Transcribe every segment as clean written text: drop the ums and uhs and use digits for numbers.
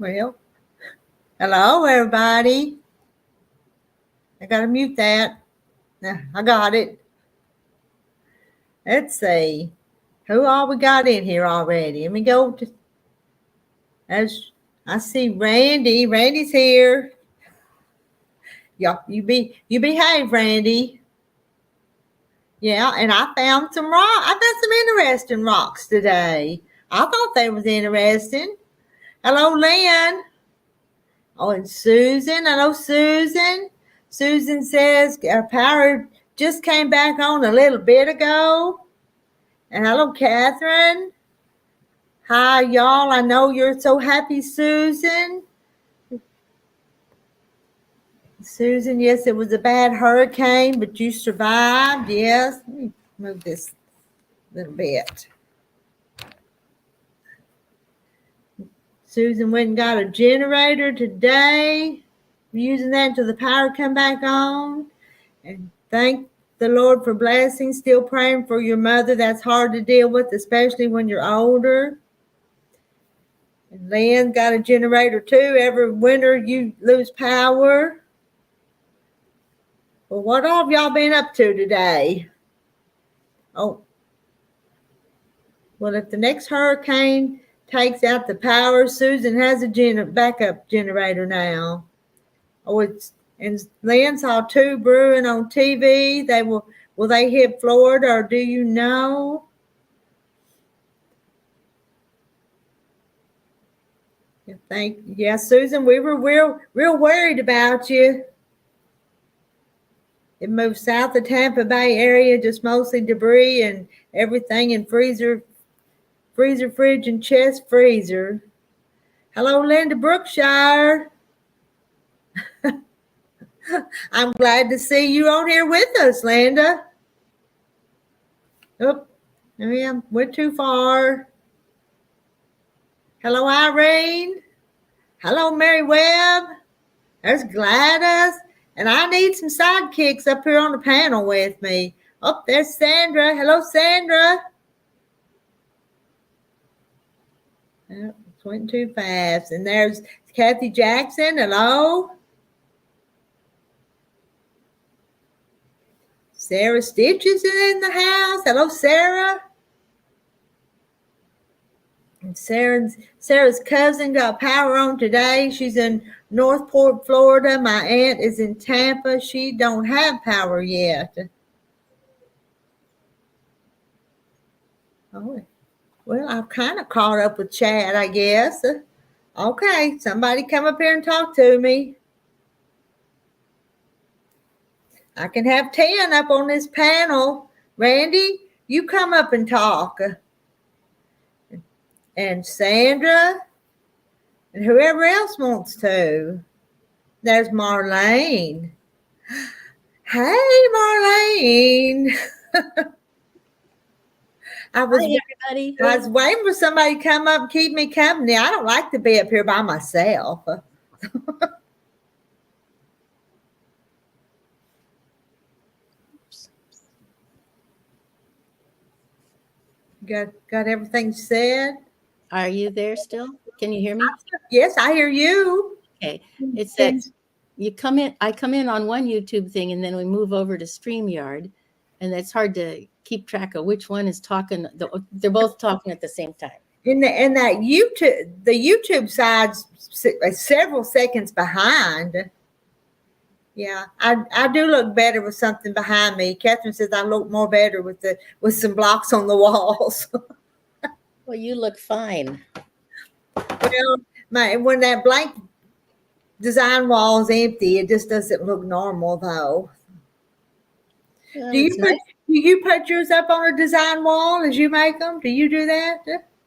Well, hello, everybody. I got to mute that. I got it. Let's see. Who all we got in here already? Let me go to. As I see Randy. Randy's here. Yeah, you behave, Randy. Yeah, and I found some rock. I found some interesting rocks today. I thought they was interesting. Hello, Lynn. Oh, and Susan. Hello, Susan. Susan says our power just came back on a little bit ago. And hello, Catherine. Hi, y'all. I know you're so happy, Susan. Susan, yes, it was a bad hurricane, but you survived. Yes. Let me move this a little bit. Susan went and got a generator today. Using that until the power come back on. And thank the Lord for blessings. Still praying for your mother. That's hard to deal with, especially when you're older. And Lynn got a generator too. Every winter you lose power. Well, what all have y'all been up to today? Oh, well, if the next hurricane takes out the power, Susan has a backup generator now. Oh, and Lynn saw two brewing on TV. Will they hit Florida, or do you know? Susan, we were real worried about you. It moved south of Tampa Bay area, just mostly debris and everything in freezer, fridge, and chest freezer. Hello, Linda Brookshire. I'm glad to see you on here with us, Linda. Oh, yeah, went too far. Hello, Irene. Hello, Mary Webb. There's Gladys. And I need some sidekicks up here on the panel with me. Oh, there's Sandra. Hello, Sandra. Oh, it's went too fast. And there's Kathy Jackson. Hello. Sarah Stitches is in the house. Hello, Sarah. And Sarah's cousin got power on today. She's in Northport, Florida. My aunt is in Tampa. She don't have power yet. Oh, well, I've kind of caught up with Chad, I guess. Okay, somebody come up here and talk to me. I can have 10 up on this panel. Randy, you come up and talk. And Sandra, and whoever else wants to. There's Marlene. Hey, Marlene. Hi, everybody. I was waiting for somebody to come up and keep me company. I don't like to be up here by myself. Got everything said? Are you there still? Can you hear me? Yes, I hear you. Okay. It's that I come in on one YouTube thing and then we move over to StreamYard, and it's hard to keep track of which one is talking. They're both talking at the same time. In that YouTube, the YouTube side's several seconds behind. Yeah, I do look better with something behind me. Catherine says I look more better with some blocks on the walls. Well, you look fine. Well, when that blank design wall is empty, it just doesn't look normal, though. Well, Do you put yours up on a design wall as you make them? Do you do that?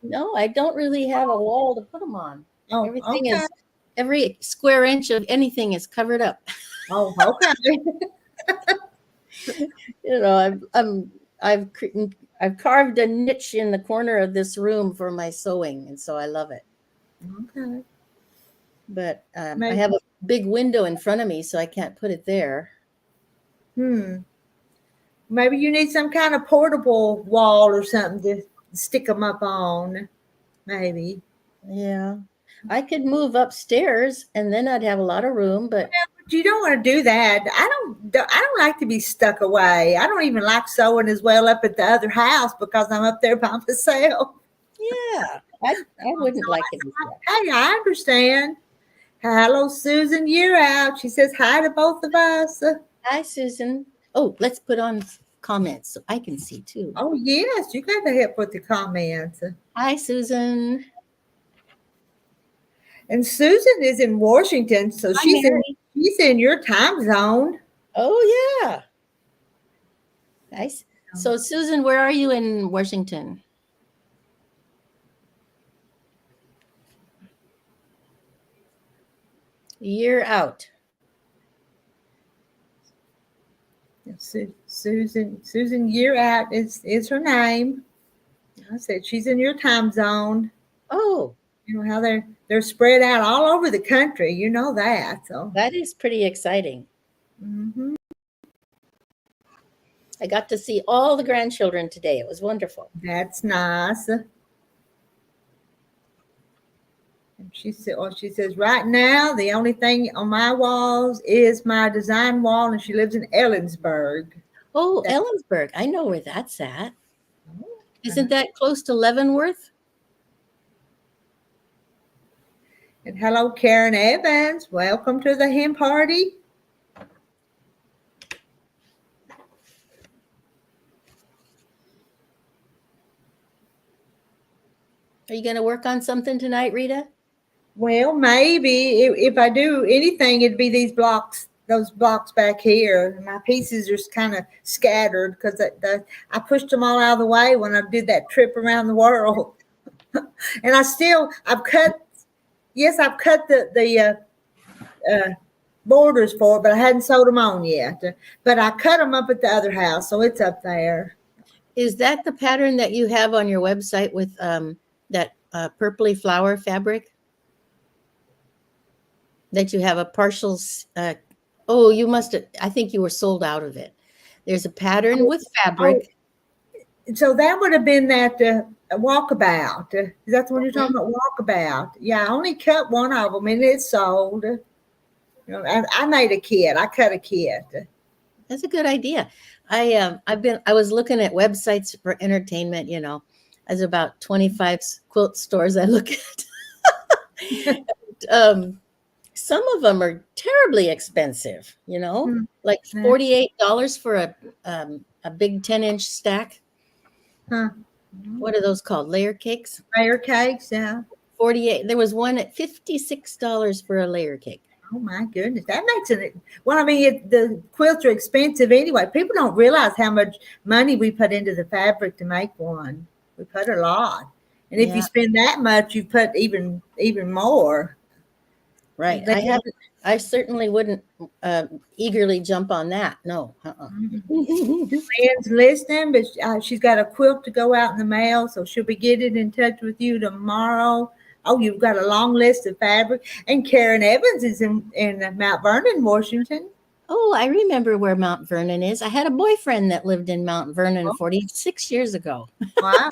No, I don't really have a wall to put them on. Oh, everything okay. is every square inch of anything is covered up. Oh, okay. You know, I've carved a niche in the corner of this room for my sewing, and so I love it. Okay. But I have a big window in front of me, so I can't put it there. Maybe you need some kind of portable wall or something to stick them up on. Maybe. Yeah. I could move upstairs and then I'd have a lot of room, but But you don't want to do that. I don't like to be stuck away. I don't even like sewing as well up at the other house because I'm up there by myself. yeah, I wouldn't like it. Hey, I understand. Hello, Susan. You're out. She says hi to both of us. Hi, Susan. Oh, let's put on comments so I can see too. Oh, yes. You got to help with the comments. Hi, Susan. And Susan is in Washington, so Hi, she's Mary. she's in your time zone. Oh, yeah. Nice. So, Susan, where are you in Washington? Year out. Susan Year Out is her name. I said she's in your time zone. Oh, You know how they're spread out all over the country. You know that. So that is pretty exciting. mhm. I got to see all the grandchildren today. It was wonderful. That's nice. And she says, right now, the only thing on my walls is my design wall, and she lives in Ellensburg. Oh, Ellensburg. I know where that's at. Isn't that close to Leavenworth? And hello, Karen Evans. Welcome to the hen party. Are you going to work on something tonight, Rita? Well, maybe if I do anything, it'd be those blocks back here. My pieces are kind of scattered because I pushed them all out of the way when I did that trip around the world. And I've cut the borders for it, but I hadn't sewed them on yet. But I cut them up at the other house, so it's up there. Is that the pattern that you have on your website with that purpley flower fabric? That you have a partial, oh, you must have, I think you were sold out of it. There's a pattern with fabric. So that would have been that walkabout. Is that the one you're talking about? Walkabout. Yeah, I only cut one of them and it's sold. You know, I made a kit. I cut a kit. That's a good idea. I was looking at websites for entertainment, you know. There's about 25 quilt stores I look at. Some of them are terribly expensive, you know, like $48 for a big 10-inch stack. Huh. What are those called? Layer cakes? Layer cakes, yeah. 48. There was one at $56 for a layer cake. Oh my goodness, that makes it. Well, I mean, the quilts are expensive anyway. People don't realize how much money we put into the fabric to make one. We put a lot, and if you spend that much, you put even more. Right. I certainly wouldn't eagerly jump on that. No. Lynn's listening, but she's got a quilt to go out in the mail, so she'll be getting in touch with you tomorrow. Oh, you've got a long list of fabric. And Karen Evans is in Mount Vernon, Washington. Oh, I remember where Mount Vernon is. I had a boyfriend that lived in Mount Vernon 46 years ago. Wow.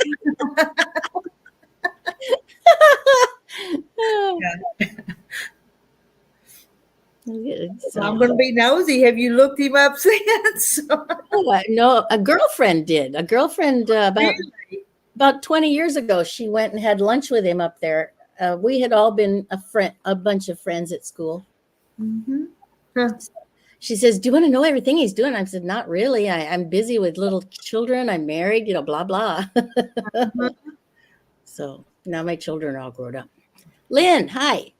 So I'm going to be nosy. Have you looked him up since? No, a girlfriend did. A girlfriend about 20 years ago, she went and had lunch with him up there. We had all been a bunch of friends at school. Mm-hmm. Huh. She says, "Do you want to know everything he's doing?" I said, "Not really. I'm busy with little children. I'm married, you know, blah, blah." So now my children are all grown up. Lynn, hi.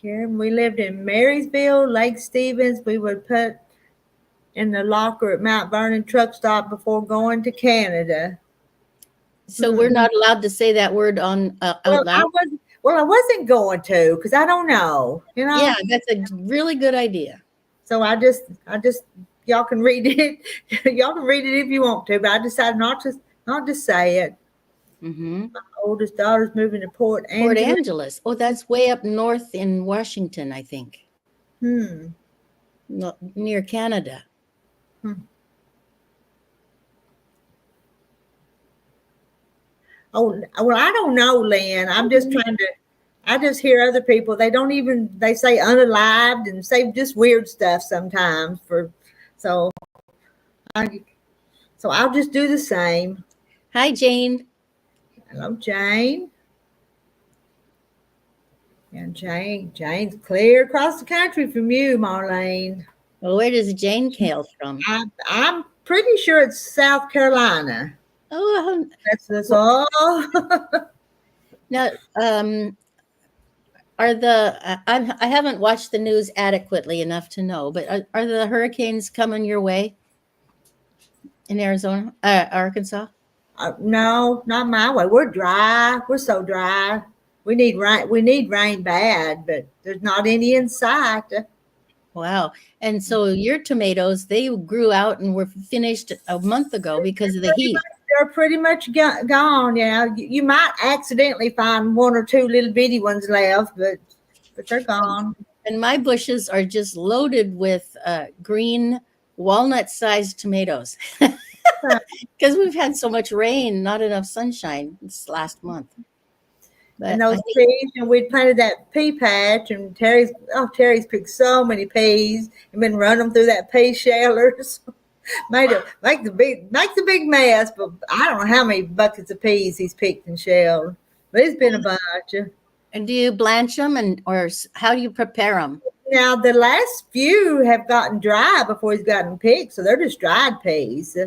Karen, we lived in Marysville, Lake Stevens. We would put in the locker at Mount Vernon truck stop before going to Canada. So we're not allowed to say that word on out loud? I wasn't going to because I don't know. You know. Yeah, that's a really good idea. So I just y'all can read it. Y'all can read it if you want to, but I decided not to say it. Mm-hmm. My oldest daughter's moving to Port Angeles. Port Angeles. Oh, that's way up north in Washington, I think. Near Canada. Oh, well, I don't know, Lynn. I'm just trying to. I just hear other people. They don't even. They say unalived and say just weird stuff sometimes. So I so I'll just do the same. Hi, Jane. Hello, Jane. And Jane's clear across the country from you, Marlene. Well, where does Jane hail from? I'm pretty sure it's South Carolina. Oh, That's all. now, I haven't watched the news adequately enough to know, but are the hurricanes coming your way in Arizona, Arkansas? No, not my way. We're dry. We're so dry. We need rain. We need rain bad, but there's not any in sight. Wow. And so your tomatoes, they grew out and were finished a month ago because of the heat. They're pretty much gone. Yeah, you might accidentally find one or two little bitty ones left, but they're gone. And my bushes are just loaded with green walnut-sized tomatoes because we've had so much rain, not enough sunshine this last month. But And those peas, and we planted that pea patch, and Terry's picked so many peas and been running them through that pea shellers. Make the big mess, but I don't know how many buckets of peas he's picked and shelled. But it's been a bunch. And do you blanch them, or how do you prepare them? Now the last few have gotten dry before he's gotten picked, so they're just dried peas.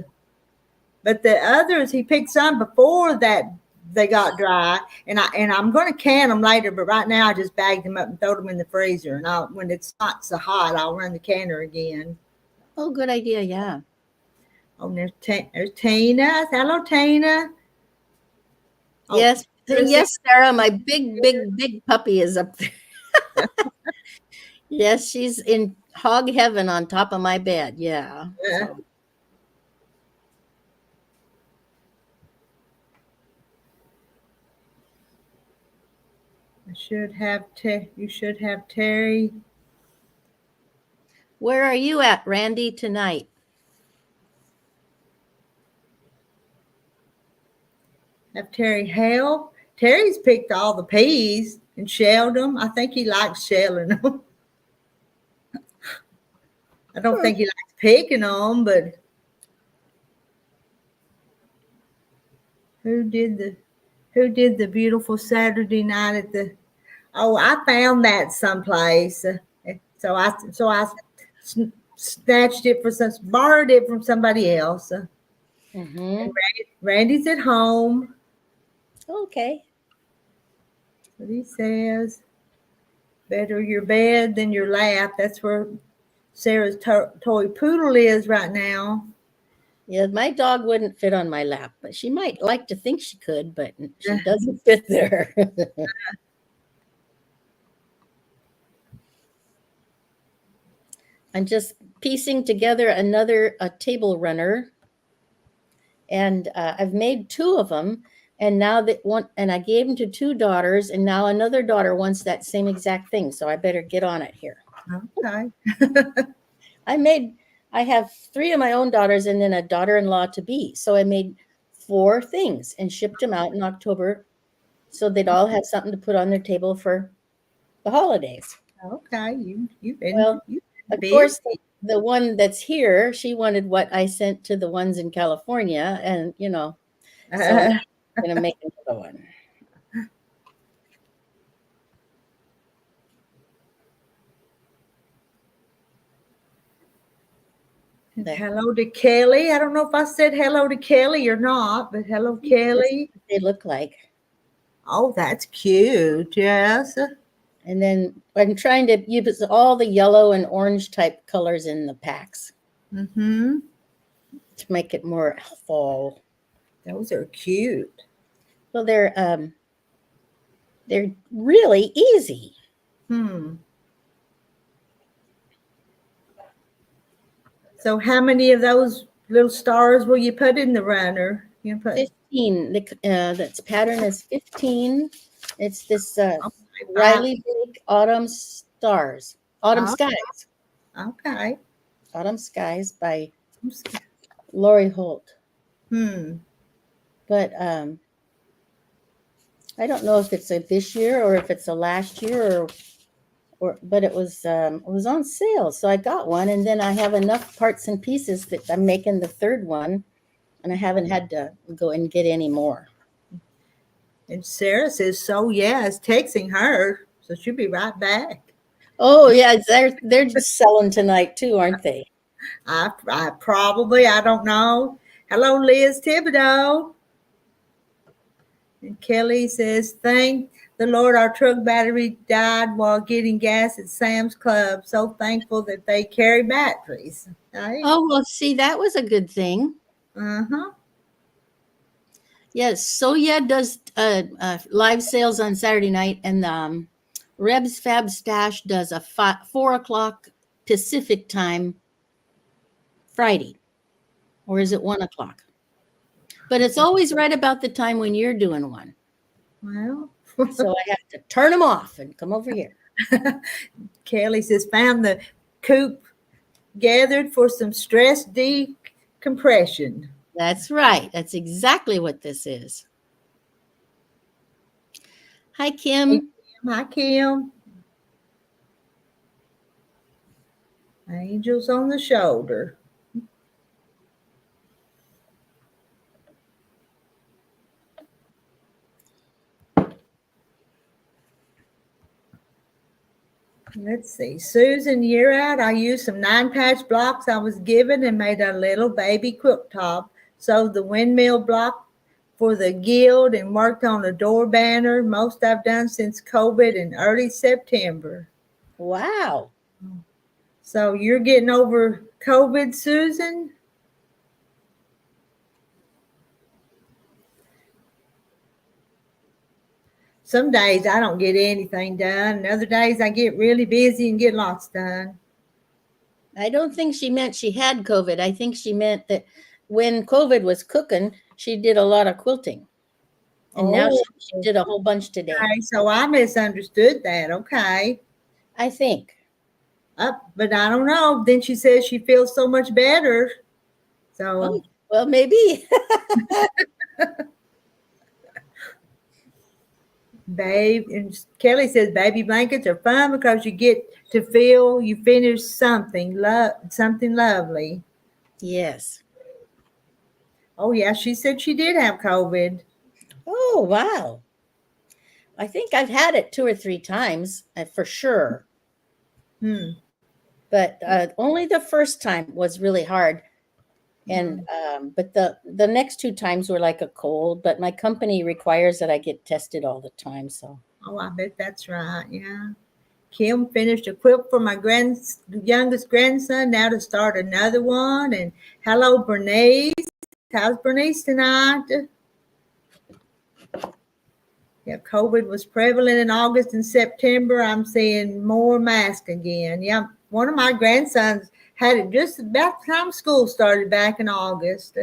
But the others he picked some before that they got dry, and I'm going to can them later. But right now I just bagged them up and throw them in the freezer. And when it's not so hot, I'll run the canner again. Oh, good idea. Yeah. Oh, there's Tina. Hello, Tina. Oh, yes. Yes, Sarah, my big puppy is up there. Yes, she's in hog heaven on top of my bed. Yeah. So. You should have Terry. Where are you at, Randy, tonight? Have Terry help. Terry's picked all the peas and shelled them. I think he likes shelling them. I don't think he likes picking them, but who did the beautiful Saturday night at the? Oh, I found that someplace. So I snatched it borrowed it from somebody else. Mm-hmm. Randy's at home. Okay. What he says, better your bed than your lap. That's where Sarah's toy poodle is right now. Yeah, my dog wouldn't fit on my lap, but she might like to think she could, but she doesn't fit there. I'm just piecing together a table runner, and I've made two of them. And now I gave them to two daughters, and now another daughter wants that same exact thing. So I better get on it here. Okay. I have three of my own daughters and then a daughter-in-law to be. So I made 4 things and shipped them out in October so they'd all have something to put on their table for the holidays. Okay. You've been of course, the one that's here, she wanted what I sent to the ones in California, and so I'm gonna make another one. Hello to Kelly. I don't know if I said hello to Kelly or not, but hello, Kelly. They look like. Oh, that's cute. Yes. And then I'm trying to use all the yellow and orange type colors in the packs. Mm-hmm. To make it more fall. Those are cute. Well, they're really easy. So how many of those little stars will you put in the runner? You put 15. That's pattern is 15. It's this Riley Big Autumn Skies. Okay. Autumn Skies by Lori Holt. Hmm. But I don't know if it's a this year or if it's a last year or but it was on sale, so I got one, and then I have enough parts and pieces that I'm making the third one, and I haven't had to go and get any more. And Sarah says, so yeah, it's texting her. So she'll be right back. Oh yeah, they're just selling tonight too, aren't they? I don't know. Hello, Liz Thibodeau. And Kelly says, thank the Lord our truck battery died while getting gas at Sam's Club. So thankful that they carry batteries. Right? Oh well, see, that was a good thing. Uh-huh. Yes, so yeah, does live sales on Saturday night, and Reb's Fab Stash does a 4 o'clock Pacific time Friday, or is it 1 o'clock? But it's always right about the time when you're doing one. Well, So I have to turn them off and come over here. Kelly says, found the coop gathered for some stress decompression. That's right. That's exactly what this is. Hi, Kim. Hi, Kim. Angels on the shoulder. Let's see. Susan, year out, I used some 9-patch blocks I was given and made a little baby quilt top. Sewed the windmill block for the guild and worked on a door banner. Most I've done since COVID in early September. Wow. So you're getting over COVID, Susan? Some days I don't get anything done, and other days I get really busy and get lots done. I don't think she meant she had COVID. I think she meant that when COVID was cooking, she did a lot of quilting. And now she did a whole bunch today. Okay, so I misunderstood that. Okay. I think. But I don't know. Then she says she feels so much better. So well, maybe. Babe, and Kelly says baby blankets are fun because you get to feel you finished something lovely. Yes. Oh yeah, she said she did have COVID. Oh wow. I think I've had it 2 or 3 times for sure. But only the first time was really hard. And but the next 2 times were like a cold, but my company requires that I get tested all the time. So I bet that's right. Yeah. Kim finished a quilt for my youngest grandson, now to start another one. And hello, Bernice. How's Bernice tonight? Yeah, COVID was prevalent in August and September. I'm seeing more masks again. Yeah, one of my grandsons had it just about the time school started back in August.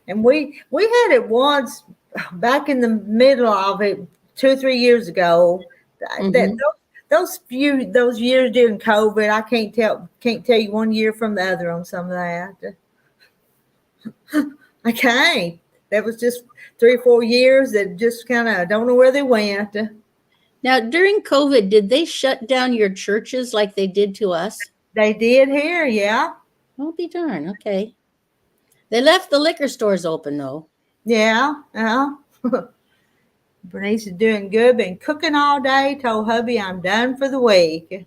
And we had it once back in the middle of it 2 or 3 years ago. Mm-hmm. Those years during COVID, I can't tell you one year from the other on some of that. I can't. That was just 3 or 4 years that just kind of don't know where they went. Now, during COVID, did they shut down your churches like they did to us? They did here, yeah. I'll be darned. Okay. They left the liquor stores open, though. Yeah. Bernice is doing good. Been cooking all day. Told hubby I'm done for the week.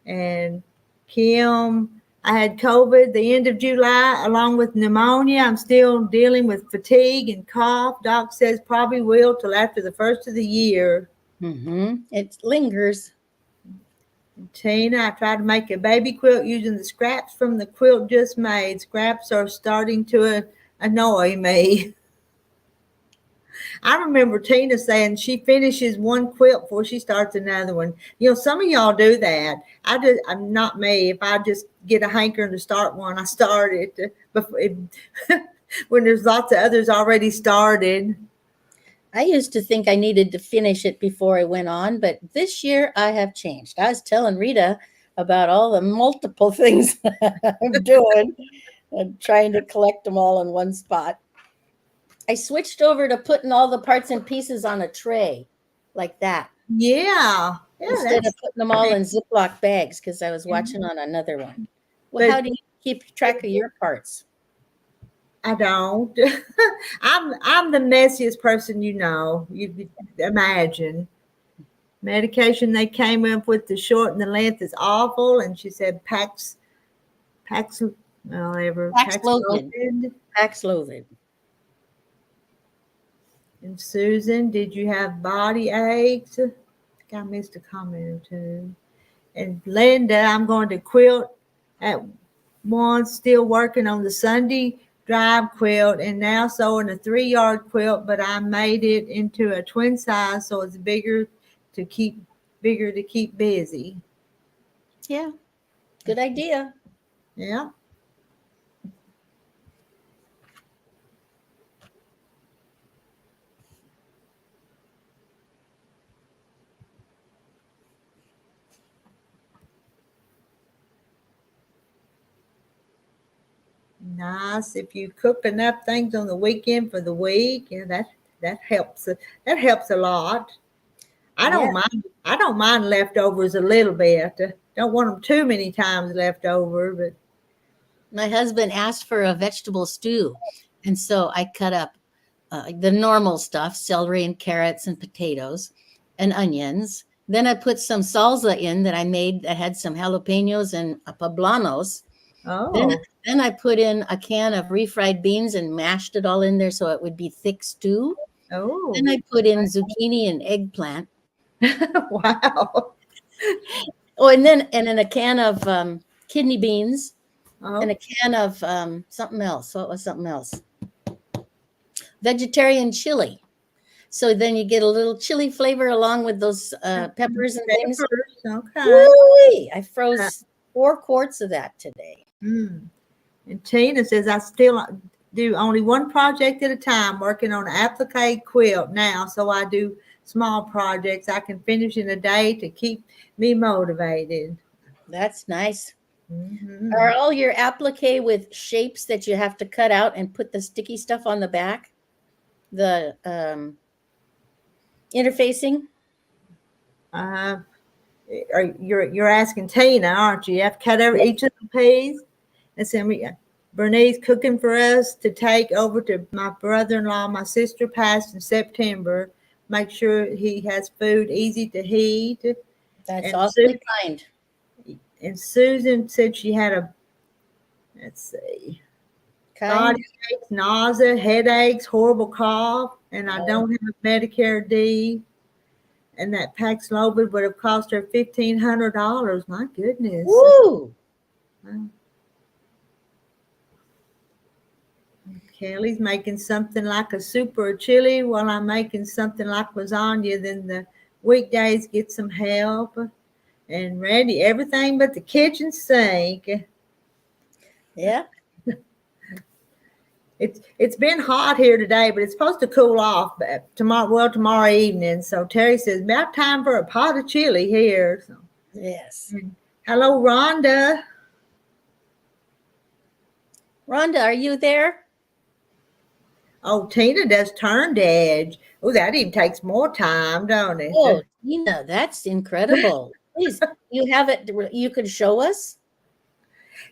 And Kim, I had COVID the end of July along with pneumonia. I'm still dealing with fatigue and cough. Doc says probably will till after the first of the year. Mm-hmm. It lingers. Tina, I tried to make a baby quilt using the scraps from the quilt just made. Scraps are starting to annoy me. I remember Tina saying she finishes one quilt before she starts another one. You know, some of y'all do that. I'm not me. If I just get a hankering to start one, I start it. When there's lots of others already started. I used to think I needed to finish it before I went on, but this year I have changed. I was telling Rita about all the multiple things I'm doing. I'm trying to collect them all in one spot. I switched over to putting all the parts and pieces on a tray like that Yeah. Yeah, instead of that's putting them all in Ziploc bags because I was watching on another one. Well, but how do you keep track of your parts? I don't. I'm the messiest person you know. You could imagine. Medication they came up with the short and the length is awful, and she said whatever Paxlovid. Paxlovid. Paxlovid. And Susan, did you have body aches? I think I missed a comment or two. And Linda, I'm going to quilt at once, still working on the Sunday drive quilt and now sewing a 3-yard quilt, but I made it into a twin size so it's to keep busy. Yeah, good idea. Yeah. Nice. If you cook enough things on the weekend for the week, yeah, that helps. That helps a lot. I Yeah. don't mind. I don't mind leftovers a little bit. Don't want them too many times left over, but My husband asked for a vegetable stew, and so I cut up the normal stuff, celery and carrots and potatoes and onions. Then I put some salsa in that I made that had some jalapenos and poblanos. Then, oh, then I put in a can of refried beans and mashed it all in there so it would be thick stew. Then oh, I put in zucchini and eggplant. wow. Oh, and then a can of kidney beans and Oh, a can of something else. What was something else? Vegetarian chili. So then you get a little chili flavor along with those peppers and things. peppers. Okay. Woo-wee! I froze 4 quarts of that today. Mm. And Tina says I still do only one project at a time, working on an applique quilt now. So I do small projects I can finish in a day to keep me motivated. That's nice. Mm-hmm. Are all your applique with shapes that you have to cut out and put the sticky stuff on the back? The interfacing? You're asking Tina, aren't you? You have to cut over each of the peas. And then Bernice cooking for us to take over to my brother-in-law. My sister passed in September. Make sure he has food easy to heat. That's And awfully kind. And Susan said she had let's see, Kind. body aches, nausea, headaches, horrible cough, and I don't have Medicare D. And that Paxlovid would have cost her $1,500. My goodness. Woo! Kelly's making something like a soup or a chili while I'm making something like lasagna. Then the weekdays get some help. And Randy, everything but the kitchen sink. Yeah. It's been hot here today, but it's supposed to cool off tomorrow evening. So Terry says about time for a pot of chili here. So. Yes. Hello, Rhonda. Rhonda, are you there? Oh, Tina does turned edge. Oh, that even takes more time, don't it? Oh, Tina, that's incredible. Please, you have it. You could show us.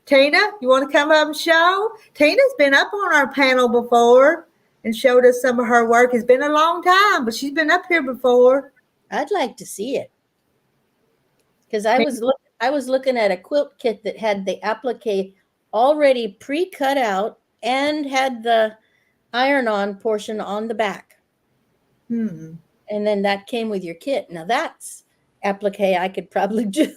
Tina, you want to come up and show? Tina's been up on our panel before and showed us some of her work. It's been a long time, but she's been up here before. I'd like to see it because I was looking at a quilt kit that had the applique already pre-cut out and had the iron-on portion on the back. And then that came with your kit. Now that's applique I could probably do.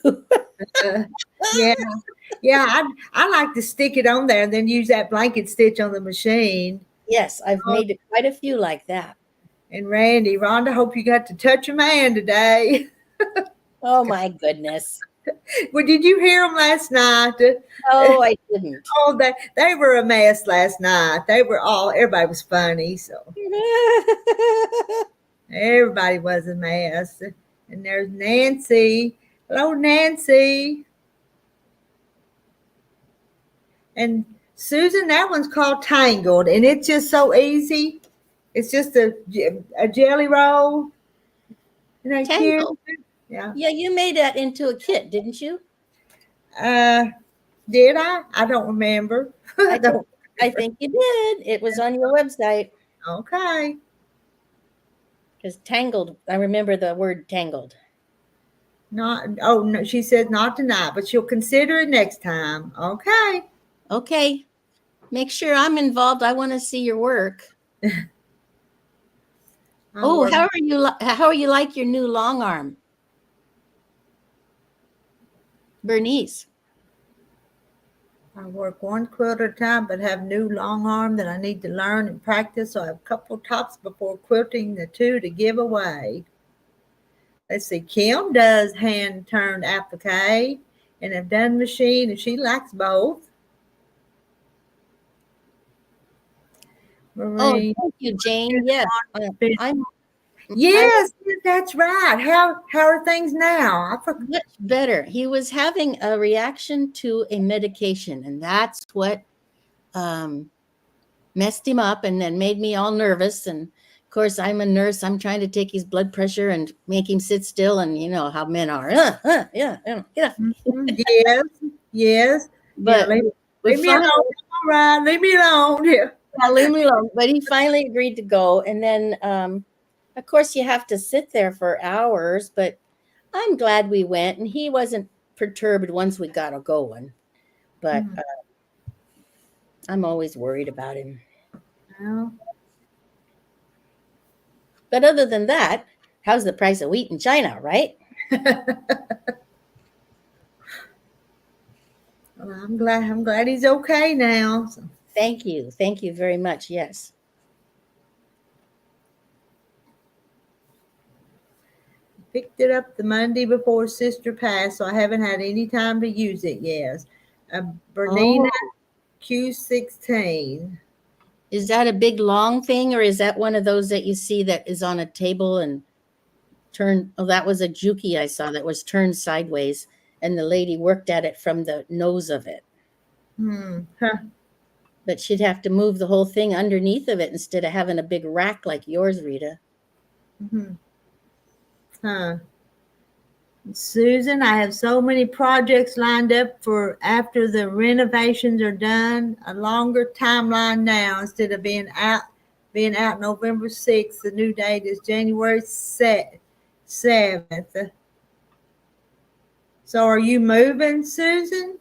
Yeah. I like to stick it on there and then use that blanket stitch on the machine. Yes, I've made quite a few like that. And Randy, Rhonda, hope you got to touch a man today. Oh my goodness. Well, did you hear them last night? Oh, I didn't. Oh, they were a mess last night. Everybody was funny, so everybody was a mess. And there's Nancy. Hello, Nancy. And Susan, that one's called Tangled, and it's just so easy. It's just a jelly roll. Isn't that cute? Tangled. Yeah. Yeah, you made that into a kit, didn't you? Did I? I don't remember. I think, I think you did. It was on your website. Okay. Because tangled, I remember the word tangled. Not. Oh no, she said not tonight, but she'll consider it next time. Okay. Okay. Make sure I'm involved. I want to see your work. Oh, how are you? How are you like your new long arm, Bernice? I work one quilt at a time, but have new long arm that I need to learn and practice. So I have a couple tops before quilting the two to give away. Let's see. Kim does hand turned applique, and I've done machine, and she likes both. Oh, Marie. thank you, Jane. Yes, I'm Yes, that's right. How are things now? I forgot. much better. He was having a reaction to a medication, and that's what messed him up and then made me all nervous. And of course, I'm a nurse. I'm trying to take his blood pressure and make him sit still. And you know how men are. Yeah, get up. Yes, yes. But Yeah, leave me alone. All right, leave me alone. Yeah. leave me alone. But he finally agreed to go. And then, of course, you have to sit there for hours. But I'm glad we went. And he wasn't perturbed once we got going. But I'm always worried about him. Well, But other than that, how's the price of wheat in China, right? well, I'm glad he's okay now. So. Thank you. Thank you very much. Yes. Picked it up the Monday before Sister passed, so I haven't had any time to use it yet. Bernina Q16. Is that a big long thing, or is that one of those that you see that is on a table and turned? Oh, that was a Juki I saw that was turned sideways, and the lady worked at it from the nose of it. Huh. But she'd have to move the whole thing underneath of it instead of having a big rack like yours, Rita. Mm-hmm. Huh. Susan, I have so many projects lined up for after the renovations are done. A longer timeline now instead of being out November 6th. The new date is January 7th. So are you moving, Susan?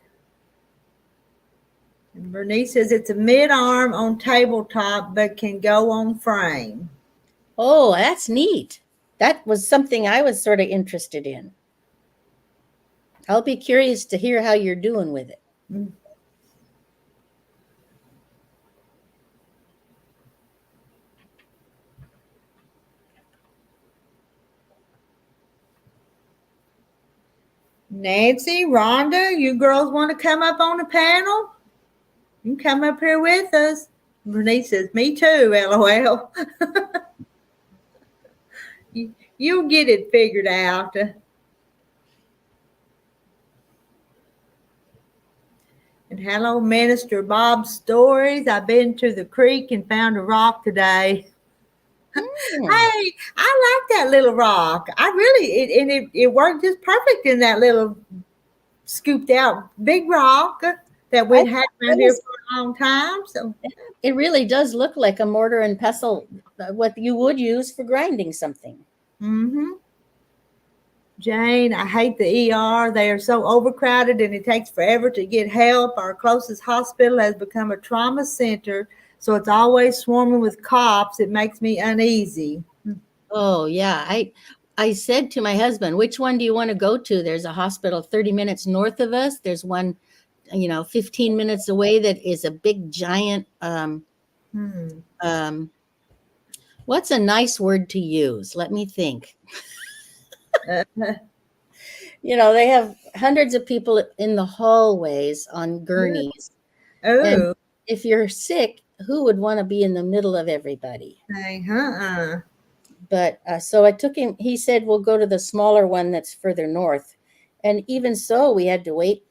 And Bernice says it's a mid-arm on tabletop, but can go on frame. Oh, that's neat. That was something I was sort of interested in. I'll be curious to hear how you're doing with it. Nancy, Rhonda, you girls want to come up on the panel? You can come up here with us. Bernice says, me too, LOL. You'll get it figured out. And hello, Minister Bob Stories. I've been to the creek and found a rock today. Hey, I like that little rock. I really, it worked just perfect in that little scooped out big rock that we've had around here for a long time. So it really does look like a mortar and pestle, what you would use for grinding something. Mm-hmm. Jane, I hate the ER. They are so overcrowded and it takes forever to get help. Our closest hospital has become a trauma center, so it's always swarming with cops. It makes me uneasy. Oh, yeah. I said to my husband, which one do you want to go to? There's a hospital 30 minutes north of us. There's one, 15 minutes away that is a big giant, what's a nice word to use? Let me think. They have hundreds of people in the hallways on gurneys. Oh. And if you're sick, who would want to be in the middle of everybody? But so I took him, he said, we'll go to the smaller one that's further north. And even so, we had to wait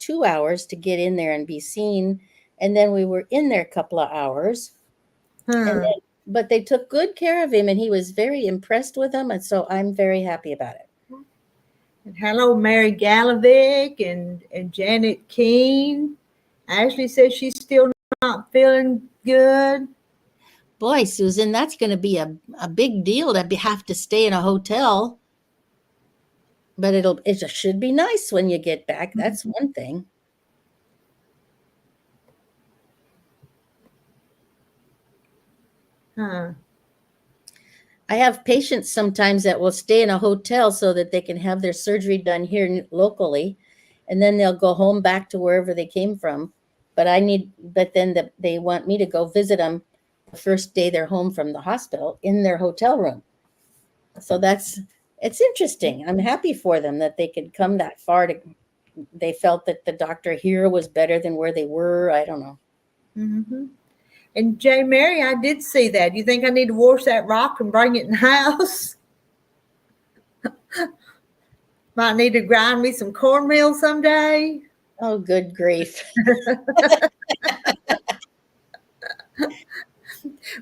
2 hours to get in there and be seen. And then we were in there a couple of hours. And Huh. then, but they took good care of him, and he was very impressed with them. And so I'm very happy about it. And hello, Mary Galovic and Janet Keene. Ashley says she's still not feeling good. Boy, Susan, that's going to be a big deal to have to stay in a hotel. But it should be nice when you get back. That's one thing. Huh. I have patients sometimes that will stay in a hotel so that they can have their surgery done here locally, and then they'll go home back to wherever they came from. But then they want me to go visit them the first day they're home from the hospital in their hotel room. So it's interesting. I'm happy for them that they could come that far they felt that the doctor here was better than where they were. I don't know. Mm-hmm. And J. Mary, I did see that. You think I need to wash that rock and bring it in the house? Might need to grind me some cornmeal someday. Oh, good grief.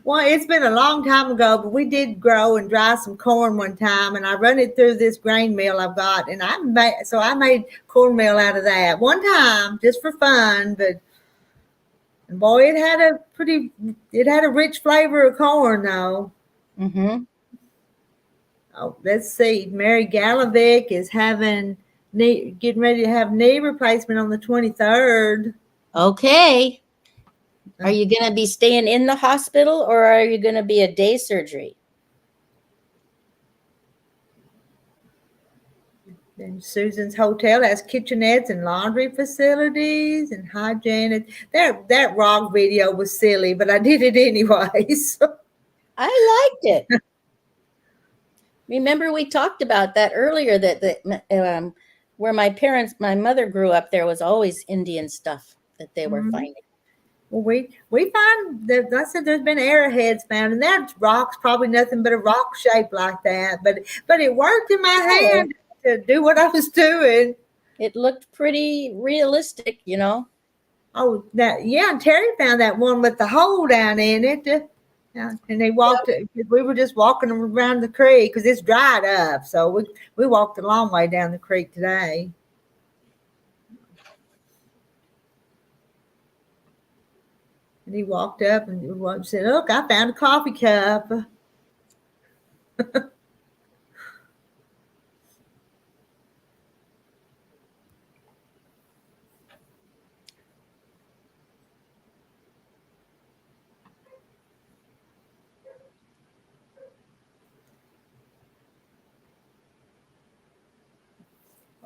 Well, it's been a long time ago, but we did grow and dry some corn one time, and I run it through this grain mill I've got, and I made cornmeal out of that one time just for fun. But boy, it had a rich flavor of corn though. Mm-hmm. Oh, let's see. Mary Galovic is getting ready to have knee replacement on the 23rd. Okay. Are you going to be staying in the hospital, or are you going to be a day surgery? And Susan's hotel has kitchenettes and laundry facilities and hygienic. That rock video was silly, but I did it anyways. I liked it. Remember, we talked about that earlier, that where my mother grew up, there was always Indian stuff that they were finding. Well, we find that I said there's been arrowheads found, and that rock's probably nothing but a rock shape like that. But it worked in my hand to do what I was doing. It looked pretty realistic, you know. Oh, and Terry found that one with the hole down in it. And they walked. We were just walking around the creek because it's dried up. So we walked a long way down the creek today. And he walked up and said, "Look, I found a coffee cup."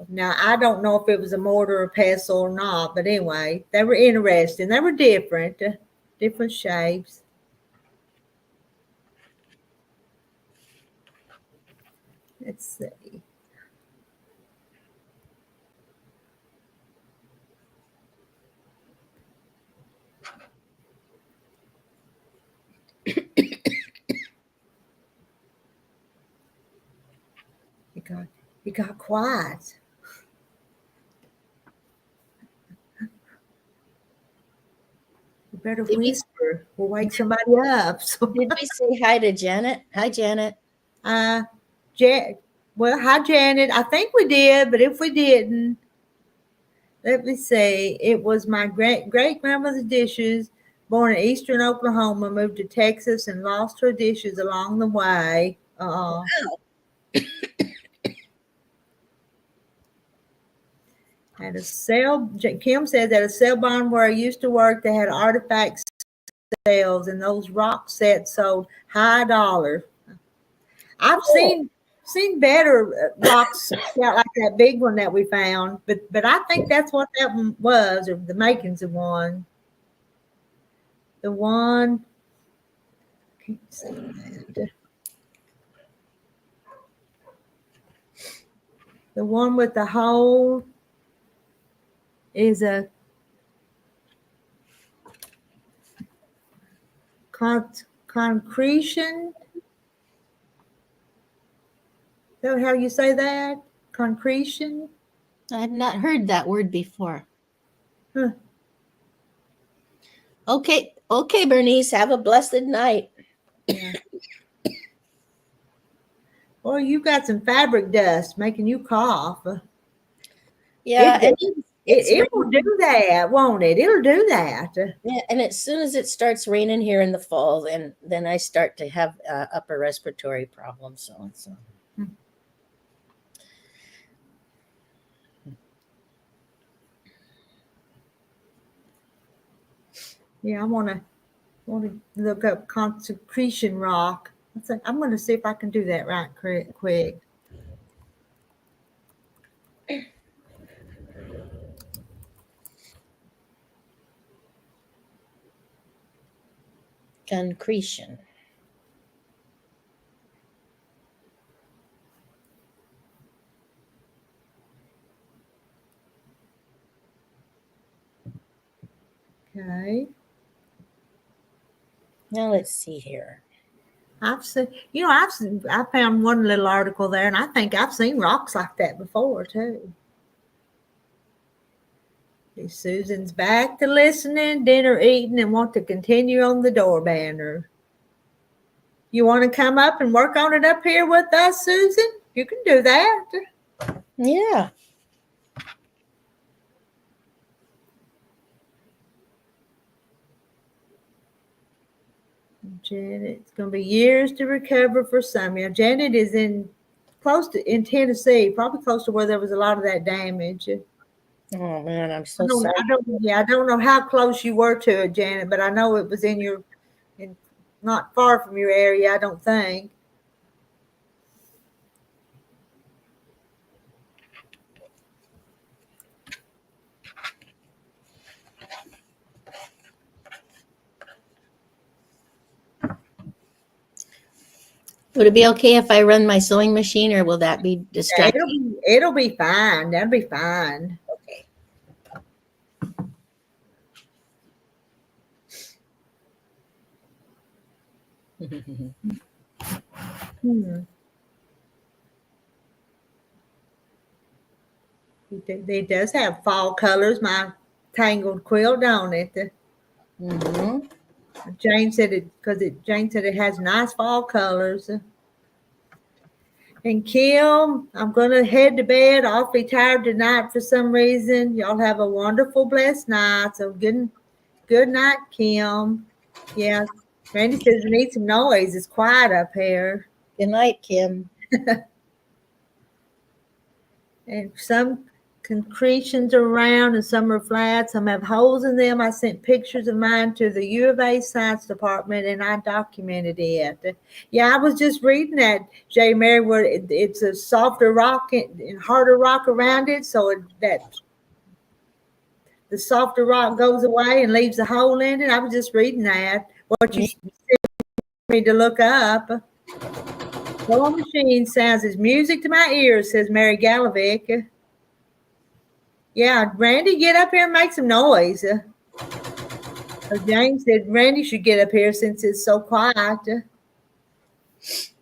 Now, I don't know if it was a mortar or pestle or not, but anyway, they were interesting. They were different shapes. Let's see. It got quiet. You better whisper. We'll wake somebody up. So, did we say hi to Janet? Hi, Janet. Hi, Janet. I think we did, but if we didn't, let me see. It was my great grandmother's dishes. Born in Eastern Oklahoma, moved to Texas and lost her dishes along the way. Wow. At a sale, Kim said that a sale barn where I used to work, they had artifact sales, and those rock sets sold high dollar. I've seen better rocks like that big one that we found, but I think that's what that one was, or the makings of one. The one, can't see that. The one with the hole is a concretion. Is that how you say that? Concretion? I had not heard that word before. Huh. Okay, Bernice, have a blessed night. Yeah. Well, you got some fabric dust making you cough. Yeah, It, it's it will do that, won't it? It'll do that. yeah, and as soon as it starts raining here in the fall, then I start to have upper respiratory problems. So it's Yeah, I want to look up consecration rock. I'm going to see if I can do that right quick. concretion. Okay. Now let's see here. I found one little article there, and I think I've seen rocks like that before too. Susan's back to listening, dinner eating, and want to continue on the door banner. You want to come up and work on it up here with us, Susan? You can do that. Yeah. Janet, it's going to be years to recover for some. Yeah, Janet is in Tennessee, probably close to where there was a lot of that damage. Oh man, I'm so sorry. I don't know how close you were to it, Janet, but I know it was in not far from your area, I don't think. Would it be okay if I run my sewing machine, or will that be distracting? It'll be fine. That'll be fine. Okay. It does have fall colors, my tangled quilt, don't it? Mm-hmm. Jane said it has nice fall colors. And Kim, I'm gonna head to bed. Awfully tired tonight for some reason. Y'all have a wonderful, blessed night. So good night, Kim. Yeah, Randy says we need some noise. It's quiet up here. Good night, Kim. And some concretions are round and some are flat. Some have holes in them. I sent pictures of mine to the U of A science department and I documented it. Yeah, I was just reading that, J. Mary, where it's a softer rock and harder rock around it, so that the softer rock goes away and leaves a hole in it. I was just reading that. What you sent me to look up. Sewing machine sounds as music to my ears, says Mary Galovic. Yeah, Randy, get up here and make some noise. James said Randy should get up here since it's so quiet.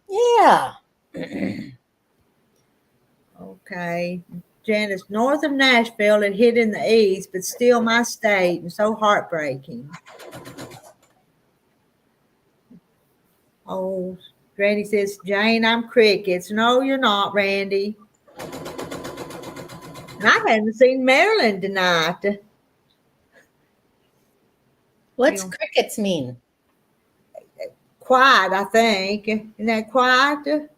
Yeah. Okay. Janice, north of Nashville, it hit in the east, but still my state, and so heartbreaking. Oh, Randy says, Jane, I'm crickets. No, you're not, Randy. And I haven't seen Marilyn tonight. What's crickets mean? Quiet, I think. Isn't that quiet?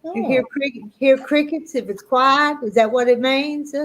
Oh. You hear crickets if it's quiet? Is that what it means?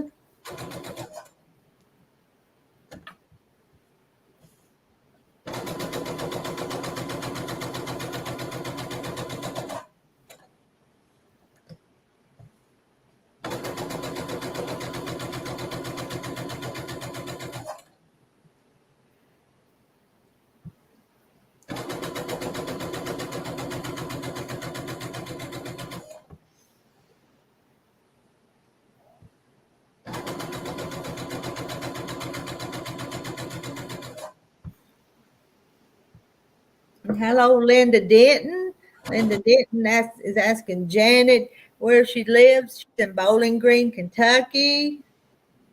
Hello, Linda Denton. Linda Denton is asking Janet where she lives. She's in Bowling Green, Kentucky.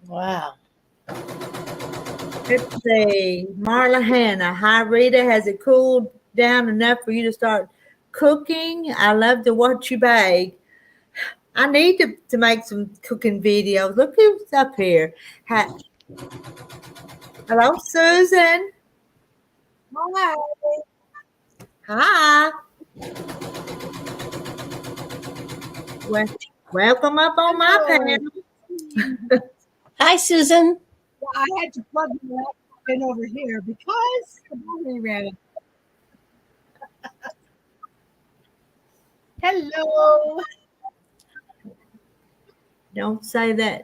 Wow. Let's see. Marla Hannah. Hi, Rita. Has it cooled down enough for you to start cooking? I love to watch you bake. I need to make some cooking videos. Look who's up here. Hi, hello, Susan. Hi. Hi. Well, welcome up on my Hello. panel. Hi, Susan. Well, I had to plug my laptop in over here because the battery ran out. Hello. Don't say that.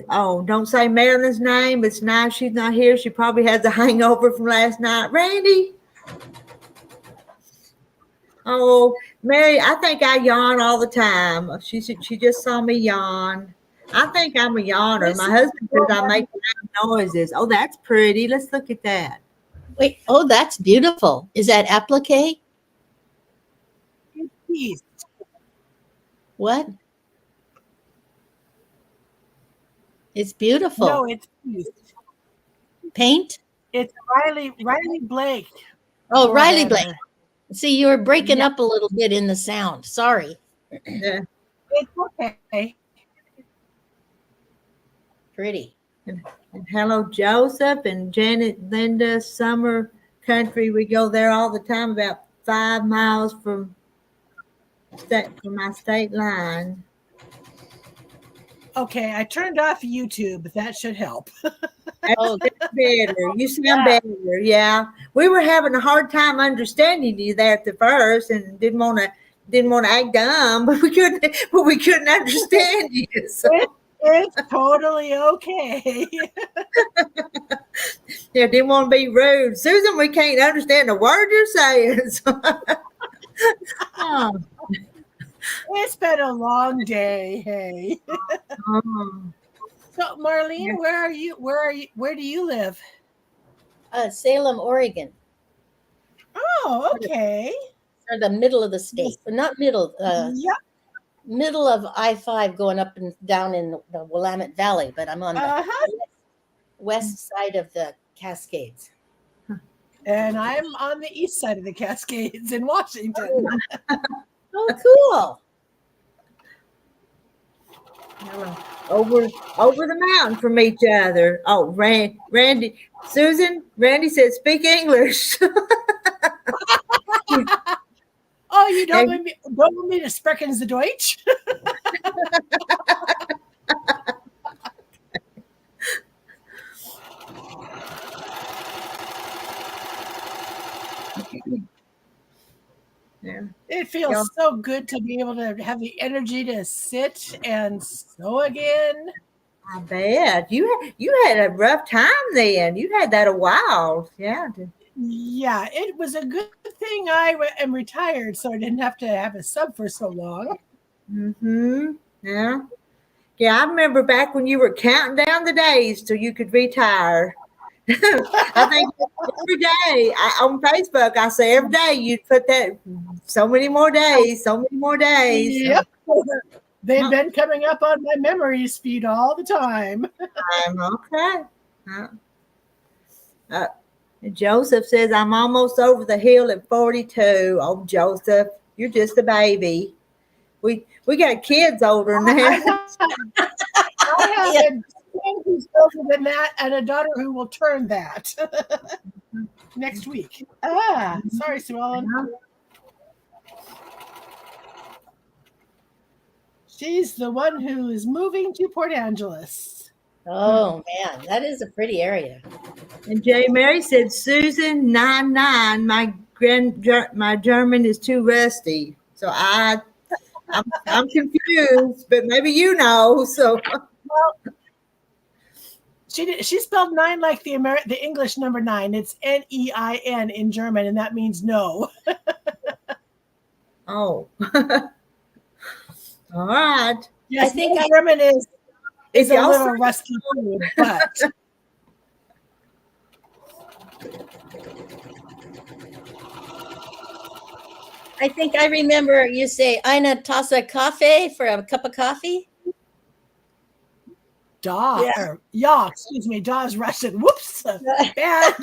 Oh, don't say Marilyn's name. It's nice she's not here. She probably has a hangover from last night. Randy. Oh, Mary, I think I yawn all the time. She just saw me yawn. I think I'm a yawner. My husband says I make loud noises. Oh, that's pretty. Let's look at that. Wait, oh, that's beautiful. Is that applique? Peace. What? It's beautiful. No, it's peace. Paint? It's Riley Blake. Oh, Riley Forever. Blake. See, you were breaking Yeah. up a little bit in the sound. Sorry. Yeah. It's okay. Pretty. And hello, Joseph and Janet, Linda, Summer Country. We go there all the time, about 5 miles from my state line. Okay, I turned off YouTube. That should help. Oh, That's better. You sound better. Yeah, we were having a hard time understanding you there at the first, and didn't want to act dumb, but we couldn't understand you. So, It's totally okay. yeah, didn't want to be rude, Susan. We can't understand a word you're saying. So, oh, It's been a long day. Hey. oh. So Marlene, Yeah. Where do you live? Salem, Oregon. Oh, okay. Or the middle of the state. But not middle, Yep. middle of I-5 going up and down in the Willamette Valley, but I'm on the Uh-huh. west side of the Cascades. And I'm on the east side of the Cascades in Washington. Oh, cool. Hello. Over the mountain from each other. Oh, Randy, Susan, Randy said, speak English. Oh, you don't want me to sprechen the Deutsch? Yeah. It feels Yeah. so good to be able to have the energy to sit and sew again. I bet you had a rough time then. You had that a while. Yeah. Yeah, it was a good thing I am retired, so I didn't have to have a sub for so long. Mm-hmm. Yeah. Yeah, I remember back when you were counting down the days till you could retire. I think every day on Facebook, I say every day you'd put that so many more days, so many more days. Yep. They've been coming up on my memories feed all the time. I'm okay. Joseph says, I'm almost over the hill at 42. Oh, Joseph, you're just a baby. We got kids older than that. I have a son who's older than that and a daughter who will turn that next week. Sorry, Sue Ellen. She's the one who is moving to Port Angeles. Oh, man. That is a pretty area. And Jay Mary said, Susan, 99. My German is too rusty. So I'm confused, but maybe you know. So Well, she spelled 9 like the English number 9. It's Nein in German, and that means no. oh. All right. Yes, I think German is If a y'all little rusty too, but I think I remember you say Eine Tasse Kaffee for a cup of coffee. Da, Yeah. or Ya, excuse me, Da is Russian. Whoops. Bad.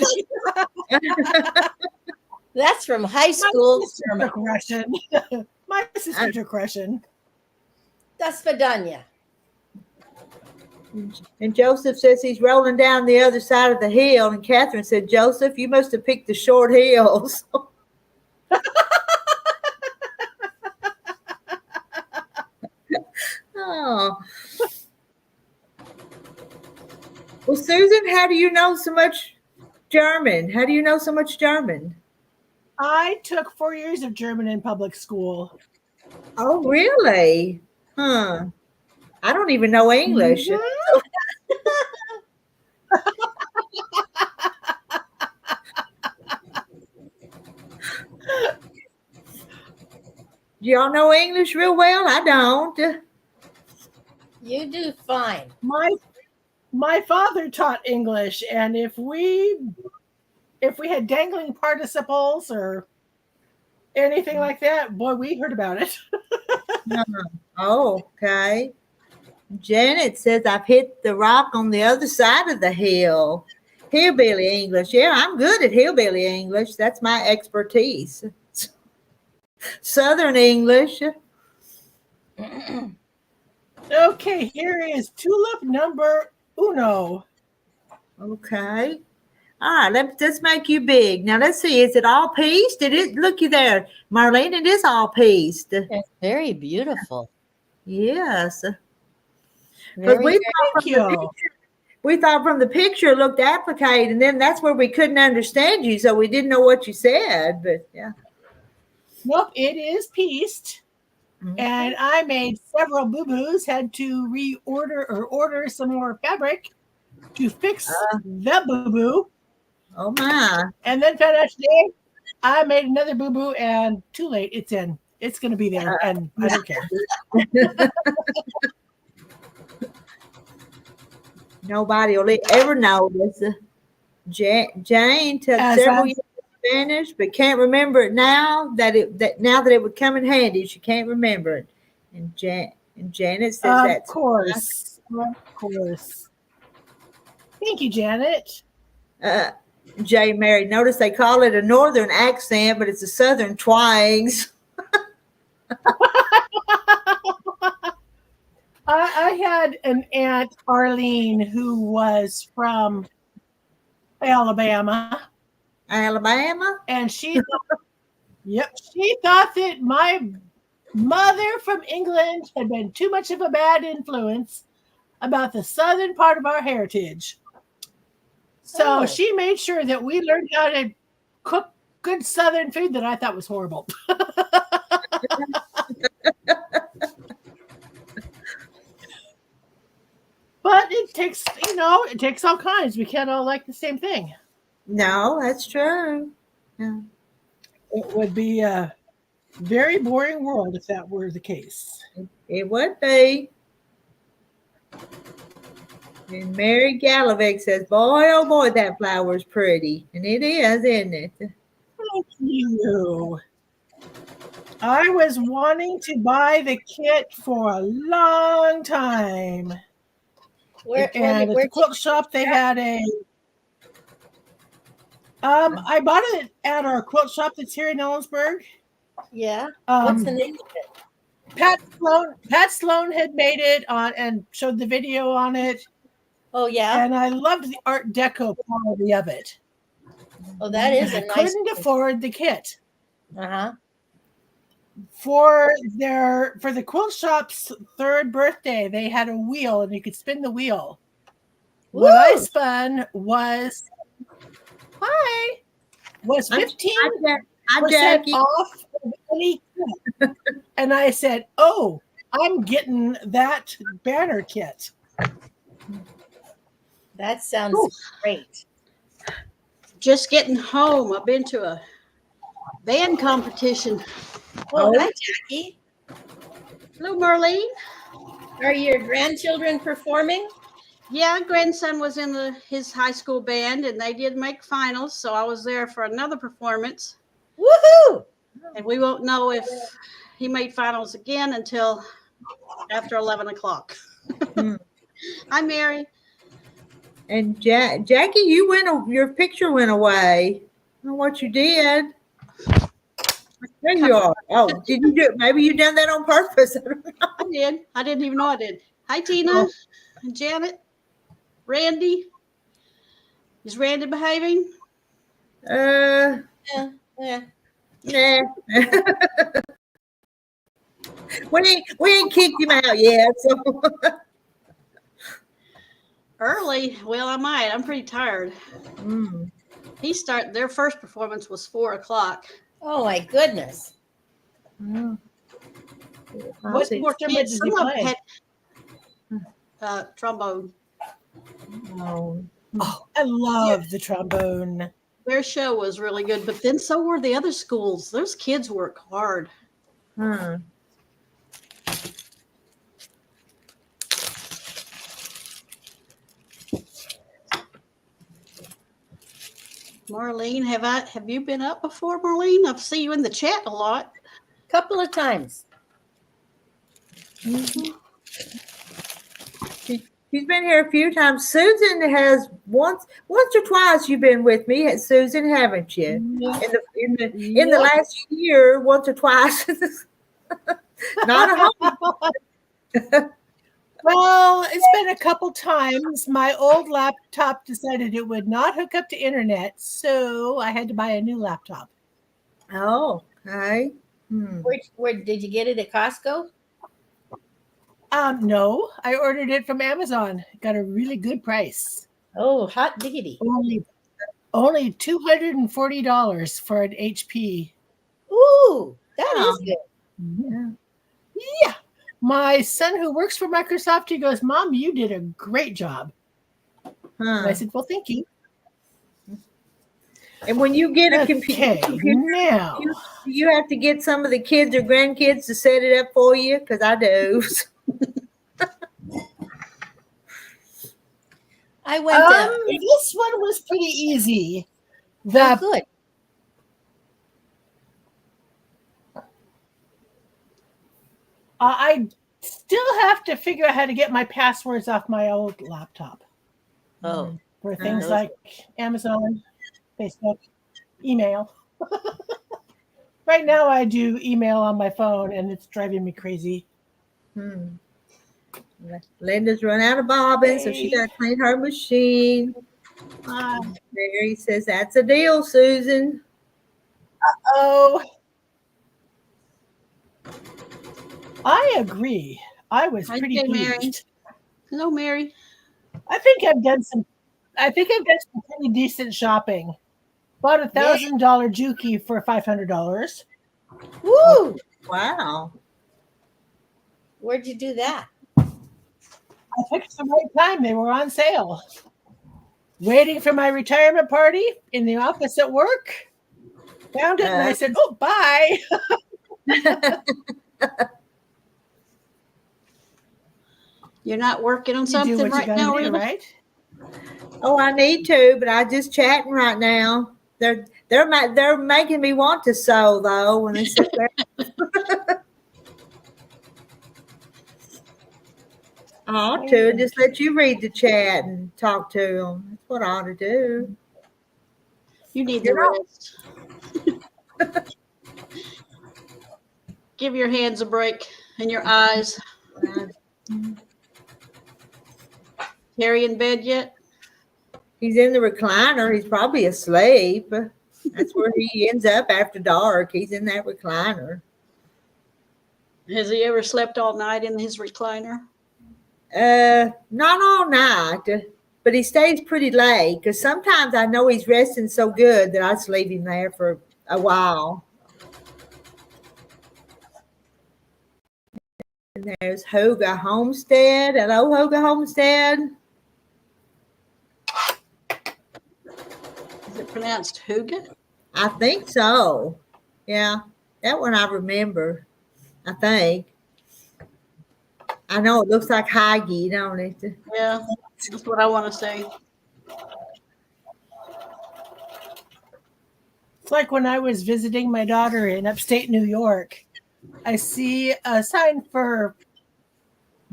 That's from high My school sister German. took Russian. My sister took Russian. Das Vidanya. And Joseph says he's rolling down the other side of the hill. And Catherine said, Joseph, you must have picked the short hills. Oh. Well, Susan, how do you know so much German? How do you know so much German? I took 4 years of German in public school. Oh, really? Huh. I don't even know English. Mhm. Do y'all know English real well? I don't. You do fine. My father taught English, and if we had dangling participles or anything like that, boy, we heard about it. Oh, okay. Janet says I've hit the rock on the other side of the hill. Hillbilly English. Yeah, I'm good at hillbilly English. That's my expertise. Southern English. Okay, here is tulip number uno. Okay. All right, let's make you big. Now let's see. Is it all pieced? It is. Looky there, Marlene. It is all pieced. It's very beautiful. Yes. Very, But we thought from the picture it looked appliqué, and then that's where we couldn't understand you, so we didn't know what you said. But yeah. Nope, it is pieced. And I made several boo-boos, had to reorder or order some more fabric to fix the boo-boo. Oh my. And then found out today I made another boo-boo, and too late, it's in. It's going to be there, and I don't care. Nobody will ever know this. Jane took several years of Spanish, but can't remember it now that it would come in handy. She can't remember it. And Janet says that's of course. Thank you, Janet. Jay Mary. Notice they call it a northern accent, but it's a southern twangs. I had an aunt, Arlene, who was from Alabama. Alabama? And she thought that my mother from England had been too much of a bad influence about the southern part of our heritage. So she made sure that we learned how to cook good southern food that I thought was horrible. But it takes all kinds. We can't all like the same thing. No, that's true. Yeah. It would be a very boring world if that were the case. It would be. And Mary Gallivick says, boy, oh boy, that flower's pretty. And it is, isn't it? Thank you. I was wanting to buy the kit for a long time. At the quilt shop, they had I bought it at our quilt shop that's here in Ellensburg. Yeah. What's the name of it? Pat Sloan had made it on and showed the video on it. Oh yeah. And I loved the Art Deco quality of it. Oh, that is I couldn't afford the kit. Uh-huh. For the quilt shop's 3rd birthday, they had a wheel and you could spin the wheel. Woo! What I spun was 15% off of any kit. And I said, oh, I'm getting that banner kit. That sounds great. Just getting home. I've been to a band competition. Oh, hi, Jackie. Hello, Marlene. Are your grandchildren performing? Yeah, grandson was in his high school band, and they did make finals, so I was there for another performance. Woohoo! And we won't know if he made finals again until after 11 o'clock. Hi, Mary. And Jackie, your picture went away. I don't know what you did. There you are. Oh, did you do it? Maybe you done that on purpose. I don't know. I did. I didn't even know I did. Hi, Tina and Janet. Randy. Is Randy behaving? Uh, Yeah. nah. we ain't kicked him out yet. So Early. Well, I might. I'm pretty tired. Mm. Their first performance was 4:00. Oh my goodness. Oh. What instrument does he Some of them play? had trombone. Oh. Oh, I love the trombone. Their show was really good, but then so were the other schools. Those kids work hard. Huh. Marlene, have you been up before, Marlene? I've seen you in the chat a lot. Couple of times. Mhm. She's been here a few times. Susan has once or twice. You've been with me, Susan, haven't you? In the last year, once or twice. Not a home. Well, it's been a couple times. My old laptop decided it would not hook up to internet, so I had to buy a new laptop. Oh, okay. Where did you get it at Costco? No, I ordered it from Amazon. Got a really good price. Oh, hot diggity. Only $240 for an HP. Ooh, that is Oh. good. Yeah. My son who works for Microsoft, he goes, Mom, you did a great job. And I Huh. said, well, thank you. And when you get a Okay, computer, now. you have to get some of the kids or grandkids to set it up for you, because I do. I went This one was pretty easy. oh, good. I still have to figure out how to get my passwords off my old laptop Oh, for things those- like Amazon, Facebook, email. Right now, I do email on my phone, and it's driving me crazy. Linda's run out of bobbins, so she got to clean her machine. Uh, Mary says, that's a deal, Susan. oh, I agree. I was Hi, pretty Mary. pleased. Hello, Mary. I think I've done some pretty decent shopping. Bought a $1,000 Juki for $500. woo! Wow. Where'd you do that? I picked the right time. They were on sale. Waiting for my retirement party in the office at work. Found it and I said, oh, bye. You're not working on You do something what you right gotta now, do, Rita? right? Oh, I need to, but I just chatting right now. They're making me want to sew though when they sit there. I ought to just let you read the chat and talk to them. That's what I ought to do. You need the rest. Give your hands a break and your eyes. Terry in bed yet? He's in the recliner. He's probably asleep. That's where he ends up after dark. He's in that recliner. Has he ever slept all night in his recliner? Not all night, but he stays pretty late because sometimes I know he's resting so good that I just leave him there for a while. And there's Hoga Homestead. Hello, Hoga Homestead. Is it pronounced Huga? I think so. Yeah, that one I remember. I think. I know it looks like Heige, don't it? Yeah, that's what I want to say. It's like when I was visiting my daughter in upstate New York. I see a sign for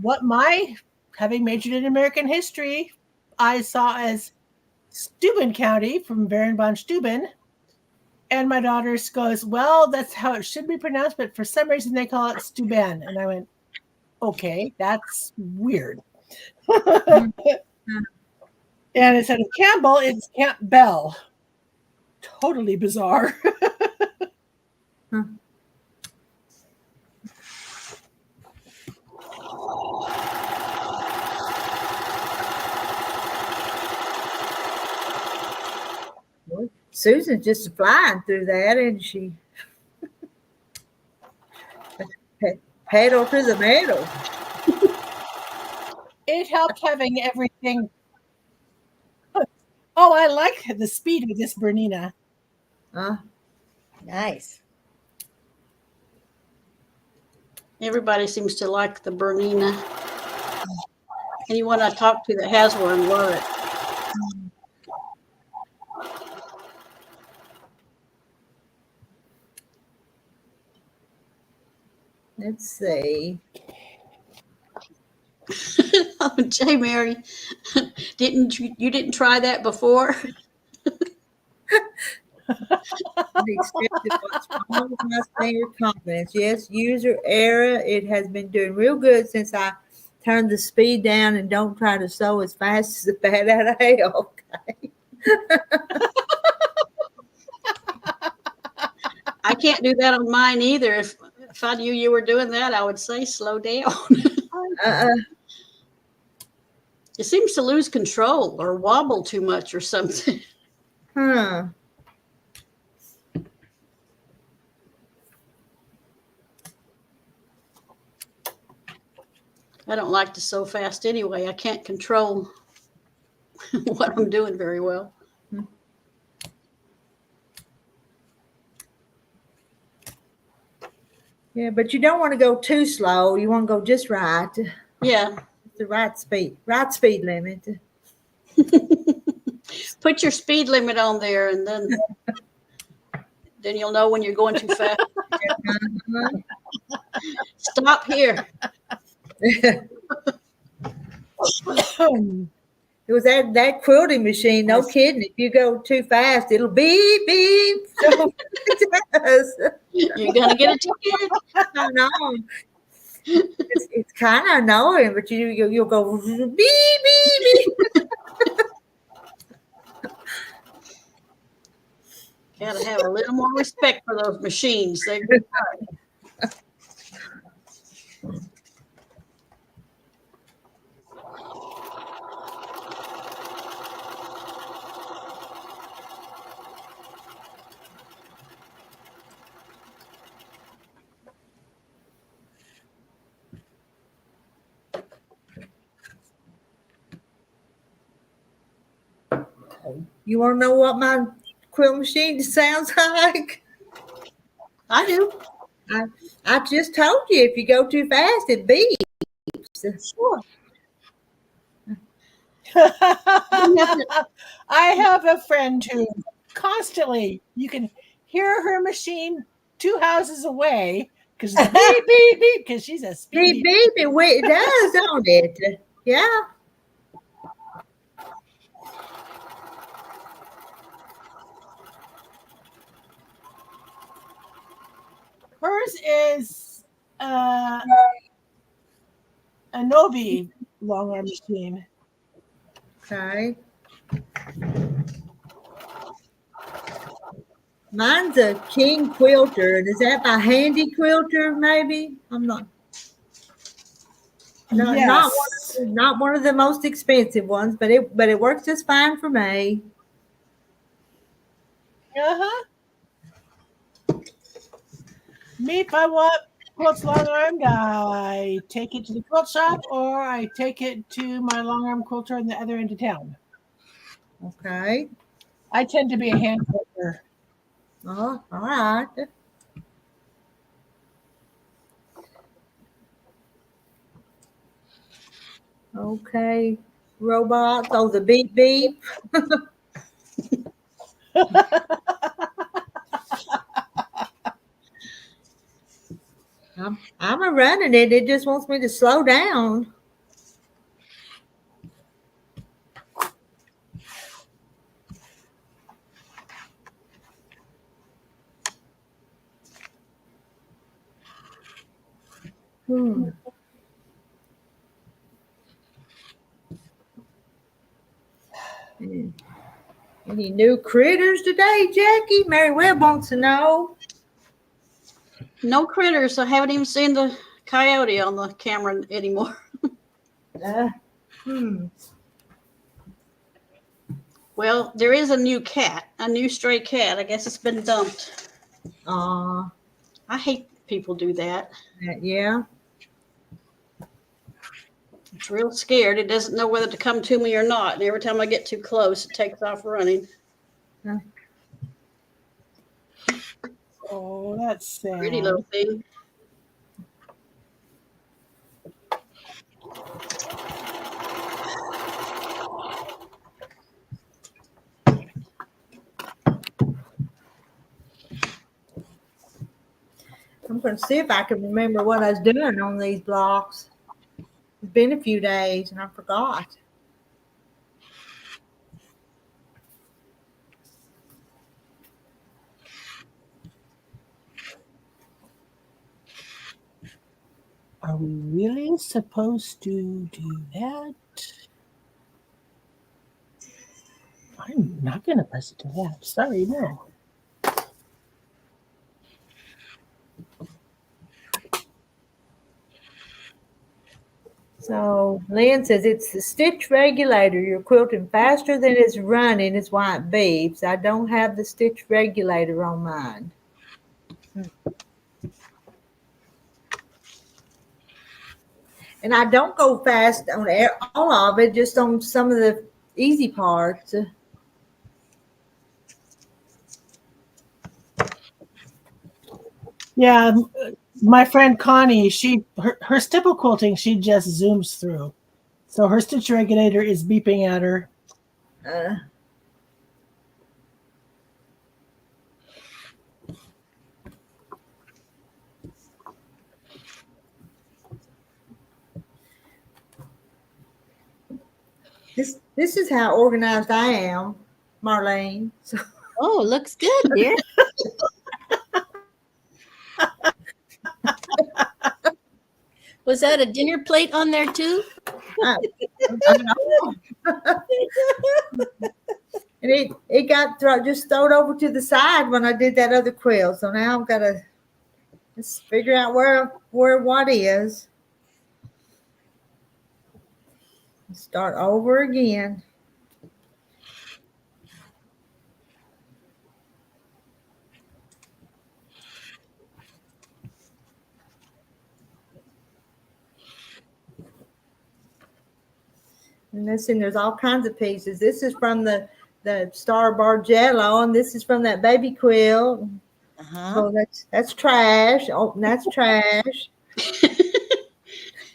what my having majored in American history, I saw as Steuben County from Baron von Steuben. And my daughter goes, well, that's how it should be pronounced, but for some reason they call it Steuben. And I went, okay, that's weird. And instead of Campbell, it's Campbell. Totally bizarre. Huh. Well, Susan's just flying through that, and she pedal to the metal. It helped having everything. Oh, I like the speed of this Bernina. Nice. Everybody seems to like the Bernina. Anyone I talk to that has one love it. Let's see. Oh, J. Mary, you didn't try that before? The accepted what's wrong with my standard confidence. Yes, user error. It has been doing real good since I turned the speed down and don't try to sew as fast as the bat out of hell. Okay. I can't do that on mine either. If I knew you were doing that, I would say slow down. It seems to lose control or wobble too much or something. Huh. I don't like to sew fast anyway. I can't control what I'm doing very well. Yeah, but you don't want to go too slow. You want to go just right. Yeah. The right speed limit. Put your speed limit on there, and then you'll know when you're going too fast. Stop here. It was that quilting machine. No kidding. If you go too fast, it'll beep beep. So it does. You're gonna get a ticket. I know. It's kind of annoying, but you'll go beep beep beep. Gotta have a little more respect for those machines. They're You want to know what my quilt machine sounds like? I do. I just told you, if you go too fast, it beeps. Sure. I have a friend who constantly, you can hear her machine 2 houses away because beep, beep, beep, because she's a speed. Beep beep, it does, don't it? Yeah. Hers is a Novi long arm machine. Okay. Mine's a King Quilter. Is that by Handy Quilter, maybe? I'm not. No, Yes. not one of the most expensive ones, but it works just fine for me. Uh-huh. Me, if I want quilts long armed, I take it to the quilt shop or I take it to my long arm quilter on the other end of town. Okay. I tend to be a hand quilter. Oh, all right. Okay. Robots. Oh, the beep beep. I'm a running it. It just wants me to slow down. Hmm. Any new critters today, Jackie? Mary Webb wants to know. No critters. I haven't even seen the coyote on the camera anymore. Uh, hmm. Well, there is a new cat, a new stray cat. I guess it's been dumped. Aw, I hate people do that. yeah. It's real scared. It doesn't know whether to come to me or not. And every time I get too close, it takes off running. Oh, that's sad. Pretty little thing. I'm going to see if I can remember what I was doing on these blocks. It's been a few days and I forgot. Are we really supposed to do that? I'm not going to press it to that. Sorry, no. So Lynn says it's the stitch regulator. You're quilting faster than it's running is why it beeps. I don't have the stitch regulator on mine. And I don't go fast on all of it, just on some of the easy parts. Yeah, my friend Connie, her stipple quilting, she just zooms through. So her stitch regulator is beeping at her. Uh, this is how organized I am, Marlene. So, Oh, looks good, dear. Was that a dinner plate on there too? I know. And it got just thrown over to the side when I did that other quilt. So now I've got to just figure out where what is. Start over again. And listen, there's all kinds of pieces. This is from the Star Bargello, and this is from that baby quilt. Uh-huh. Oh, that's trash. Oh, that's trash.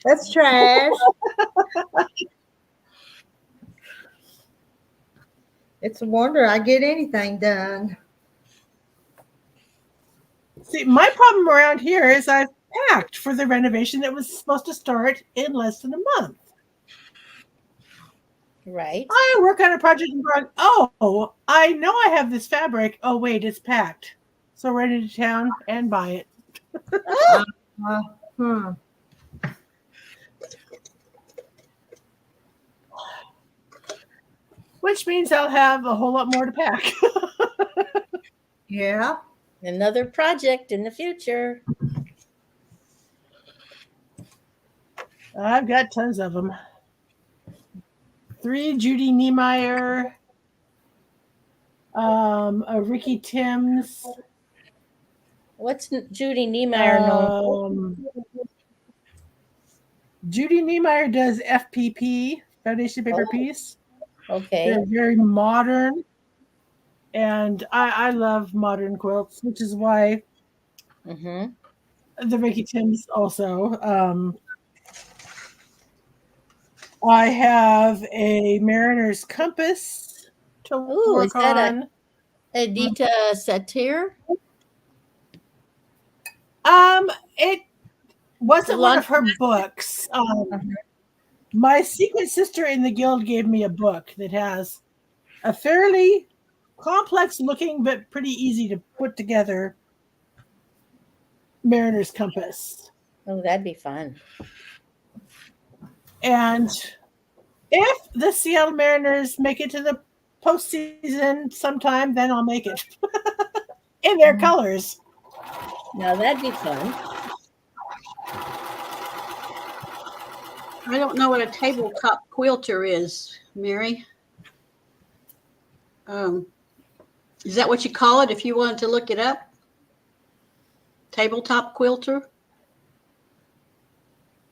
That's trash. It's a wonder I get anything done. See, my problem around here is I've packed for the renovation that was supposed to start in less than a month. Right. I work on a project and go, oh, I know I have this fabric. Oh, wait, it's packed. So run into town and buy it. Hmm. Which means I'll have a whole lot more to pack. Yeah. Another project in the future. I've got tons of them. 3 Judy Niemeyer, a Ricky Timms. What's Judy Niemeyer known for? Judy Niemeyer does FPP, foundation paper piece. Okay. They're very modern, and I love modern quilts, which is why the Ricky Timms also. I have a Mariner's Compass to work is that on. Edita Satir? It wasn't one of her books. My secret sister in the guild gave me a book that has a fairly complex looking but pretty easy to put together Mariner's Compass. Oh, that'd be fun. And if the Seattle Mariners make it to the postseason sometime, then I'll make it in their colors. Now that'd be fun. I don't know what a tabletop quilter is, Mary. Is that what you call it if you wanted to look it up? Tabletop quilter?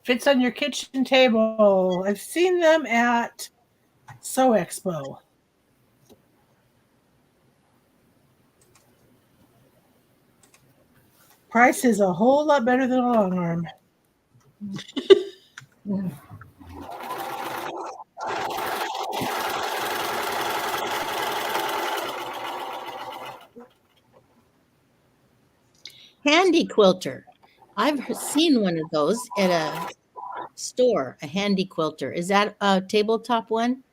Fits on your kitchen table. I've seen them at Sew Expo. Price is a whole lot better than a long arm. Handy quilter. I've seen one of those at a store, a handy quilter. Is that a tabletop one?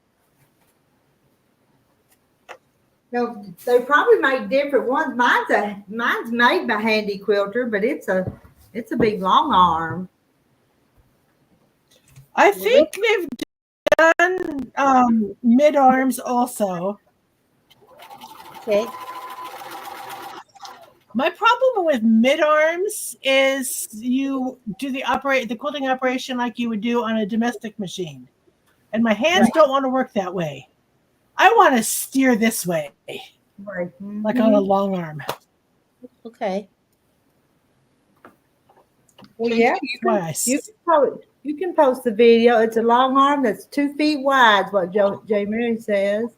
No, they probably make different ones. Mine's made by Handy Quilter, but it's a big long arm. I think they've done mid arms also. Okay. My problem with mid arms is you do the quilting operation like you would do on a domestic machine, and my hands don't want to work that way. I want to steer this way, Right. like on a long arm. Okay. Well, yeah, you can post the video. It's a long arm that's 2 feet wide, is what J. Mary says.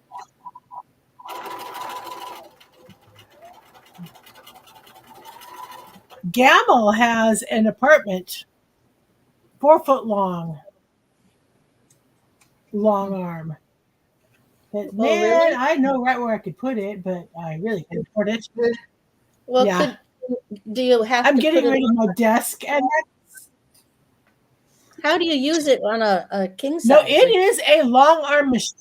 Gamble has an apartment 4 foot long arm. But man, really? I know right where I could put it, but I really can't afford it. Well, Yeah. do you have I'm to getting put it rid of my desk, and how do you use it on a king size? no, it is a long arm machine.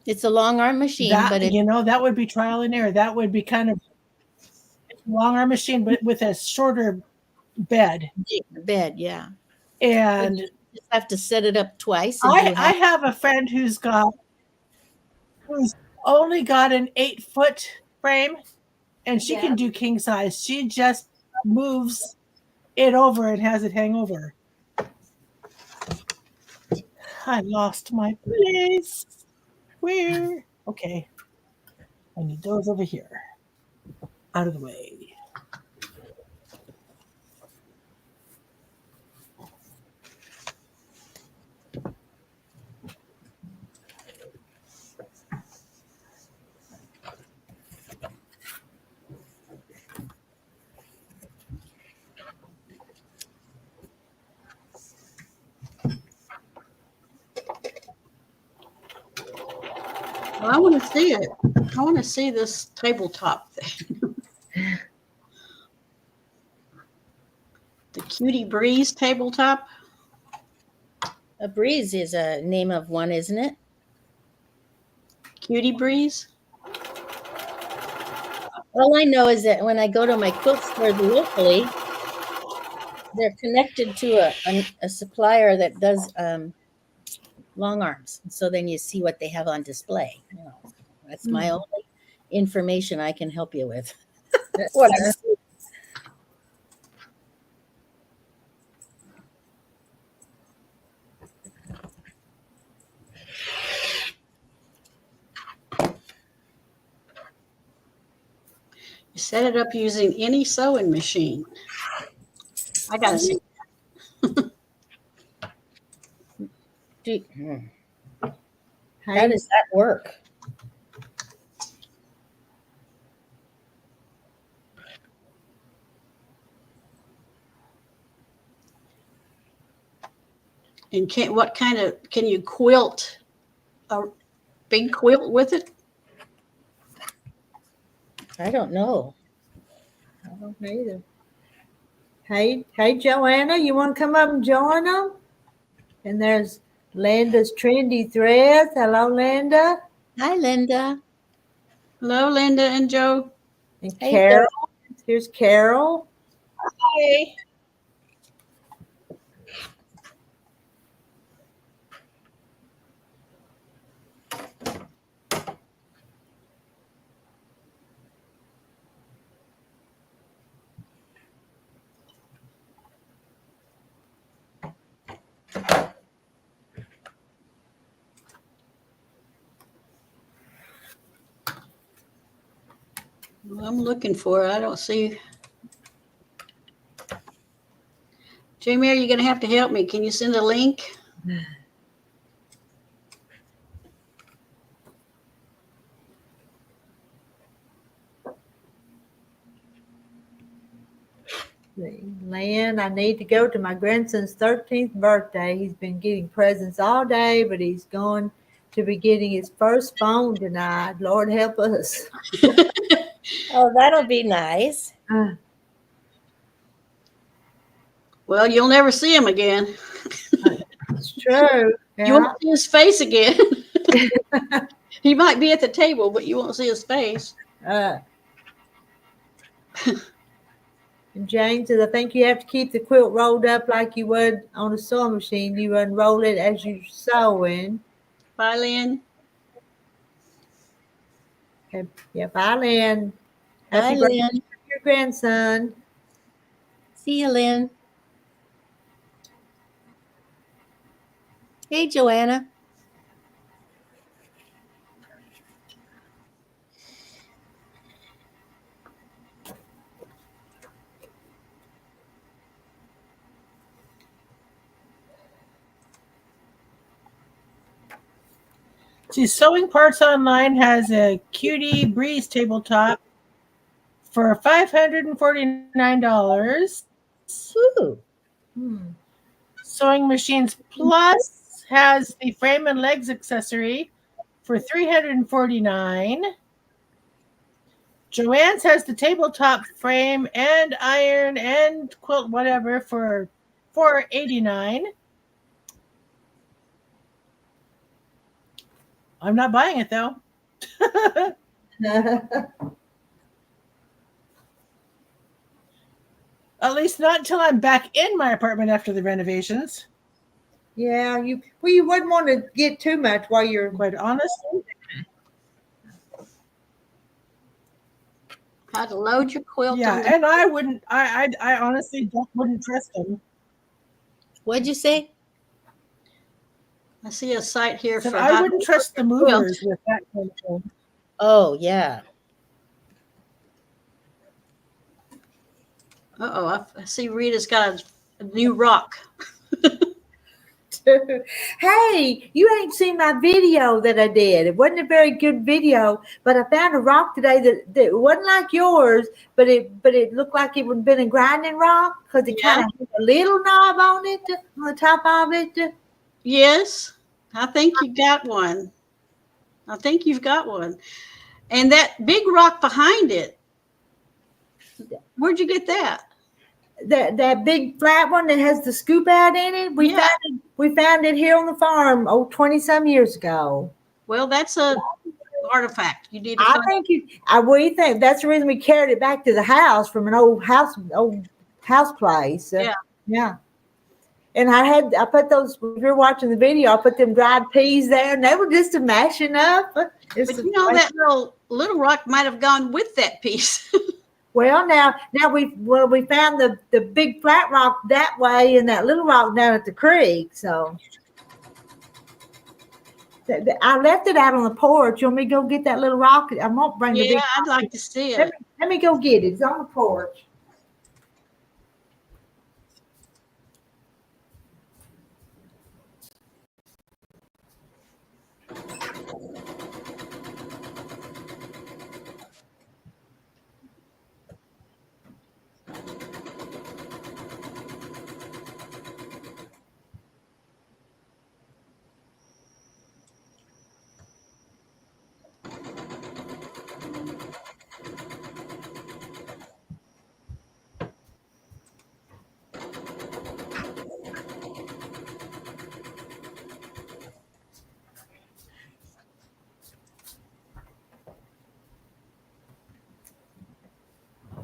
It's a long arm machine, but That would be trial and error. That would be kind of long arm machine, but with a shorter bed. bed, yeah. And You just have to set it up twice. I have a friend who's only got an 8-foot frame, and she can do king size. She just moves it over and has it hang over. I lost my place. Where? Okay. I need those over here. Out of the way. Well, I want to see it. I want to see this tabletop thing. The Cutie Breeze tabletop. A breeze is a name of one, isn't it? Cutie Breeze. All I know is that when I go to my quilt stores locally, they're connected to a supplier that does long arms. So then you see what they have on display. That's my only information I can help you with. What I see. You set it up using any sewing machine. I gotta see. How does that work? And can you quilt a big quilt with it? I don't know. I don't either. Hey, Joanna, you want to come up and join them? And there's Linda's Trendy Threads. Hello, Linda. Hi, Linda. Hello, Linda and Joe. And Hey, Carol. Here's Carol. Bye. Well, I'm looking for it. I don't see. Jamie, are you going to have to help me? Can you send a link? Lynn, I need to go to my grandson's 13th birthday. He's been getting presents all day, but he's going to be getting his first phone tonight. Lord help us. Oh, that'll be nice. Well, you'll never see him again. It's true. You Yeah. won't see his face again. He might be at the table, but you won't see his face. And Jane says, I think you have to keep the quilt rolled up like you would on a sewing machine. You unroll it as you're sewing. Bye, Lynn. Okay. Yeah, bye, Lynn. Bye, Happy birthday Lynn. to your grandson. See you, Lynn. Hey, Joanna. See, Sewing Parts Online has a cutie breeze tabletop for $549. Ooh. Sewing Machines Plus has the frame and legs accessory for $349. Joann's has the tabletop frame and iron and quilt whatever for $489. I'm not buying it though. At least not until I'm back in my apartment after the renovations. Yeah, you wouldn't want to get too much while you're Quite honestly. How to load your quilt. Yeah, on the- and I wouldn't. I honestly wouldn't trust them. What'd you say? I see a site here So for. I how wouldn't to trust the load your quilt. movers with that kind of thing. Oh, yeah. Uh-oh, I see Rita's got a new rock. Hey, you ain't seen my video that I did. It wasn't a very good video, but I found a rock today that wasn't like yours, but it looked like it would have been a grinding rock because it Yeah. kind of had a little knob on it on the top of it. Yes, I think you got one. I think you've got one. And that big rock behind it, where'd you get that? That big flat one that has the scoop out in it. Yeah. We found it here on the farm 20-some years ago. Well, that's a artifact. You need to I find. think we think that's the reason we carried it back to the house from an old house place. Yeah. Yeah. And I put those, if you're watching the video, I put them dried peas there and they were just a mashing up. But you know that little rock might have gone with that piece. Well, now we found the big flat rock that way and that little rock down at the creek. So I left it out on the porch. You want me to go get that little rock? I won't bring the big. Yeah, I'd like to see it. Let me go get it. It's on the porch.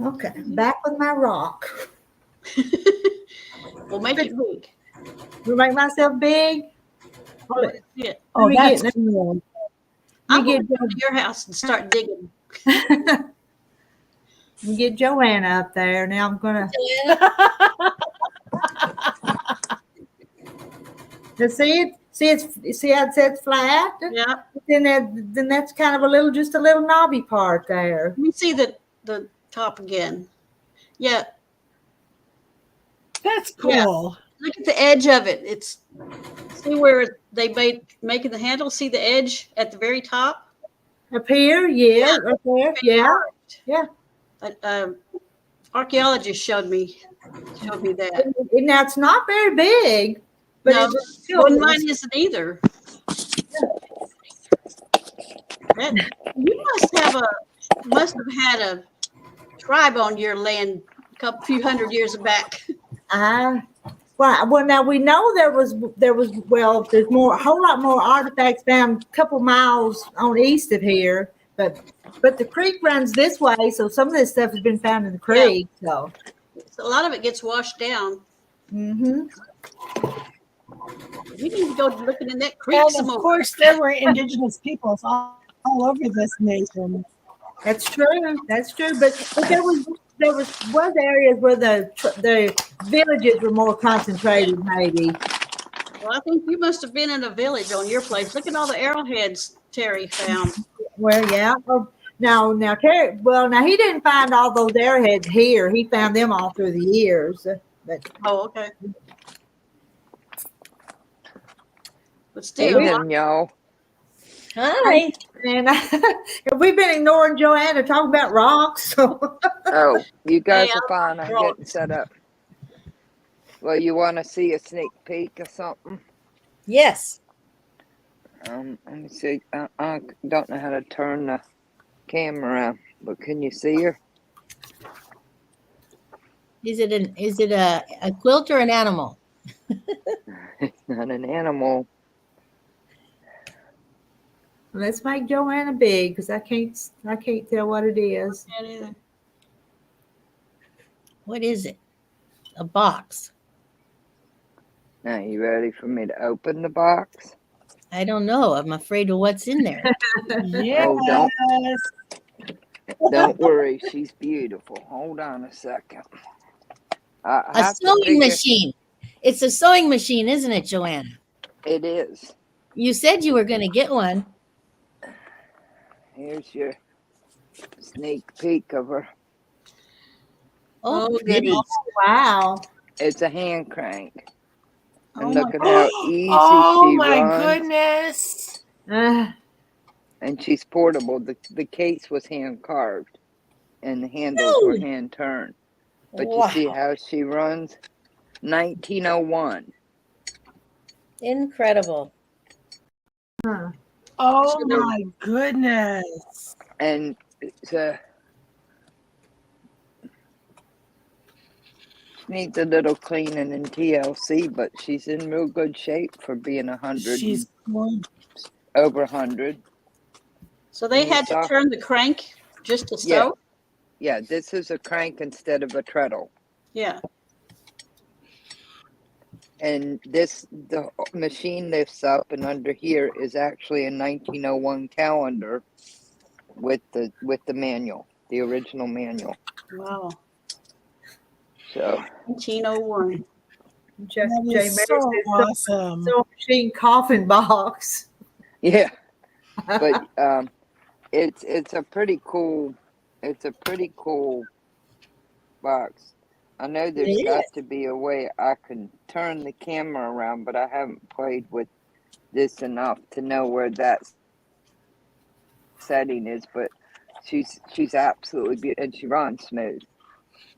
Okay, back with my rock. We'll make it big. You make myself big. Well, that's it. Oh, me that's get- cool. I'm You going to go to your house and start digging. We get Joanna up there. Now I'm gonna see it. See how it sets flat. Yeah. Then that's kind of just a little knobby part there. Let me see the top again. Yeah. That's cool. Look at the edge of it. It's see where they making the handle. See the edge at the very top. Up here, yeah, up there, yeah. Archaeologist showed me that. Now it's not very big, but No, it's still well, mine isn't either. You must have had a tribe on your land a few hundred years back. Well, now we know there's a whole lot more artifacts found a couple miles on east of here, but the creek runs this way, so some of this stuff has been found in the creek. So a lot of it gets washed down. mm-hmm. We need to go looking in that creek And some of more. course, there were indigenous peoples all over this nation. That's true. But there was areas where the villages were more concentrated, maybe. Well, I think you must have been in a village on your place. Look at all the arrowheads Terry found. Well, yeah. Now, Terry. Well, now he didn't find all those arrowheads here. He found them all through the years. But Oh, okay. But still, Evening, y'all. Hi. and we've been ignoring Joanna talking about rocks. So. Oh, you guys Hey, are fine. I'm wrong. getting set up. Well, you want to see a sneak peek or something? Yes. Let me see. I don't know how to turn the camera, but can you see her? Is it a quilt or an animal? It's not an animal. Let's make Joanna big because I can't tell what it is. can't either. What is it? A box. Now, you ready for me to open the box? I don't know. I'm afraid of what's in there. Yes. Oh, Don't worry, she's beautiful. Hold on a second. I A have to sewing figure- machine. It's a sewing machine, isn't it, Joanna? It is. You said you were going to get one. Here's your sneak peek of her. Oh, Oh, goody. goodness. Wow. It's a hand crank. Oh, And my look at how easy Oh she my runs. goodness. And she's portable. The case was hand carved, and the handles were Dude. hand turned. But Wow. you see how she runs? 1901. Incredible. Huh. Oh my goodness. And it's needs a little cleaning in TLC, but she's in real good shape for being 100. She's gorgeous. Over 100. So they And had to soft- turn the crank just to Yeah. sew? Yeah, this is a crank instead of a treadle. Yeah. And the machine lifts up, and under here is actually a 1901 calendar with the manual, the original manual. Wow. So 1901. Just That Jay is Mary so says awesome. sewing machine coffin box. yeah, but it's a pretty cool box. I know there's It got to be a way I can turn the camera around, but I haven't played with this enough to know where that setting is. But she's absolutely beautiful, and she runs smooth.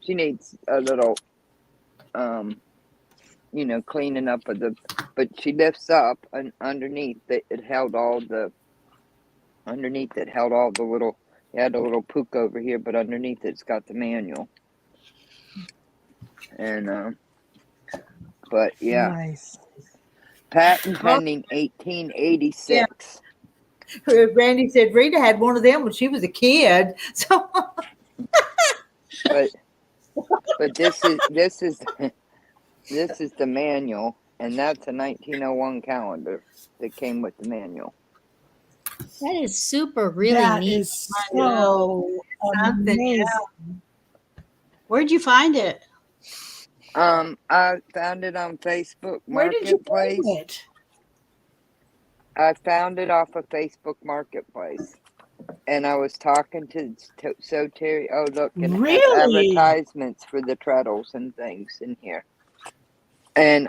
She needs a little, cleaning up of but she lifts up, and underneath it held all the little. It had a little pook over here, but underneath it's got the manual. And but yeah, Nice. patent pending 1886. Randy said Rita had one of them when she was a kid. So But But this is the manual, and that's a 1901 calendar that came with the manual. That is super, really That neat. is I know. so Something amazing. Where'd you find it? I found it on Facebook Where did you Marketplace. find it? I found it off of Facebook Marketplace, and I was talking to So Terry. Oh, look, and it has Really? advertisements for the treadles and things in here. And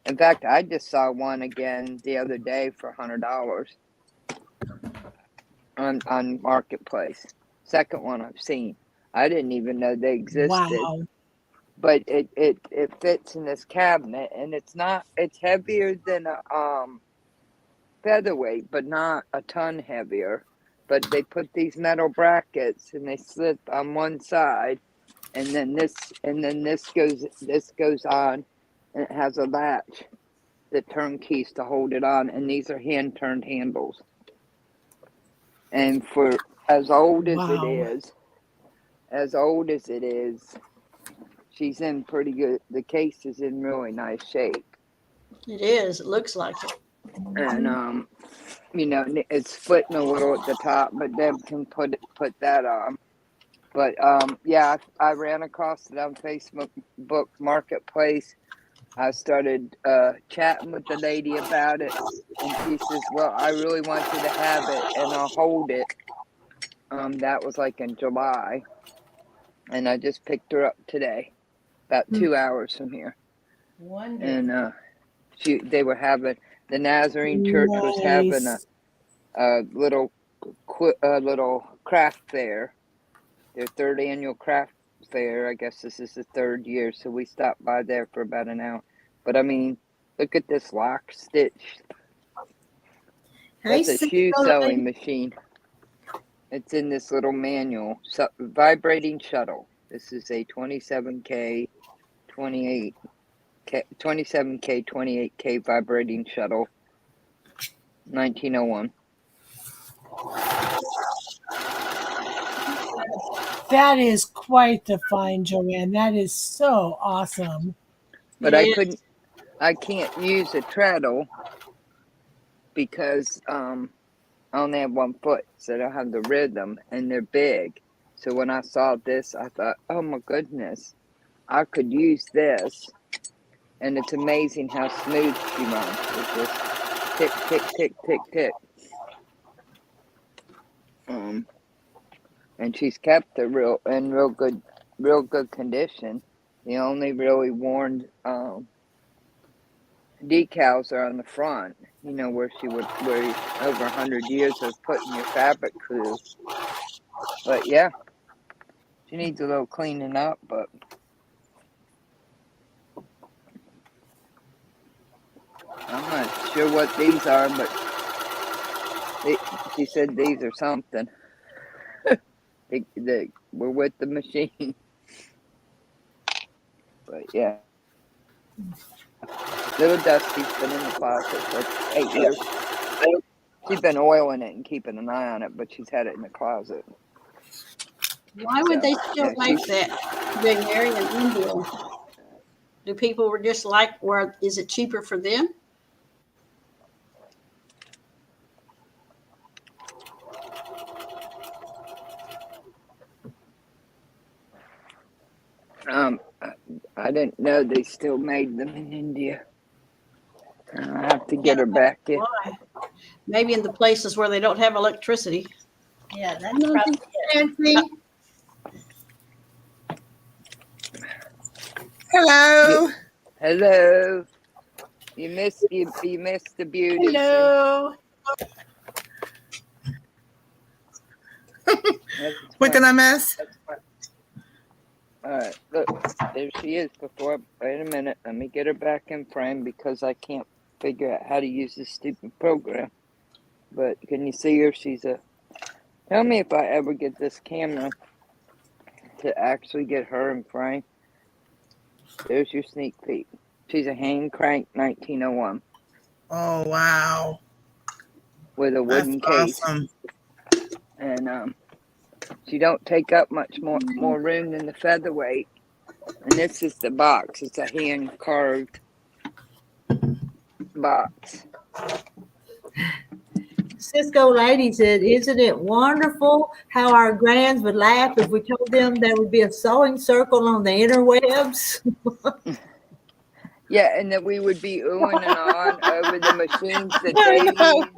in fact, I just saw one again the other day for $100 on Marketplace. Second one I've seen. I didn't even know they existed. Wow. But it fits in this cabinet, and it's heavier than a featherweight, but not a ton heavier. But they put these metal brackets and they slip on one side, and then this goes on, and it has a latch that turn keys to hold it on, and these are hand turned handles. And for as old as it is, she's in pretty good. The case is in really nice shape. It is. It looks like it. And it's splitting a little at the top, but Deb can put that on. But yeah, I ran across it on Facebook Marketplace. I started chatting with the lady about it, and she says, "Well, I really want you to have it, and I'll hold it." That was like in July, and I just picked her up today, about 2 hours from here. Wonderful. And they were having, the Nazarene Church was having a little craft fair, their third annual craft fair. I guess this is the third year, so we stopped by there for about an hour. But I mean, look at this lock stitch. Hey, That's a Sarah shoe Lane. sewing machine. It's in this little manual. Vibrating shuttle. This is a 27K 28K vibrating shuttle, 1901. That is quite the find, Joanne. That is so awesome. But It is. I can't use a treadle because I only have 1 foot, so I don't have the rhythm, and they're big. So when I saw this, I thought, oh my goodness, I could use this. And it's amazing how smooth she runs. It's just tick, tick, tick, tick, tick. And she's kept it real good condition. The only really worn decals are on the front. You know, where over 100 years of putting your fabric through. But yeah, she needs a little cleaning up, but I'm not sure what these are, but she said these are something. They were with the machine. But yeah. Little Dusty's been in the closet for 8 years. She's been oiling it and keeping an eye on it, but she's had it in the closet. Why would they still make that being married in India? Do people were just like, where is it cheaper for them? I didn't know they still made them in India. I'll have to get her back in. Why? Maybe in the places where they don't have electricity. Yeah, that's probably Nancy. Hello. Hello. You missed the beauty. Hello. What did I miss? All right, look, there she is. Wait a minute, let me get her back in frame because I can't figure out how to use this stupid program. But can you see her? Tell me if I ever get this camera to actually get her in frame. There's your sneak peek. She's a hand crank 1901 Oh, wow. with a That's wooden case. awesome. And She don't take up much more room than the featherweight. And this is the box. It's a hand carved box. Cisco lady said, "Isn't it wonderful how our grands would laugh if we told them there would be a sewing circle on the interwebs?" Yeah, and that we would be oohing and on over the machines that they used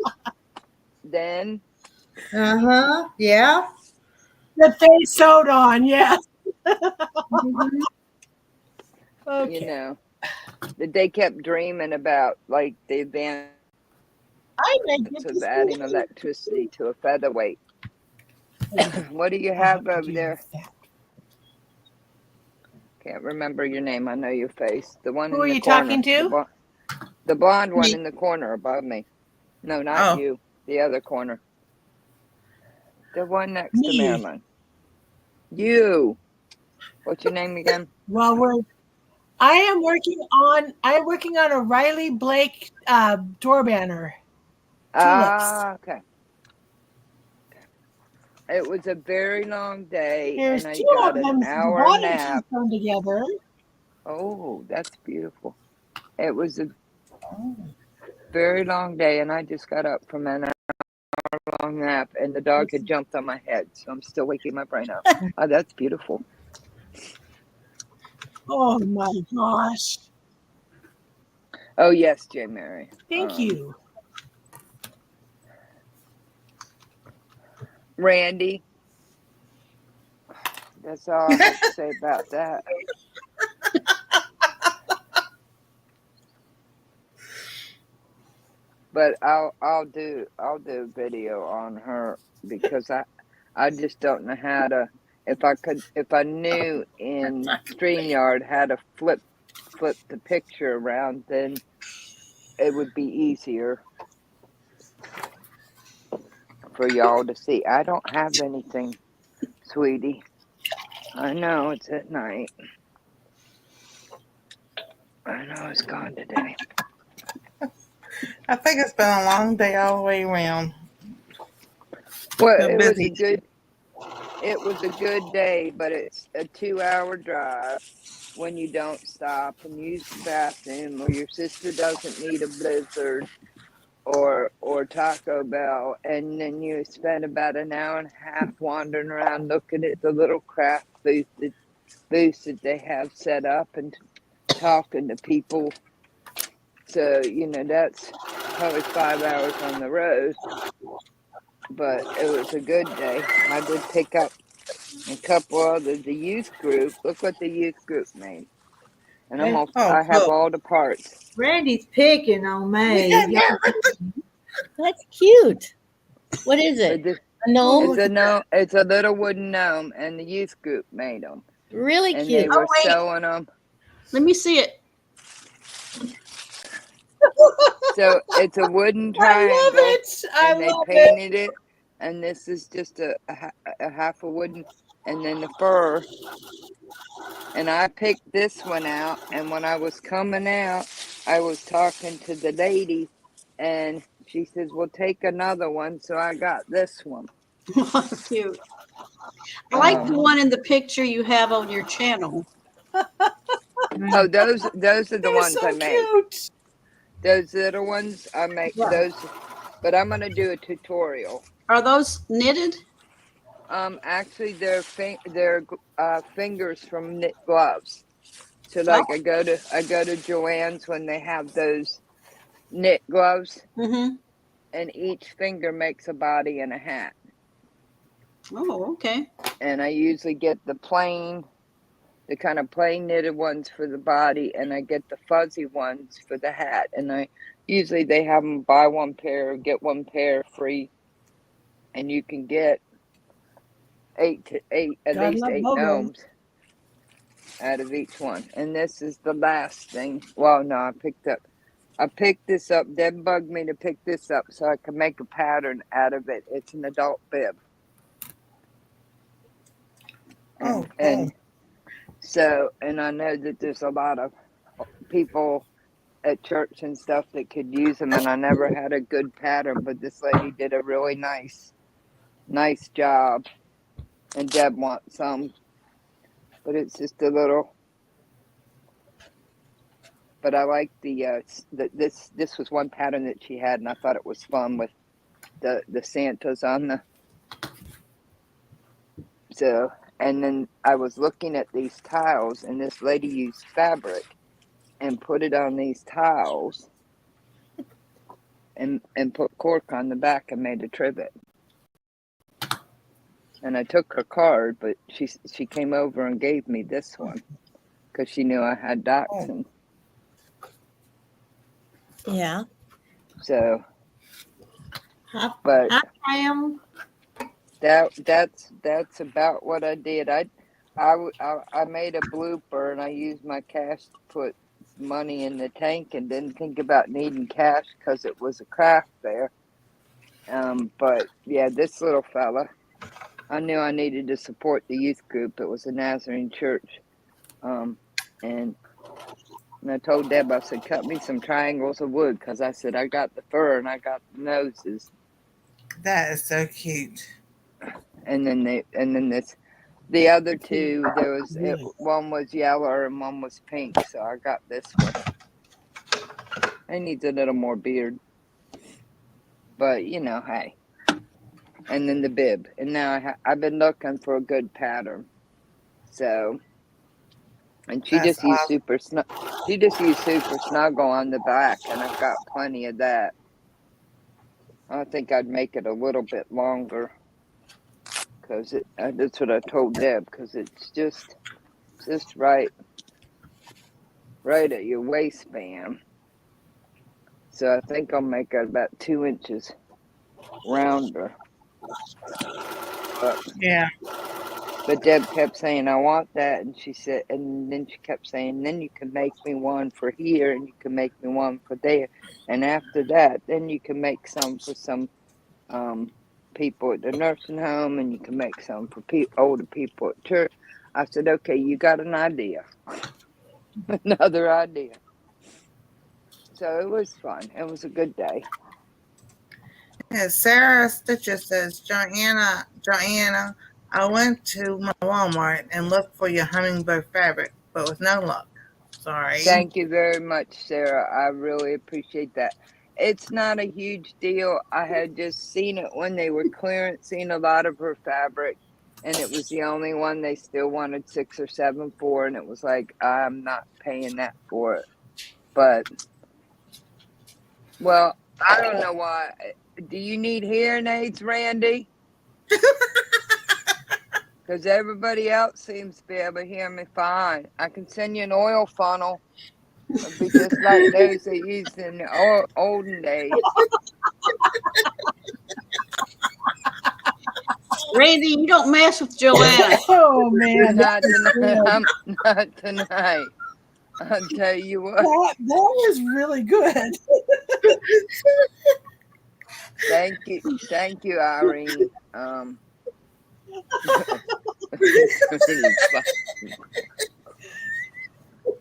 then. Yeah. That they sewed on, yes. Mhm. Okay. You know, that they kept dreaming about, like the advantage I may get of this adding thing. electricity to a featherweight. What do you have over there? Can't remember your name. I know your face. The one Who in are the you corner. talking to? The blonde one Me. in the corner above me. No, not Oh. you. The other corner. The one next to Me. Marilyn. You. What's your name again? Well, I am working on a Riley Blake door banner. Ah, okay. It was a very long day, There's and I two got of an them. The hour bottom nap. two sewn together. Oh, that's beautiful. It was a very long day, and I just got up from an hour-long nap, and the dog had jumped on my head, so I'm still waking my brain up. Oh, that's beautiful. Oh my gosh. Oh, yes, J. Mary. Thank you. Randy. That's all I have to say about that. But I'll do a video on her because I just don't know how to. If I knew in StreamYard how to flip the picture around, then it would be easier for y'all to see. I don't have anything, sweetie. I know it's at night. I know it's gone today. I think it's been a long day all the way around. Well, Been it busy. was a good day, but it's a 2-hour drive when you don't stop and use the bathroom, or your sister doesn't need a Blizzard or Taco Bell, and then you spend about an hour and a half wandering around looking at the little craft booths that they have set up and talking to people. So, that's probably 5 hours on the road, but it was a good day. I did pick up a couple others. The youth group, look what the youth group made. And I have cool. all the parts. Randy's picking on me. Yeah. That's cute. What is But it? this, A gnome? it's a little wooden gnome, and the youth group made them. Really And cute. they were sewing them. Let me see it. So it's a wooden I triangle. love it. I And they love it. painted it. And this is just a half a wooden, and then the fur. And I picked this one out, and when I was coming out, I was talking to the lady, and she says, "Well, take another one." So I got this one. Cute. I like the one in the picture you have on your channel. Oh, those are the They're ones so I make. cute. Those little ones I make those, but I'm gonna do a tutorial. Are those knitted? Actually, they're fingers from knit gloves. So like I go to Joann's when they have those knit gloves, Mm-hmm. and each finger makes a body and a hat. Oh, okay. And I usually get the kind of plain knitted ones for the body, and I get the fuzzy ones for the hat. And usually they have them buy one pair, get one pair free, and you can get at least eight gnomes out of each one. And this is the last thing. Well, no, I picked this up. Deb bugged me to pick this up so I could make a pattern out of it. It's an adult bib. And I know that there's a lot of people at church and stuff that could use them, and I never had a good pattern, but this lady did a really nice job. and Deb wants some, but it's just a little. But I like this was one pattern that she had, and I thought it was fun with the Santas on the. So, and then I was looking at these tiles, and this lady used fabric and put it on these tiles, and put cork on the back and made a trivet. And I took her card, but she came over and gave me this one because she knew I had dachshund. Yeah. So, Hi, but Pam. that's about what I did. I made a blooper, and I used my cash to put money in the tank, and didn't think about needing cash because it was a craft fair. But yeah, this little fella, I knew I needed to support the youth group. It was a Nazarene church, and I told Deb, I said, cut me some triangles of wood, because I said I got the fur and I got the noses. That is so cute. And then the other two, there was Really? one was yellow and one was pink, so I got this one. He needs a little more beard, but hey. And then the bib, and now I've been looking for a good pattern. So, and she That's just used awesome. super snuggle on the back, and I've got plenty of that. I think I'd make it a little bit longer, because that's what I told Deb, because it's just right at your waistband. So I think I'll make it about 2 inches rounder. Yeah. But Deb kept saying, I want that. And she said, and then she kept saying, then you can make me one for here, and you can make me one for there. And after that, then you can make some for some people at the nursing home, and you can make some for older people at church. I said, okay, you got an idea. Another idea. So it was fun. It was a good day. Yeah, Sarah Stitcher says, Joanna, I went to my Walmart and looked for your hummingbird fabric, but with no luck. Sorry. Thank you very much, Sarah. I really appreciate that. It's not a huge deal. I had just seen it when they were clearancing a lot of her fabric, and it was the only one they still wanted 6 or 7 for, and it was like, I'm not paying that for it. But, well, I don't know why. Do you need hearing aids, Randy? Because everybody else seems to be able to hear me fine. I can send you an oil funnel. It'll be just like those they used in the olden days. Randy, you don't mess with Joanna. Oh man, Not tonight. Not tonight. I'll tell you what. that is really good. Thank you, Irene.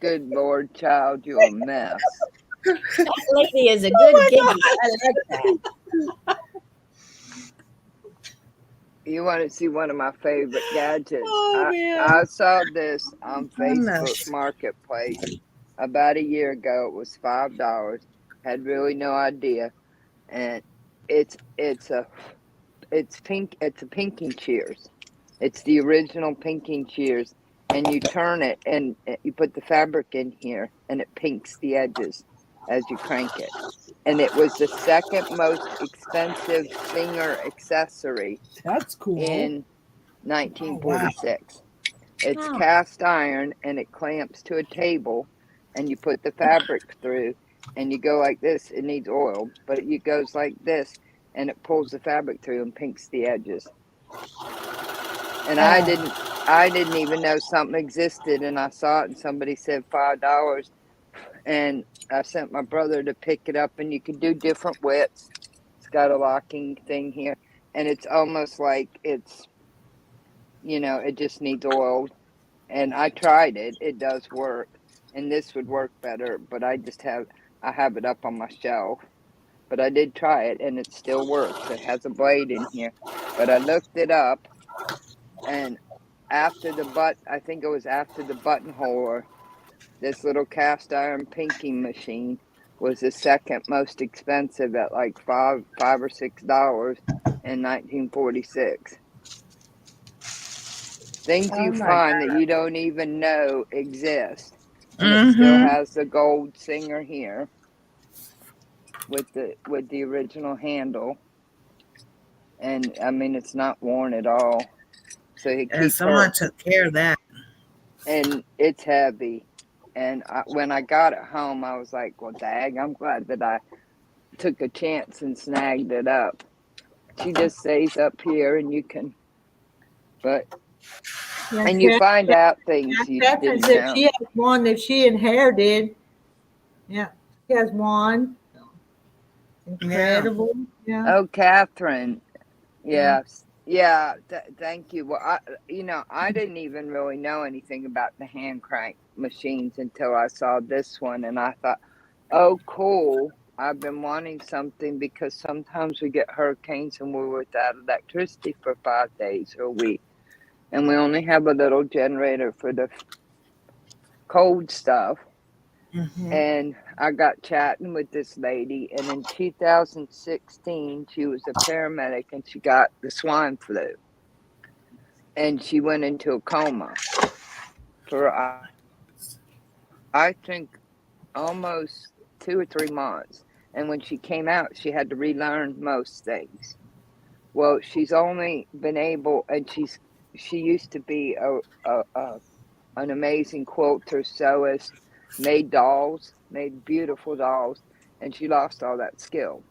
Good Lord, child, you're a mess. That lady is a good giggy. I like that. You want to see one of my favorite gadgets? Oh, man. I saw this on Goodness. Facebook Marketplace about a year ago. It was $5. Had really no idea, and it's a pink. It's a pinking shears. It's the original pinking shears, and you turn it and you put the fabric in here, and it pinks the edges as you crank it. And it was the second most expensive finger accessory That's cool. in 1946. It's Oh. cast iron, and it clamps to a table, and you put the fabric through, and you go like this. It needs oil, but it goes like this, and it pulls the fabric through and pinks the edges. And I didn't even know something existed, and I saw it, and somebody said $5, and I sent my brother to pick it up, and you can do different widths. It's got a locking thing here, and it's almost like it's, it just needs oil. And I tried it. It does work, and this would work better, but I have it up on my shelf. But I did try it, and it still works. It has a blade in here, but I looked it up, And I think it was after the buttonhole, this little cast iron pinking machine was the second most expensive at like $5 or $6 in 1946. Things Oh you my find that you don't even know exist, and it still Mm-hmm. has the gold Singer here with the original handle, and I mean it's not worn at all. So you And keep her, someone took care of that. and it's heavy. And when I got it home, I was like, "Well, dag, I'm glad that I took a chance and snagged it up." She just stays up here, and you can, but Yeah, and you find out things you Catherine didn't said know. she has one that she inherited. Yeah, she has one. Incredible. Yeah. Oh, Catherine. Yeah. Yes. Yeah. Thank you. Well, I didn't even really know anything about the hand crank machines until I saw this one, and I thought, oh, cool. I've been wanting something because sometimes we get hurricanes and we're without electricity for 5 days or a week, and we only have a little generator for the cold stuff. Mm-hmm. And I got chatting with this lady, and in 2016, she was a paramedic and she got the swine flu. And she went into a coma for, I think, almost 2 or 3 months. And when she came out, she had to relearn most things. Well, she's only been able, and she used to be an amazing quilter, sewist, made dolls, made beautiful dolls, and she lost all that skill.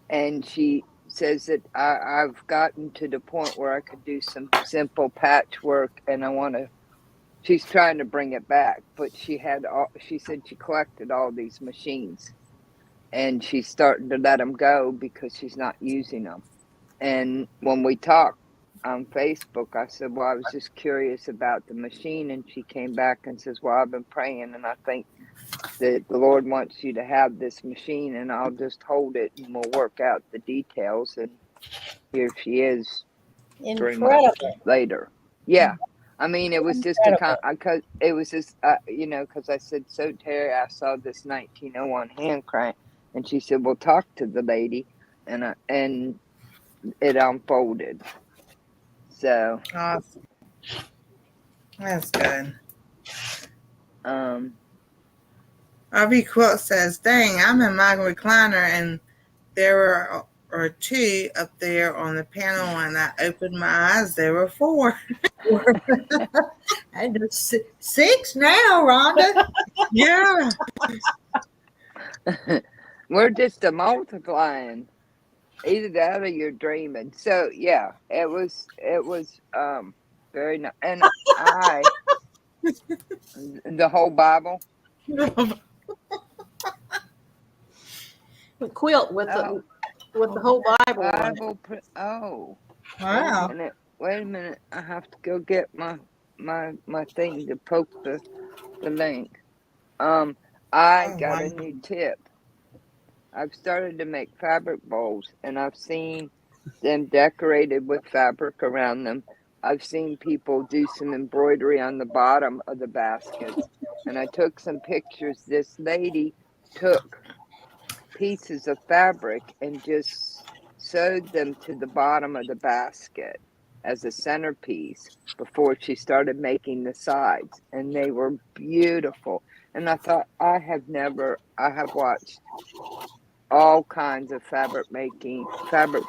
And she says that I've gotten to the point where I could do some simple patchwork, and she's trying to bring it back, but she said she collected all these machines, and she's starting to let them go because she's not using them. And when we talked on Facebook, I said, well, I was just curious about the machine. And she came back and says, well, I've been praying, and I think that the Lord wants you to have this machine, and I'll just hold it and we'll work out the details. And here she is 3 months Incredible. later. Yeah. I mean, it was just Incredible. because I said, so Terry, I saw this 1901 hand crank, and she said, well, talk to the lady, and it unfolded. So, Awesome. That's good. RV Quilt says, dang, I'm in my recliner and there were 2 up there on the panel. When I opened my eyes, there were 4. And there's 6 now, Rhonda. Yeah. we're just a multiplying. Either that or you're dreaming. So yeah, it was very nice. And the whole Bible. The quilt with the whole Bible on it. Oh, Wow. wait a minute. I have to go get my thing to poke the link. I got a new tip. I've started to make fabric bowls, and I've seen them decorated with fabric around them. I've seen people do some embroidery on the bottom of the baskets, and I took some pictures. This lady took pieces of fabric and just sewed them to the bottom of the basket as a centerpiece before she started making the sides, and they were beautiful. And I thought, I have watched all kinds of fabric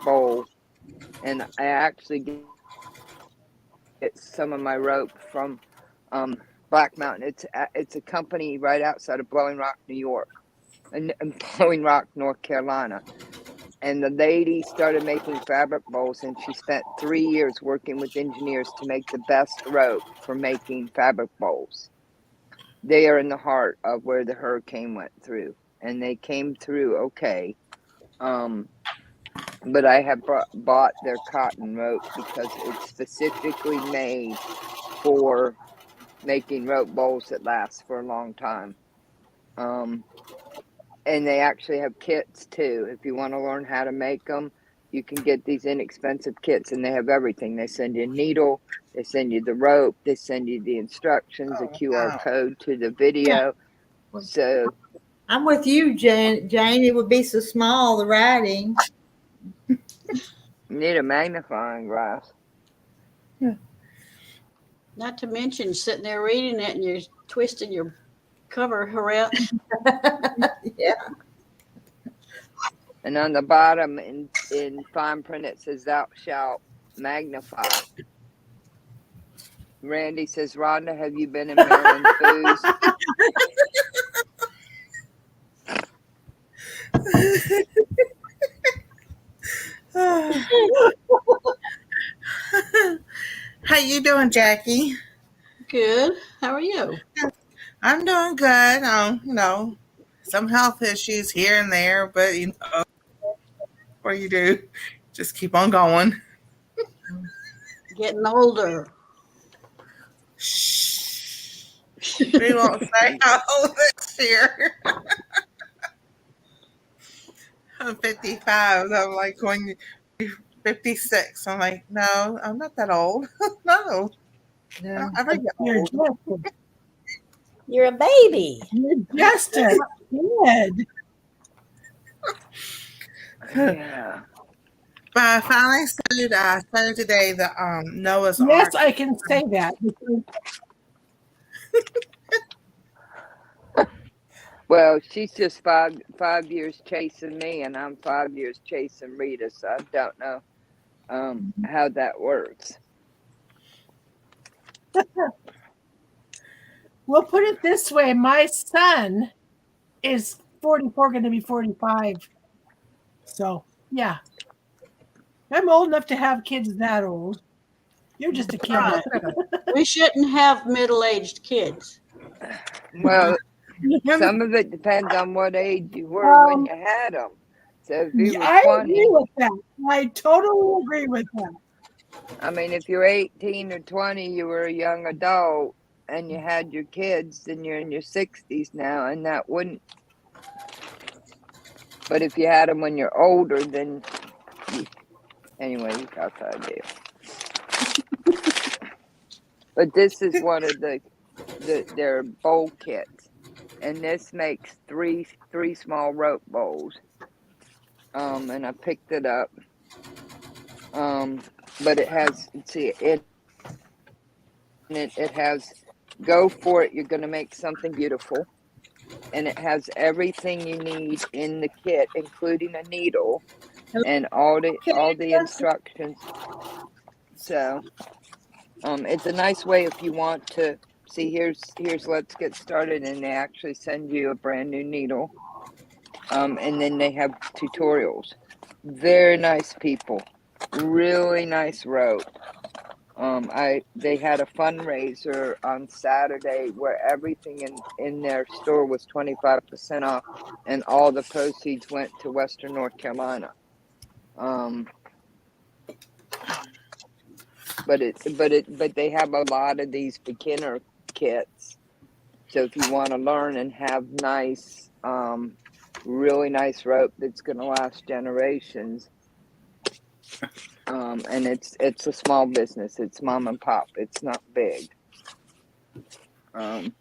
bowl, and I actually get some of my rope from Black Mountain. It's a company right outside of Blowing Rock, New York, and Blowing Rock, North Carolina. And the lady started making fabric bowls, and she spent 3 years working with engineers to make the best rope for making fabric bowls. They are in the heart of where the hurricane went through, and they came through okay. But I have bought their cotton rope because it's specifically made for making rope bowls that last for a long time. And they actually have kits too. If you want to learn how to make them, you can get these inexpensive kits, and they have everything. They send you a needle, they send you the rope, they send you the instructions, a Oh, QR wow. code to the video. So I'm with you, Jane. Jane, it would be so small, the writing. you need a magnifying glass. Not to mention sitting there reading it and you're twisting your cover around. Yeah. And on the bottom in fine print it says thou shalt magnify. Randy says, Rhonda, have you been in Maryland Foods? How you doing, Jackie? Good. How are you? I'm doing good. Some health issues here and there, but what do you do? Just keep on going. Getting older. Shh. We won't say how old this year. I'm 55. I'm like going to be 56. I'm like, no, I'm not that old. No, I No. don't ever get You're old. just, You're a baby. you're just a kid. Yeah. But I finally started today the Noah's Yes, Ark. I can say that. Well, she's just five years chasing me, and I'm 5 years chasing Rita, so I don't know how that works. We'll put it this way. My son is 44, going to be 45. So, yeah. I'm old enough to have kids that old. You're just a kid. Right. We shouldn't have middle-aged kids. Well, some of it depends on what age you were when you had them. So if you were I 20, agree with that. I totally agree with that. I mean, if you're 18 or 20, you were a young adult and you had your kids, then you're in your 60s now, and that wouldn't. But if you had them when you're older, then anyway, you got the idea. But this is one of their bowl kits, and this makes three small rope bowls. And I picked it up. But it has, it has, go for it, you're going to make something beautiful. And it has everything you need in the kit, including a needle and all the instructions. So, it's a nice way if you want to see, here's let's get started, and they actually send you a brand new needle. And then they have tutorials. Very nice people. Really nice rope. They had a fundraiser on Saturday where everything in their store was 25% off, and all the proceeds went to Western North Carolina. But they have a lot of these beginner kits. So if you want to learn and have nice, really nice rope that's going to last generations. And it's a small business. It's mom and pop. It's not big. And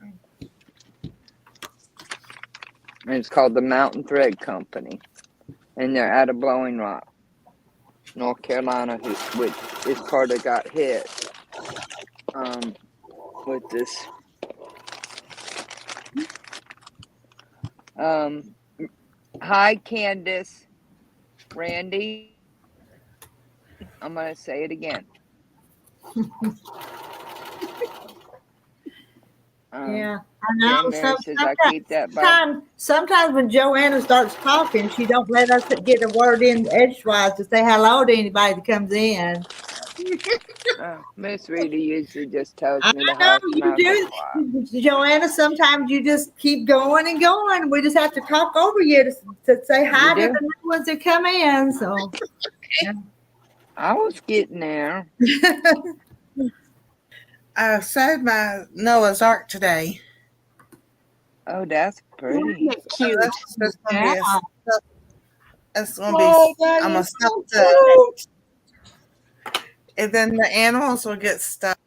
it's called the Mountain Thread Company, and they're out of Blowing Rock, North Carolina, which is part of got hit with this. Hi, Candace, Randy. I'm going to say it again. Yeah, I know. Mary says I keep that by. Sometimes when Joanna starts talking, she don't let us get a word in edgewise to say hello to anybody that comes in. Miss Rita usually just tells me to I know hush, and you I'll be quiet. do, Joanna. Sometimes you just keep going and going. We just have to talk over you to say hi to the new ones that come in. So I was getting there. I sewed my Noah's Ark today. Oh, that's pretty. Isn't it cute? That's just gonna be It's gonna Oh, be. that I'm gonna is stuff so the, cute. and then the animals will get stuffed,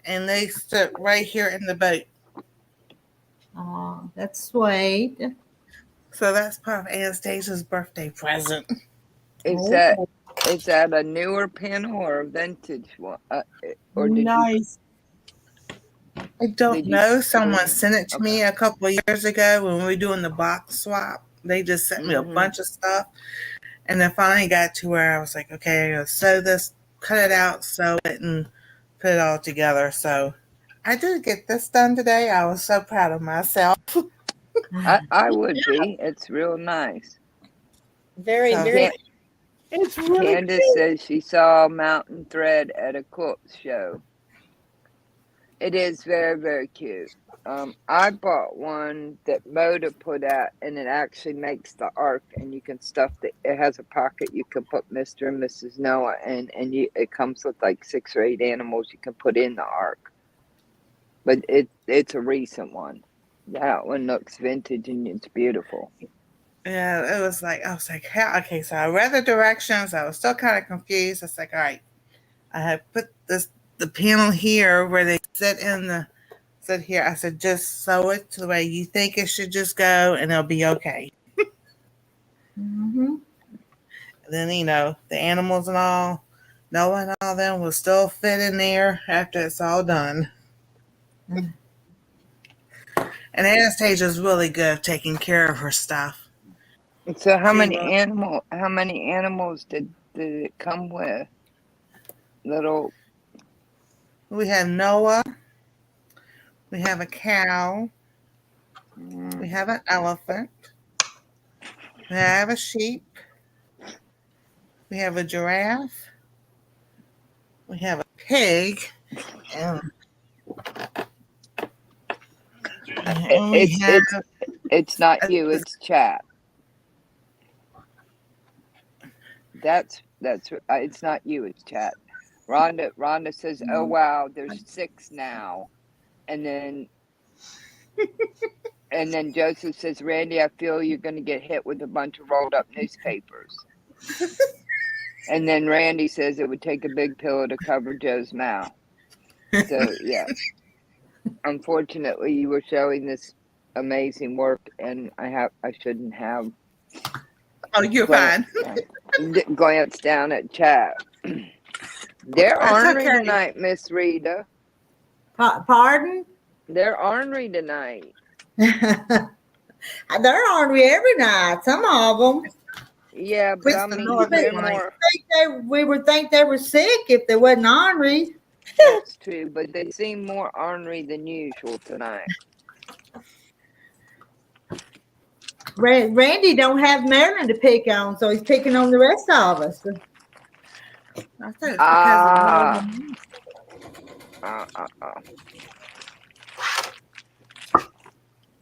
and they sit right here in the boat. Oh, that's sweet. So that's part of Anastasia's birthday present. Is Oh. that a newer panel or a vintage one? Or did Nice. I don't Did you- know. Someone sent it to Okay. me a couple of years ago when we were doing the box swap. They just sent me a Mhm. bunch of stuff. And then finally got to where I was like, okay, I gotta sew this, cut it out, sew it, and put it all together. So I did get this done today. I was so proud of myself. I would be. It's real nice. Very, So, very. It's really Candace cute. says she saw mountain thread at a quilt show. It is very, very cute. I bought one that Moda put out, and it actually makes the ark, and you can stuff it. It has a pocket you can put Mr. and Mrs. Noah in, and it comes with like 6 or 8 animals you can put in the ark. But it's a recent one. That one looks vintage and it's beautiful. yeah, it was like, I was like, how? Okay, so I read the directions. I was still kind of confused. I was like, all right, I have put the panel here where they sit here. I said, just sew it to the way you think it should just go, and it'll be okay. Mm-hmm. And then, the animals and all, Noah and all them will still fit in there after it's all done. Mm. And Anastasia's really good at taking care of her stuff. So how She many will. animals did it come with? Little We have Noah. We have a cow. mm, We have an elephant. We have a sheep. We have a giraffe. We have a pig. And we have it's not you, it's chat. That's it's not you, it's chat. Rhonda says, "Oh wow, there's 6 now," and then Joseph says, "Randy, I feel you're going to get hit with a bunch of rolled up newspapers." And then Randy says it would take a big pillow to cover Joe's mouth. So yeah, unfortunately, you were showing this amazing work, and I shouldn't have Oh, you're fine. glance down at chat. They're That's ornery okay. tonight, Miss Rita. Pardon? They're ornery tonight. They're ornery every night. Some of them. Yeah, but It's I the mean, northern they're light. more. We would think they were sick if they wasn't ornery. That's true, but they seem more ornery than usual tonight. Randy don't have Marilyn to pick on, so he's picking on the rest of us. I thought it was because of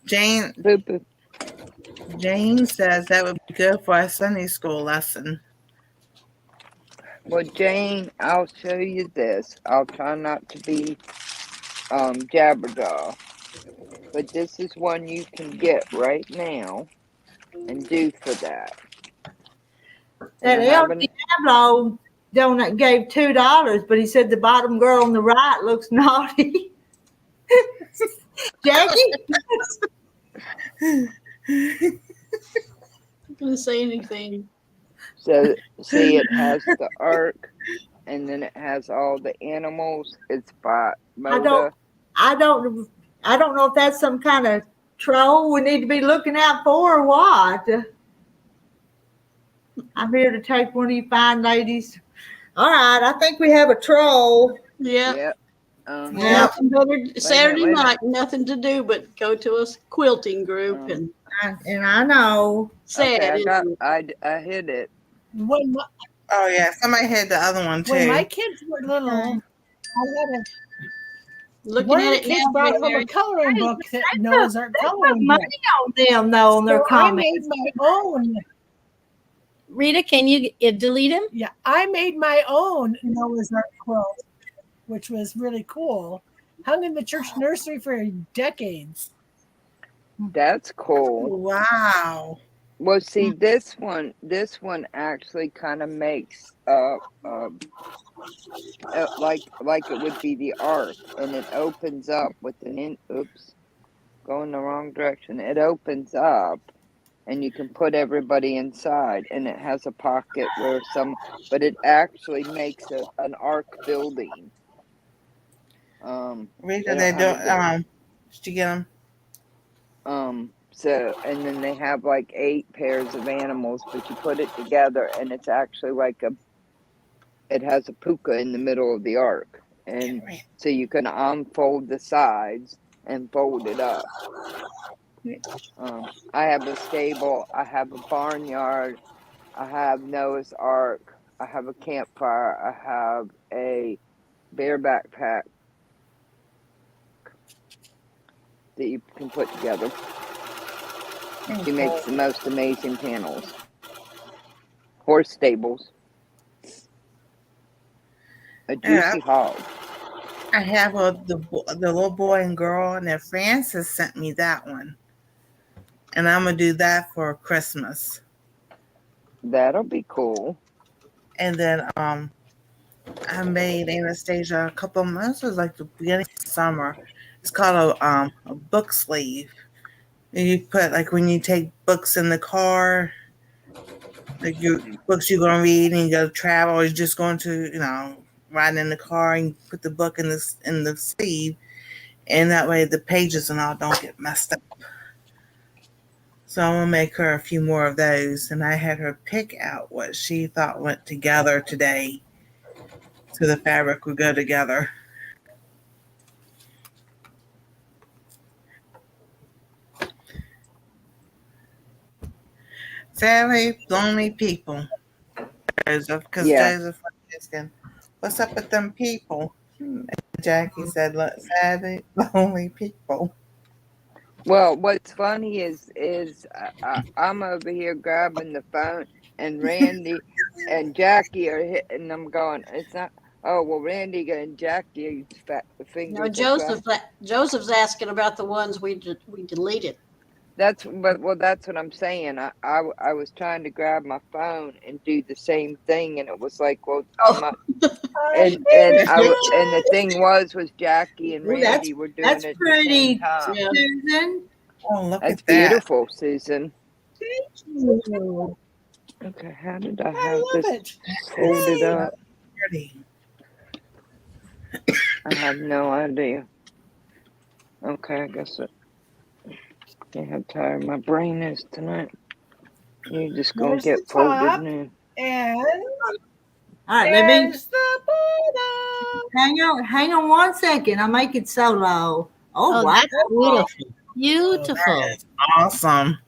Jane. Boop, boop. Jane says that would be good for a Sunday school lesson. Well, Jane, I'll show you this. I'll try not to be jabberjaw, but this is one you can get right now and do for that. That And I El haven't- Diablo donut gave $2, but he said the bottom girl on the right looks naughty. Jackie? I'm going to say anything. So, see, it has the ark, and then it has all the animals. It's by Moda. I don't know if that's some kind of troll we need to be looking out for or what. I'm here to take one of you fine ladies. All right, I think we have a troll. Yeah. Yep. Yeah. Nothing better Saturday wait a minute. night, nothing to do but go to a quilting group and And I know. sad. Okay, isn't it? I hit it. When Oh yeah, somebody had the other one when my too. kids were little, I had Looking one of at the it kids now, brought home Mary, a coloring book that Noah's Ark They put coloring book. money on them, though, on their So I comments. made my own. Rita, can you delete him? Yeah, I made my own Noah's Ark quilt, which was really cool. Hung in the church nursery for decades. That's cool. Wow. Well, see, this one actually kind of makes like it would be the ark, and it opens up with oops, going the wrong direction. It opens up, and you can put everybody inside, and it has a pocket where but it actually makes an ark building. Rita, they don't. Did you get them? So, and then they have like 8 pairs of animals, but you put it together, and it's actually like it has a puka in the middle of the ark, and so you can unfold the sides and fold it up. I have a stable, I have a barnyard, I have Noah's Ark, I have a campfire, I have a bear backpack that you can put together. She makes the most amazing panels. Horse stables. A juicy hog. I have the little boy and girl, and then Francis sent me that one, and I'm gonna do that for Christmas. That'll be cool. And then I made Anastasia a couple of months. It was like the beginning of summer. It's called a book sleeve. And you put, like, when you take books in the car, like your books you're gonna read and you go travel, or you're just going to, riding in the car, and you put the book in the sleeve, and that way the pages and all don't get messed up. So I'm gonna make her a few more of those, and I had her pick out what she thought went together today, so the fabric would go together. Sadly, lonely people. Joseph, because Joseph was asking, what's up with them people? And Jackie said, look, sadly, lonely people. Well, what's funny is I'm over here grabbing the phone, and Randy and Jackie are hitting. I'm going, it's not. Oh well, Randy and Jackie fingers. No, Joseph's asking about the ones we deleted. That's what I'm saying. I was trying to grab my phone and do the same thing, and it was like, well, and the thing was Jackie and Randy were doing it. That's pretty, at the same time. Susan. Oh, look That's at that. beautiful, Susan. Thank you. Okay, how did I I have love this it. folded up? Pretty. I have no idea. Okay, I guess can't how tired my brain is tonight. You're just gonna There's get the top. folded now. And All right, let me there's the bottom. hang on 1 second. I'll make it solo. Oh, wow. That's beautiful. Beautiful. That is awesome.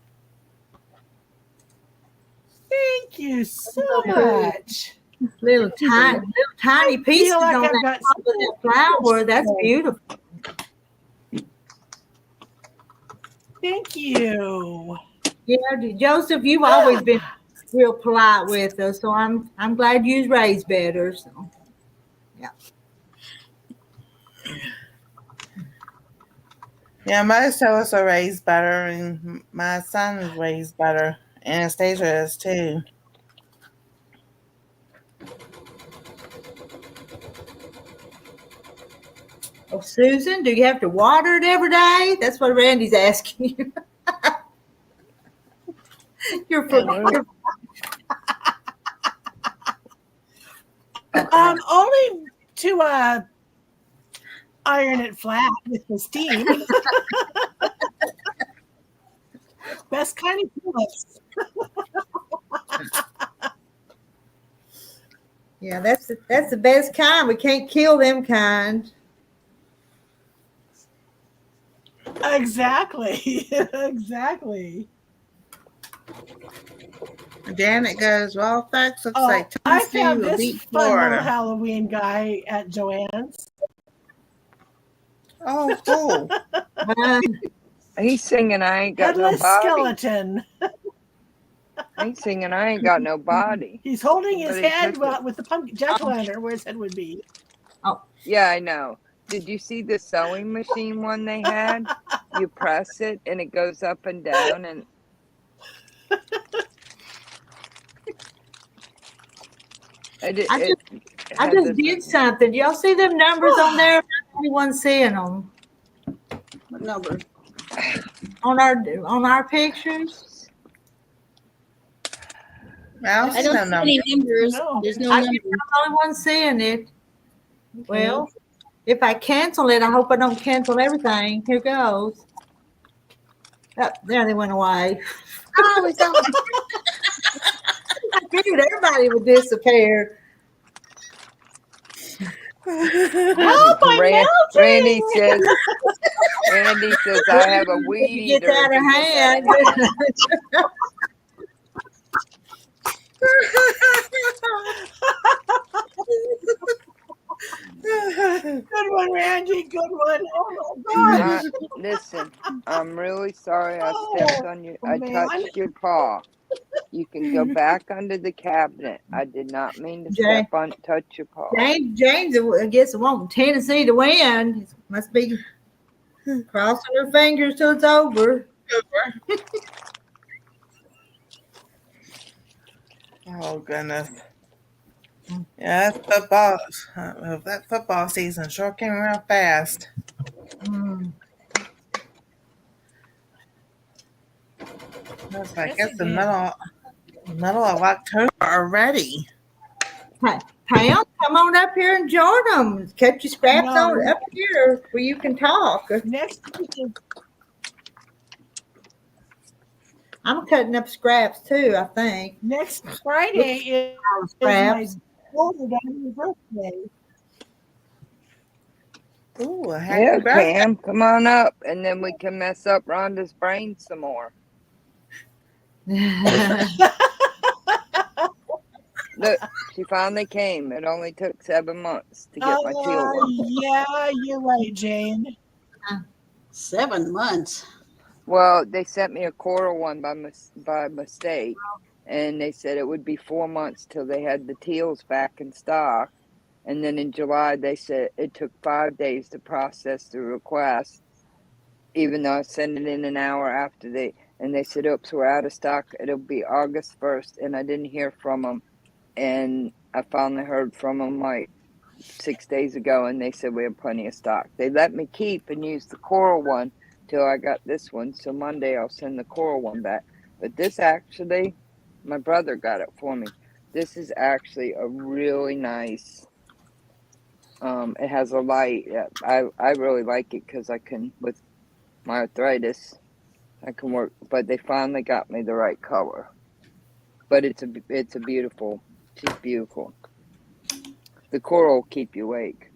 Thank you so much. Little tiny pieces feel like on I've that got top of that flower. That's beautiful. Thank you. Yeah, Joseph, you've always been real polite with us, so I'm glad you was raised better. So, yeah. Yeah, most of us are raised better, and my son is raised better. Anastasia is too. Oh, Susan, do you have to water it every day? That's what Randy's asking you. You're Only to iron it flat with the steam. Best kind of Phillips. Yeah, that's the best kind. We can't kill them kind. Exactly. Exactly. Janet goes, well, folks, looks Oh, like I Tuesday found will this be fun little Florida. Halloween guy at Joann's. Oh, cool. He's singing, I ain't got no Headless body. skeleton. He's singing, I ain't got no body. He's holding his But he head took it. with the pumpkin jack-o'-lantern where his head would be. Yeah, I know. Did you see the sewing machine one they had? You press it and it goes up and down, and It, I it I had just this- did something. Y'all see them numbers on there? I'm not the only one seeing them What number? on our pictures. I I don't see don't no see number. any numbers. No. There's no I guess numbers. I'm the only one seeing it. Well, if I cancel it, I hope I don't cancel everything. Here goes. Oh, there they went away. Oh, we saw it. I figured everybody would disappear. Help, I'm Ran- melting. Randy says I have a weed It gets eater. out of hand. Good one, Randy. Good one. Oh my gosh. Listen, I'm really sorry I Oh, stepped on you. I man. touched your paw. You can go back under the cabinet. I did not mean to Jay. touch your paw. James, I guess, wanting Tennessee to win. Must be crossing her fingers till it's over. Oh goodness. Yeah, that football. That football season sure came around fast. Mm. It's like Yes, it's the it did. middle of October already. Pound, come on up here and join them. Cut your scraps No. on up here where you can talk. Next week is I'm cutting up scraps too, I think. next Friday is my Scraps. older daughter's birthday. Ooh, a happy Yeah, birthday. Pam, come on up, and then we can mess up Rhonda's brain some more. Look, she finally came. It only took 7 months to get my teal one. Yeah, you're right, Jane. 7 months. Well, they sent me a coral one by mistake, and they said it would be 4 months till they had the teals back in stock. And then in July, they said it took 5 days to process the request, even though I sent it in an hour after and they said, oops, we're out of stock. It'll be August 1st. And I didn't hear from them. And I finally heard from them like 6 days ago, and they said we have plenty of stock. They let me keep and use the coral one till I got this one. So Monday I'll send the coral one back. But this actually, my brother got it for me. This is actually a really nice. It has a light. I really like it because I can, with my arthritis, I can work. But they finally got me the right color. But it's a beautiful. She's beautiful. The coral will keep you awake.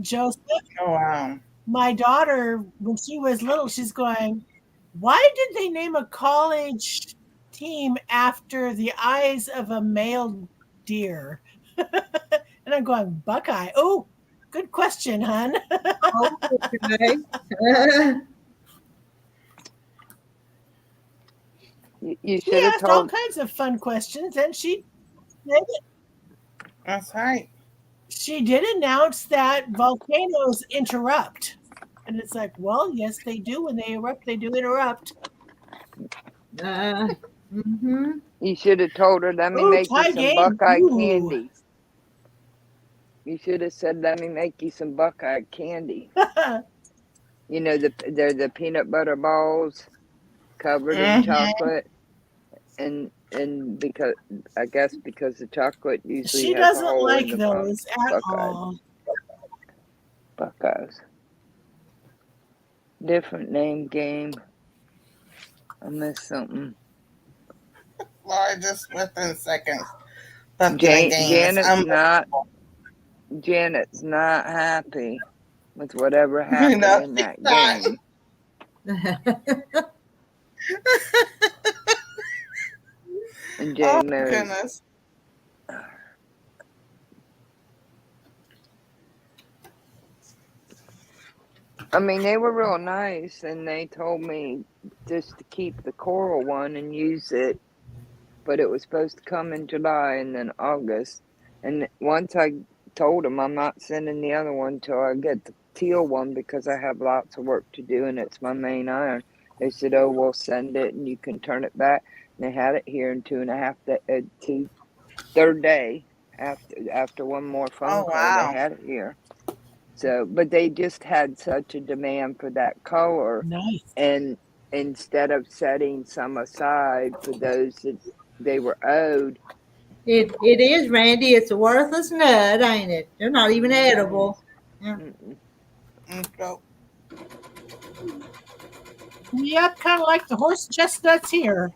Joseph, Oh wow. my daughter, when she was little, she's going, why did they name a college team after the eyes of a male deer? And I'm going, Buckeye. Oh, good question, hon. Okay. You She should have asked all told. kinds of fun questions, and she did, That's right. she did announce that volcanoes interrupt. And it's like, well, yes, they do. When they erupt, they do interrupt. Mm-hmm. You should have told her, let me Ooh, make you tie some game. Buckeye Ooh. candy. You should have said, let me make you some Buckeye candy. You know, they're the peanut butter balls covered in chocolate. And because, I guess because the chocolate usually She has a doesn't hole like in the bottom. those at Buckeyes. all. Buckeyes. Different name game. I missed something. Laura, just within seconds. But the game is Janet's not happy with whatever happened No, in that she's not. game. And Oh Jane Mary. goodness. I mean, they were real nice, and they told me just to keep the coral one and use it, but it was supposed to come in July and then August. And once I told them I'm not sending the other one till I get the teal one because I have lots of work to do and it's my main iron. They said, "Oh, we'll send it and you can turn it back." And they had it here in 2 third day after one more phone Oh, call, wow. they had it here. So, but they just had such a demand for that color, Nice. and instead of setting some aside for those that they were owed, It is, Randy. It's a worthless nut, ain't it? They're not even edible. mm-mm. So, Yep, kind of like the horse chestnuts here.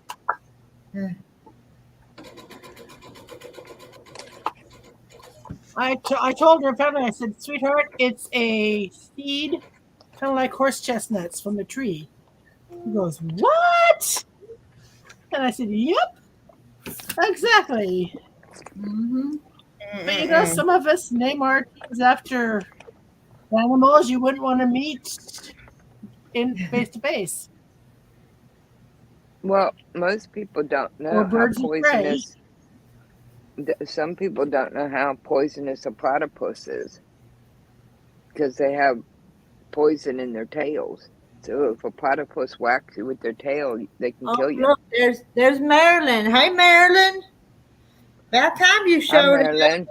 I told her family, I said, sweetheart, it's a seed, kind of like horse chestnuts from the tree. He goes, what? And I said, yep, exactly. Mm-hmm. But you know, some of us name our kids after animals you wouldn't want to meet in face to face, Well, most people don't or know how birds of prey. poisonous. Some people don't know how poisonous a platypus is because they have poison in their tails. So if a platypus whacks you with their tail, they can Oh, kill you. look, there's Marilyn. Hey, Marilyn. About time you Hi, showed Marilyn.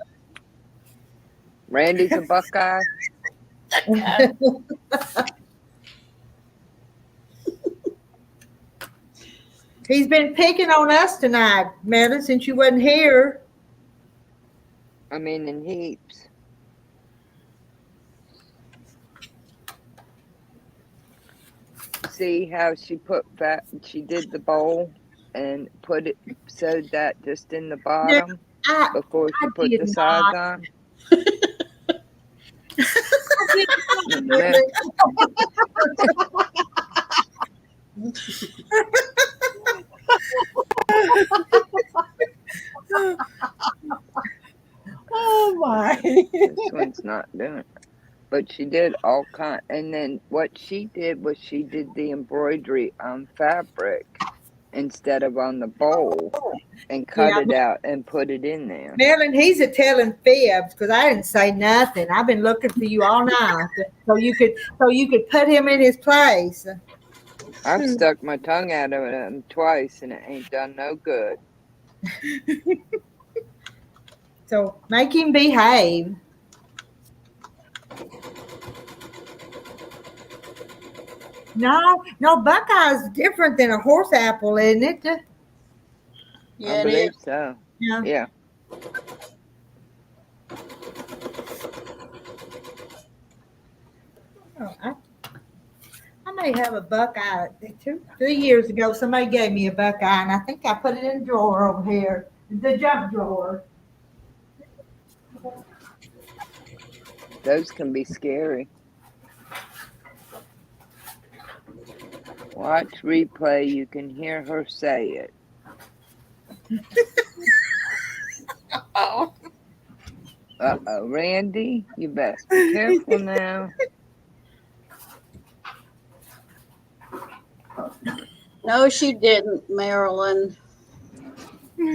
Randy's a Buckeye. up. He's been picking on us tonight, Marilyn, since you wasn't here. I mean, in heaps. See how she she did the bowl and sewed that just in the bottom before she put did the sides on. Oh my. This one's not doing it. But she did all kind, and then what she did was she did the embroidery on fabric instead of on the bowl, and cut it out and put it in there. Marilyn, he's a telling fibs because I didn't say nothing. I've been looking for you all night so you could put him in his place. I've stuck my tongue out of him twice, and it ain't done no good. So make him behave. No, Buckeye's different than a horse apple, isn't it? Yeah, I it believe is. so. Yeah. Yeah. Oh, I may have a Buckeye. 3 years ago, somebody gave me a Buckeye, and I think I put it in a drawer over here, the junk drawer. Those can be scary. Watch replay. You can hear her say it. oh. Uh-oh, Randy, you best be careful now. No, she didn't, Marilyn. All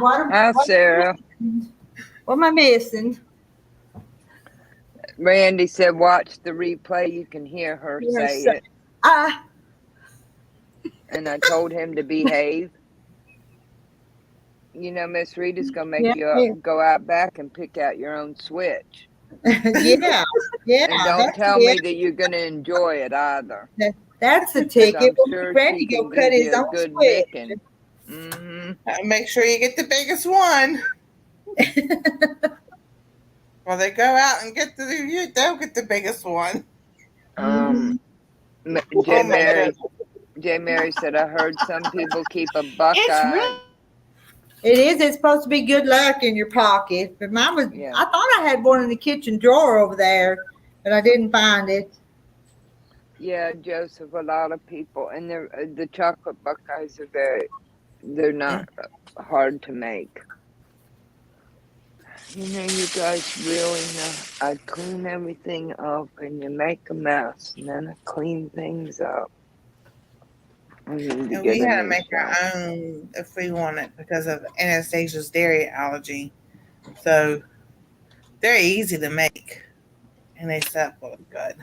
right, Hi, Sarah. what am I missing? Randy said, watch the replay. You can hear her say it. And I told him to behave. You know, Miss Rita's going to make you go out back and pick out your own switch. yeah. And don't tell me that you're going to enjoy it either. That's the ticket. I'm sure Randy she go can cut give his you a own good switch. licking. Mm-hmm. Make sure you get the biggest one. Well, they go out and they'll get the biggest one. J. Mary said, I heard some people keep a Buckeye. It is. It's supposed to be good luck in your pocket. But mine was, Yeah. I thought I had one in the kitchen drawer over there, but I didn't find it. Yeah, Joseph, a lot of people. And the chocolate Buckeyes are they're not hard to make. You know, you guys really know. I clean everything up and you make a mess, and then I clean things up. And we had to make our own if we want it because of Anastasia's dairy allergy. So they're easy to make and they sample good.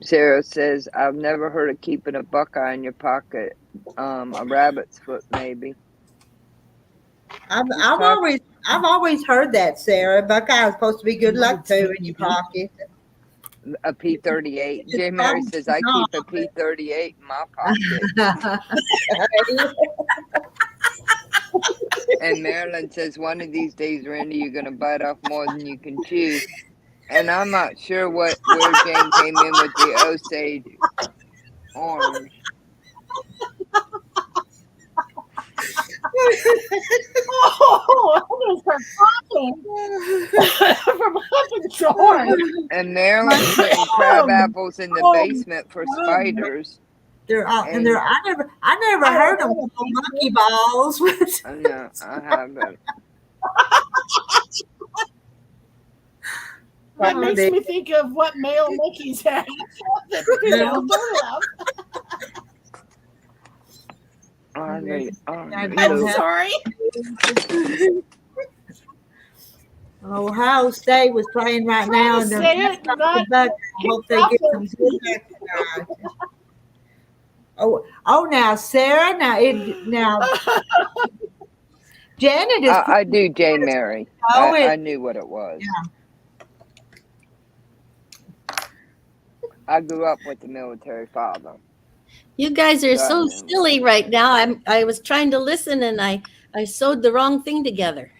Sarah says, I've never heard of keeping a Buckeye in your pocket a rabbit's foot maybe. I've talk- always heard that, Sarah. Buckeye was supposed to be good luck too in your pocket. A P38. It's J. Mary probably says I not, keep a P38 in my pocket. And Marilyn says one of these days, Randy, you're gonna bite off more than you can chew. And I'm not sure where Jane came in with the Osage orange. Oh, I'm gonna start coughing from huffing joy. And Marilyn's putting crab apples in the basement for spiders. I never heard of monkey balls. I know, I haven't. That makes me think of what male monkeys have that females don't have. I'm sorry. Ohio State was playing right now, and Say it, not I hope they get some good exercise. Oh, now Sarah, now Janet is. I do, J. Mary. Oh, I knew what it was. Yeah. I grew up with the military father. You guys are so silly right now. I was trying to listen and I sewed the wrong thing together.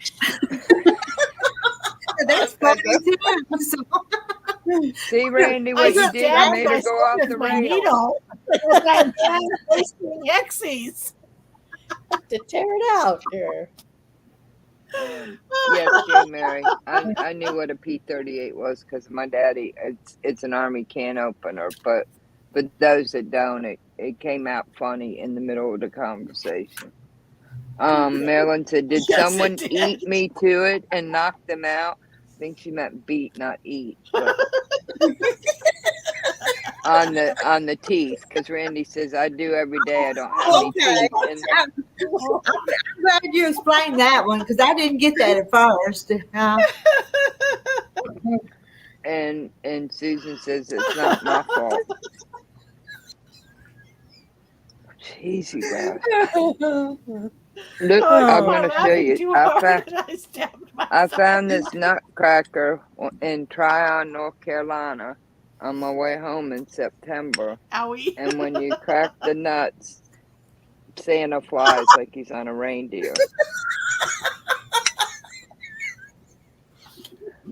That's funny too. See, Randy, what you did, I made her go off the my rails. needle. I'm wasting X's. To tear it out here. Yes, J. Mary. I knew what a P38 was because my daddy. It's an Army can opener, but those that don't, it came out funny in the middle of the conversation. Marilyn said, "Did Yes, someone it did. eat me to it and knock them out?" I think she meant beat, not eat. But on the teeth, because Randy says I do every day. I don't have any Okay. teeth. I'm glad you explained that one because I didn't get that at first. And Susan says it's not my fault. Jeez, you guys. Look, I'm going to show you. I found this nutcracker in Tryon, North Carolina on my way home in September. Owie. And when you crack the nuts, Santa flies like he's on a reindeer.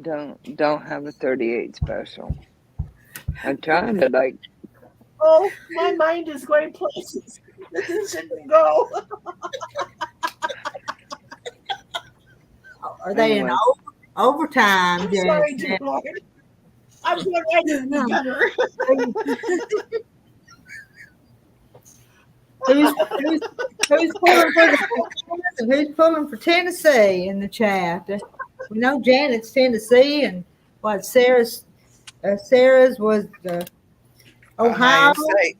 Don't have a 38 special. I'm trying to like. Oh, my mind is going places it shouldn't go. Are they Anyway. in overtime? I'm sorry, dear Janet? Lord. I'm going right in the gutter. Who's pulling for Tennessee in the chat? We know Janet's Tennessee, and what Sarah's was Ohio. State.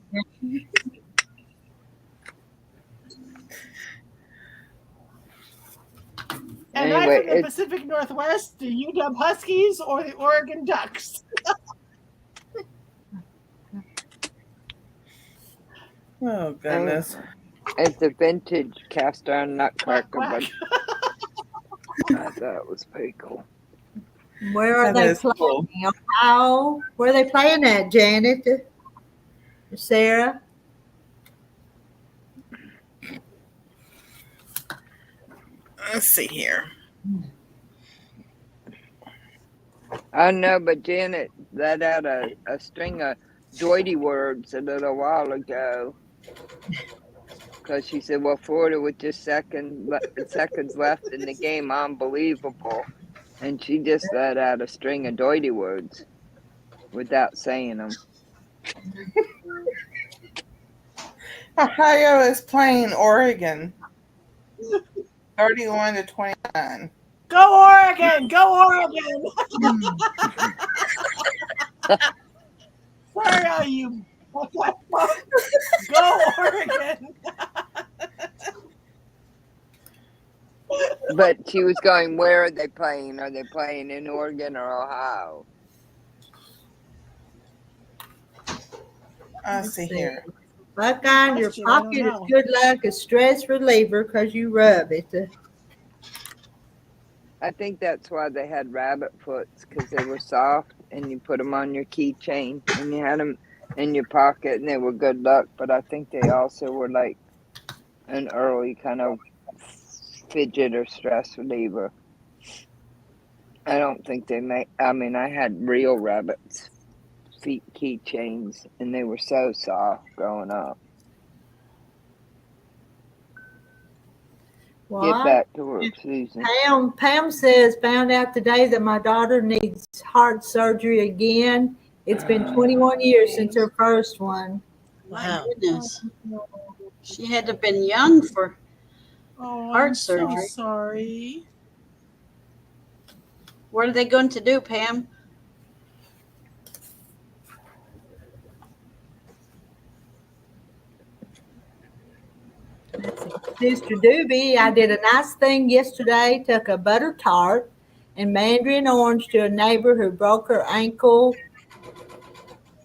And Anyway, I'm from the Pacific Northwest, the UW Huskies or the Oregon Ducks. Oh goodness. It's a vintage cast iron nutcracker, Quack, but I thought it was pretty cool. Where are That they is playing? cool. Ohio. Where are they playing at, Janet? Sarah? Let's see here. I know, but Janet let out a string of doity words a little while ago. Because she said, well, Florida with just seconds left in the game, unbelievable. And she just let out a string of doity words without saying them. Ohio is playing Oregon. 31-29. Go Oregon! Go Oregon! Where are you? Go Oregon! But she was going, where are they playing? Are they playing in Oregon or Ohio? Let's see here. Buckeye in your Question, I don't pocket is know. good luck, a stress reliever because you rub it. I think that's why they had rabbit foots, because they were soft and you put them on your keychain and you had them in your pocket and they were good luck. But I think they also were like an early kind of fidget or stress reliever. I don't think they make, I mean, I had real rabbits feet keychains and they were so soft growing up. Get Well, back to work, Susan. Pam says, found out today that my daughter needs heart surgery again. It's been 21 years since her first one. My Wow. goodness. She had to have been young for Oh, Heart I'm surgery. so sorry. what are they going to do, Pam? Sister Doobie, I did a nice thing yesterday, took a butter tart and mandarin orange to a neighbor who broke her ankle.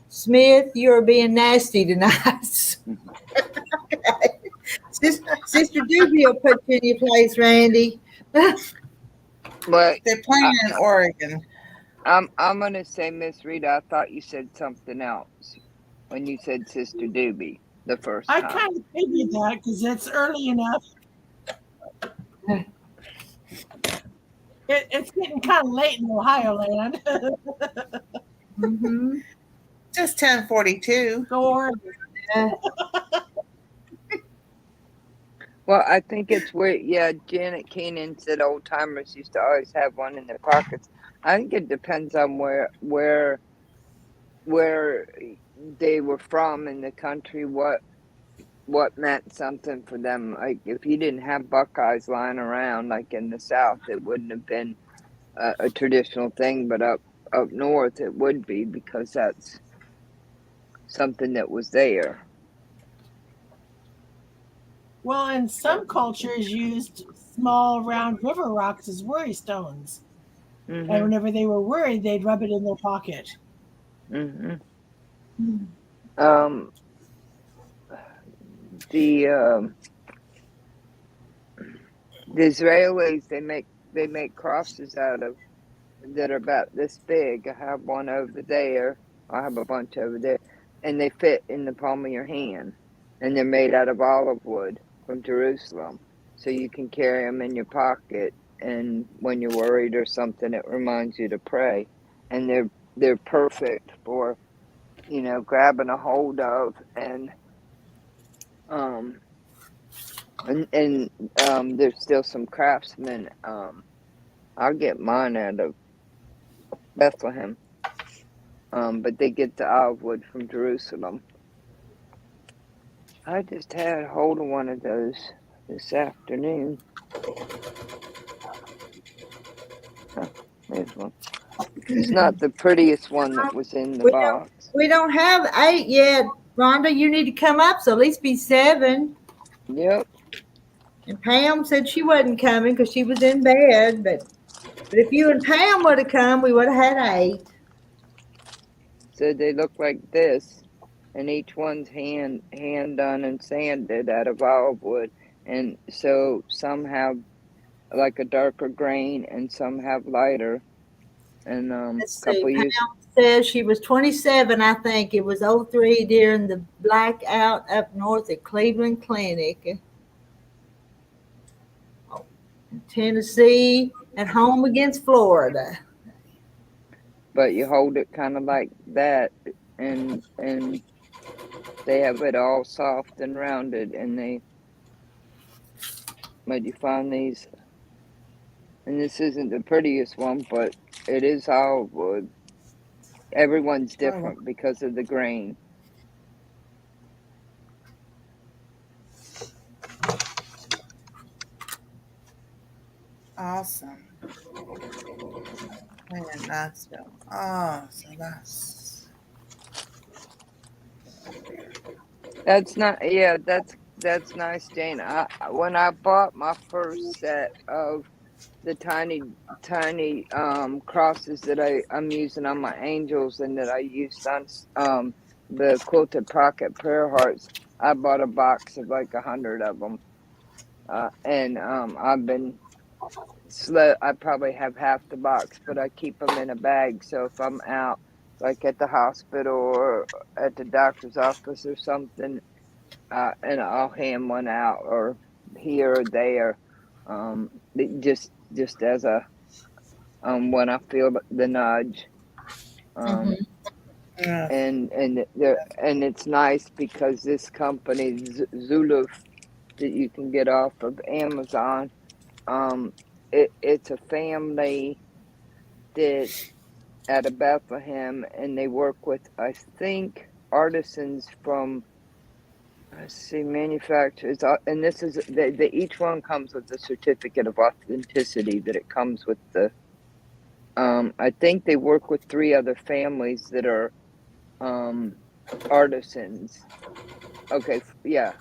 Smith, you're being nasty tonight. Sister Doobie will put you in your place, Randy. But They're playing in Oregon. I'm gonna say, Miss Rita, I thought you said something else when you said Sister Doobie the first I time. kind of figured that because it's early enough. It's getting kind of late in Ohio land. Mm-hmm. Just 10:42. Go Oregon. Well, I think it's where, yeah, Janet Keenan said old timers used to always have one in their pockets. I think it depends on where they were from in the country, what meant something for them. Like if you didn't have Buckeyes lying around, like in the South, it wouldn't have been a traditional thing, but up north it would be, because that's something that was there. Well, and some cultures used small round river rocks as worry stones. And Mm-hmm. whenever they were worried, they'd rub it in their pocket. Mm-hmm. The Israelis, they make crosses out of that are about this big. I have one over there. I have a bunch over there, and they fit in the palm of your hand, and they're made out of olive wood from Jerusalem, so you can carry them in your pocket. And when you're worried or something, it reminds you to pray. And they're perfect for, grabbing a hold of and there's still some craftsmen. I'll get mine out of Bethlehem. But they get the olive wood from Jerusalem. I just had hold of one of those this afternoon. There's one. It's not the prettiest one that was in the box. We don't have 8 yet. Rhonda, you need to come up, so at least be 7. Yep. And Pam said she wasn't coming because she was in bed. But if you and Pam would have come, we would have had 8. So they look like this, and each one's hand done and sanded out of olive wood. And so some have like a darker grain and some have lighter. And Let's couple see. years. Pam says she was 27, I think. It was 03 during the blackout up north at Cleveland Clinic. Tennessee, at home against Florida. But you hold it kind of like that, and they have it all soft and rounded, and but you find these, and this isn't the prettiest one, but it is olive wood. Everyone's different because of the grain. Awesome. And that's oh, so That's not, yeah, that's nice, Jane. When I bought my first set of the tiny crosses that I'm using on my angels and that I used on the quilted pocket prayer hearts. I bought a box of like 100 of them, and I've been slow. I probably have half the box, but I keep them in a bag. So if I'm out, like at the hospital or at the doctor's office or something, and I'll hand one out or here or there, just as a when I feel the nudge. Mhm. Yeah. And it's nice because this company Zuluf that you can get off of Amazon, it's a family that out of Bethlehem, and they work with, I think, artisans from, let's see, manufacturers, and this is they each one comes with a certificate of authenticity that it comes with the. I think they work with 3 other families that are artisans. Okay, yeah.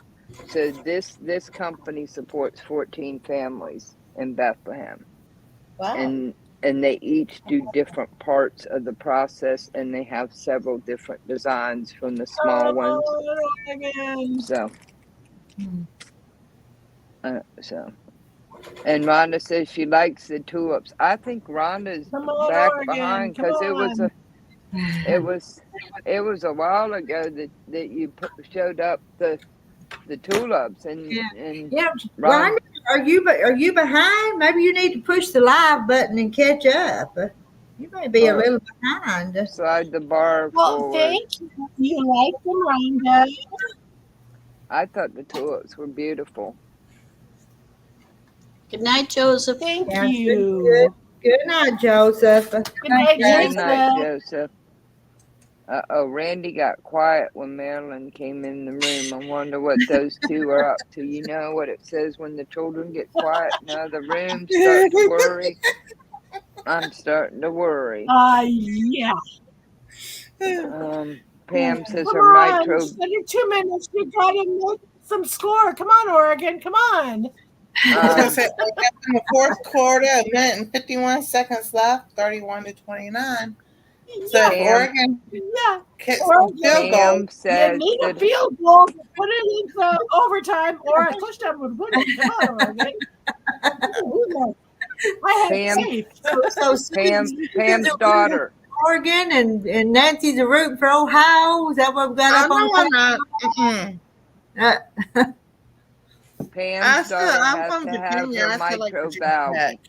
So this company supports 14 families in Bethlehem, Wow. and they each do different parts of the process, and they have several different designs from the small ones. Oregon. So, Hmm. so, and Rhonda says she likes the tulips. I think Rhonda's Come on, back Oregon. behind Come because on. it was a while ago that you showed up the tulips and Yeah, Ron. Rhonda, are you behind? Maybe you need to push the live button and catch up. You may be a Or little behind. slide the bar Well, forward. thank you. You like them, Rhonda? I thought the tulips were beautiful. Good night, Joseph. Thank Yeah, good, you. good night, Joseph. Good night, Good night, Joseph. Joseph. Oh, Randy got quiet when Marilyn came in the room. I wonder what those two are up to. You know what it says when the children get quiet? Now the room starts to worry. I'm starting to worry. Yeah. Pam says Come her on. mitro. It's under 2 minutes. We got to make some score. Come on, Oregon. Come on. I was gonna say in the fourth quarter, a minute and 51 seconds left, 31-29. So if Pam- Oregon Yeah. hits Oregon. some field goal, Pam You said need a that field goal to put it into overtime, or a touchdown would win it. Come on, Oregon. I have Pam- faith. So Susan's Pam's daughter. Oregon and Nancy's a rooting for Ohio. Is that what we've got I up on know I'm not. Mm-mm. Pam's daughter I'm has from to have Virginia. her I feel like mitral Virginia valve Tech.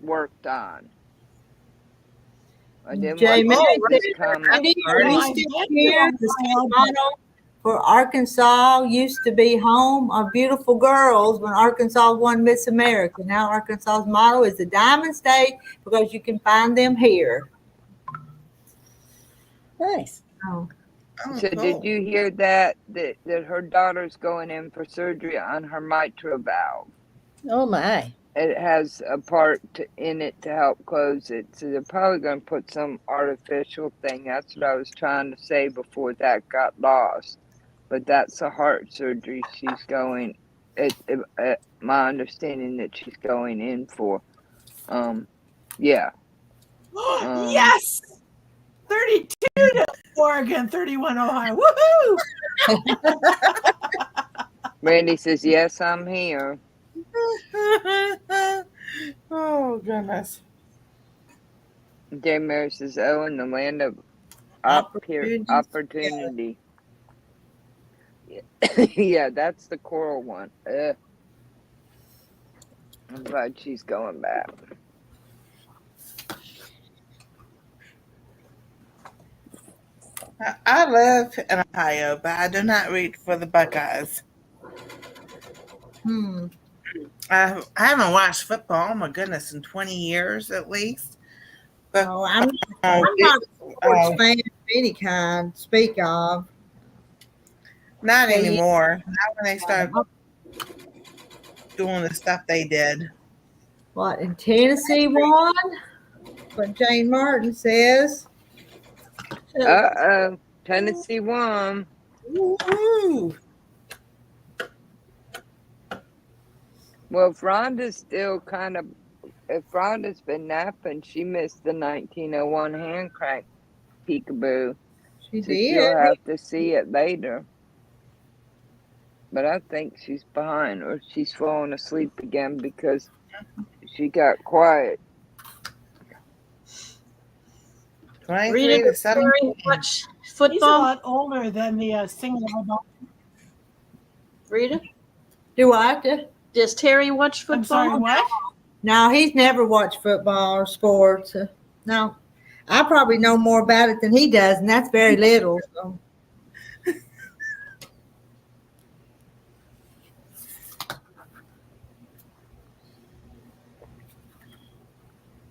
worked on. I didn't Jay want Mary this said, come. Randy, are Already. you still here? The state motto for Arkansas used to be home of beautiful girls when Arkansas won Miss America. Now Arkansas's motto is the Diamond State because you can find them here. Nice. Oh. Oh, So cool. did you hear that her daughter's going in for surgery on her mitral valve? Oh my. It has a part in it to help close it. So they're probably going to put some artificial thing. That's what I was trying to say before that got lost. But that's a heart surgery she's going. My understanding that she's going in for. Yeah. Yes! 32 to Oregon, 31 Ohio. Woohoo! Randy says, yes, I'm here. Oh goodness. J. Mary says, oh, in the land of Opportunities. opportunity. Yeah, that's the coral one. I'm glad she's going back. I live in Ohio, but I do not root for the Buckeyes. I haven't watched football, oh my goodness, in 20 years at least. But Oh, I'm not a sports fan of any kind, speak of. not Yeah, anymore. Not when they start doing the stuff they did. What, in Tennessee won? What Jane Martin says. Tennessee won. Woo-hoo. Well, if Rhonda's been napping, she missed the 1901 hand crank peekaboo. She So she'll did. have to see it later. But I think she's behind, or she's falling asleep again because she got quiet. 23 Rita, to does 17. Terry watch He's a football? lot older than the singer I bought. Rita, Do I have to? does Terry watch I'm sorry, football? what? No, he's never watched football or sports. No, I probably know more about it than he does, and that's very little. So.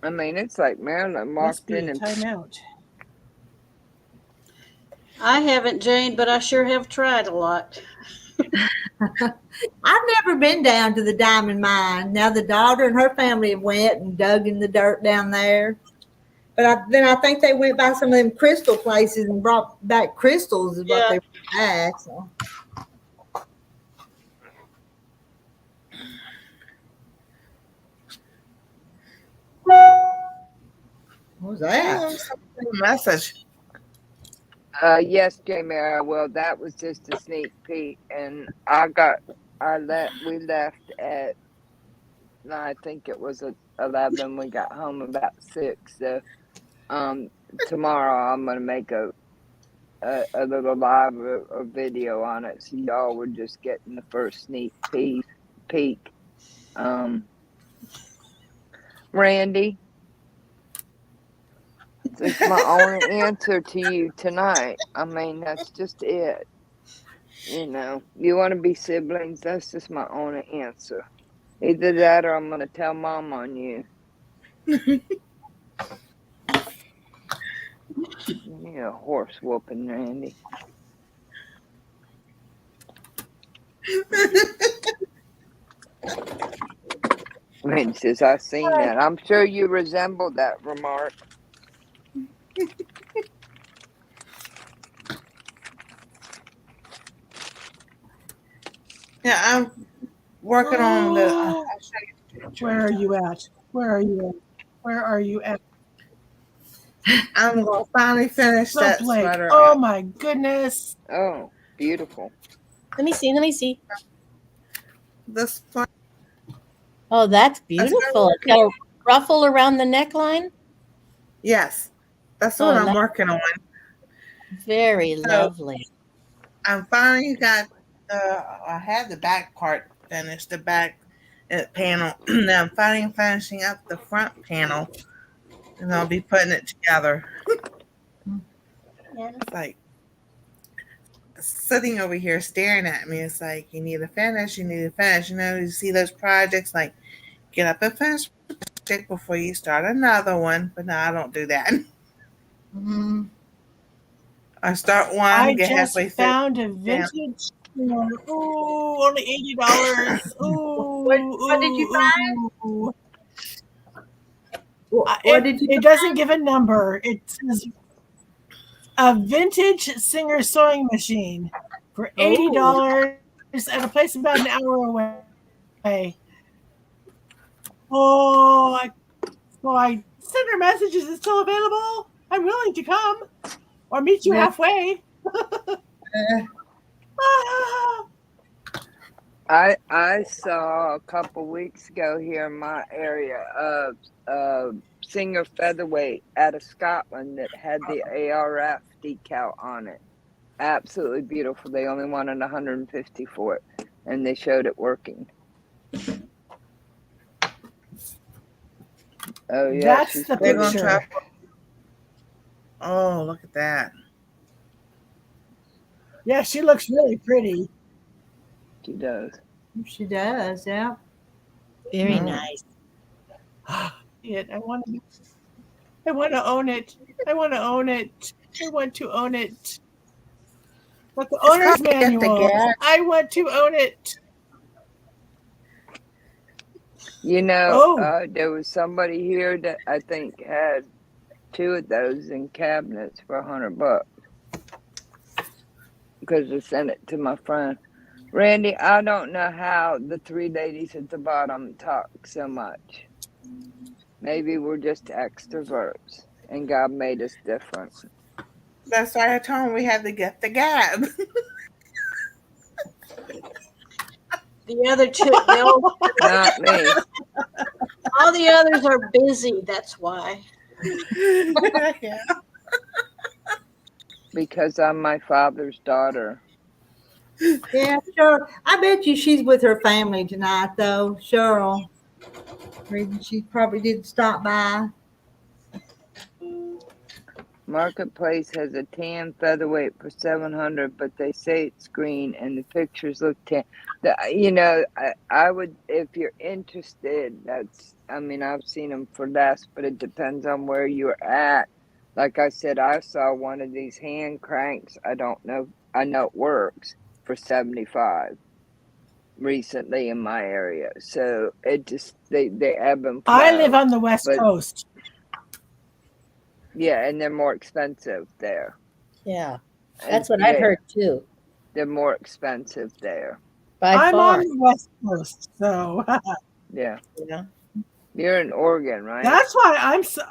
I mean, it's like Marilyn Must walked be in a and timeout. I haven't, Jane, but I sure have tried a lot. I've never been down to the diamond mine. Now the daughter and her family have went and dug in the dirt down there. But then I think they went by some of them crystal places and brought back crystals is what Yeah. they brought back. So. What was that? Message. yes, Jamie, I will. That was just a sneak peek, and we left at, I think it was at 11. We got home about 6. So, tomorrow I'm gonna make a little live or video on it, so y'all were just getting the first sneak peek. Randy, it's my only answer to you tonight. I mean, that's just it. You know, you want to be siblings, that's just my only answer. Either that or I'm going to tell Mom on you. You need a horse whooping, Randy. Randy says, I seen that. I'm sure you resemble that remark. Yeah, I'm working on the. I'll show you the picture. Where are you at? Where are you at? Where are you at? I'm gonna finally finish So that Blake, sweater. oh my goodness. Oh, beautiful. Let me see. Let me see. This one. Oh, that's beautiful. It's got a ruffle around the neckline. Yes, that's Oh, what I'm nice. working on. Very So- lovely. I'm finally got I had the back part finished, the back panel. Now I'm finally finishing up the front panel, and I'll be putting it together. It's like sitting over here staring at me. It's like, you need to finish, you need to finish. You know, you see those projects, like, get up and finish the project before you start another one. But no, I don't do that. Mm-hmm. I start one, I get just halfway through. found a vintage. Ooh, only $80. Ooh, What did you find? What did you It doesn't give a number. It says a vintage Singer sewing machine for $80 at a place about an hour away. I sent her messages. It's still available. I'm willing to come or meet you Yeah. halfway. I saw a couple weeks ago here in my area a Singer featherweight out of Scotland that had the ARF decal on it. Absolutely beautiful. They only wanted 150 for it, and they showed it working. Oh yeah, That's she's the They're gonna picture. try. Oh, look at that. Yeah, she looks really pretty. She does. She does, yeah. Very Mm. nice. I want to own it. I want to own it. I want to own it. But the owner's called Get the manual. Gas. I want to own it. You know, Oh. there was somebody here that I think had 2 of those in cabinets for $100 because I sent it to my friend. Randy, I don't know how the 3 ladies at the bottom talk so much. Maybe we're just extroverts and God made us different. That's why I told him we had to get the Gap. The other two, Not me. all the others are busy. That's why. Yeah. Because I'm my father's daughter. Yeah, sure. I bet you she's with her family tonight, though. Cheryl. Reason she probably didn't stop by. Marketplace has a tan featherweight for 700, but they say it's green and the pictures look tan. I would, if you're interested, I've seen them for less, but it depends on where you're at. Like I said, I saw one of these hand cranks. I don't know. I know it works for 75 recently in my area. So it just, they ebb and flow. I live on the West but- Coast. Yeah, and they're more expensive there. Yeah, And that's what I've they- heard too. They're more expensive there. By I'm far. on the West Coast, so Yeah. Yeah. You're in Oregon, right? that's why I'm so.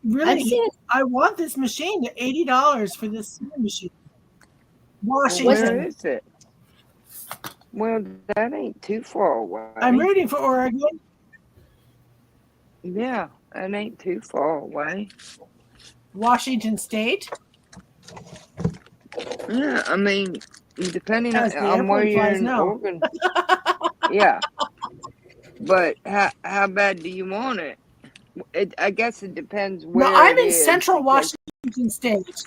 Really, I've seen it. I want this machine. $80 for this sewing machine. Well, Washington. where is it? Well, that ain't too far away. I'm reading for Oregon. Yeah, that ain't too far away. Washington State. Yeah, I mean, depending As the on where airplane you're flies in now. Oregon. Yeah. But how bad do you want it? I guess it depends where No, I'm it in is, Central because- Washington State.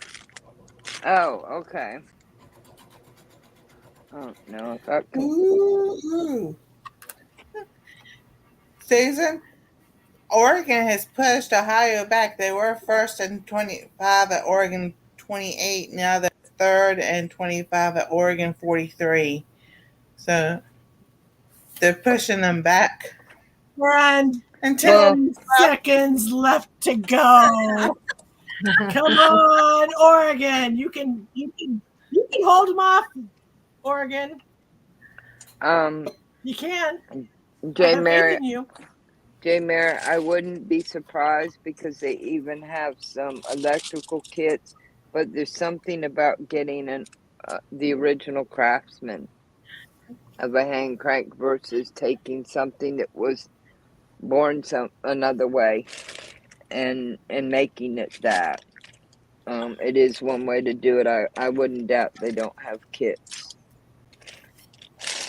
Oh, okay. Oh, no. Ooh. Susan, Oregon has pushed Ohio back. They were first and 25 at Oregon 28. Now they're third and 25 at Oregon 43. So they're pushing them back And until 10 seconds left to go. Come on, Oregon. You can hold them off, Oregon. You can. I J. have faith Mary, in you. I wouldn't be surprised because they even have some electrical kits, but there's something about getting the original Craftsman of a hand crank versus taking something that was born another way and making it that. It is one way to do it. I wouldn't doubt they don't have kits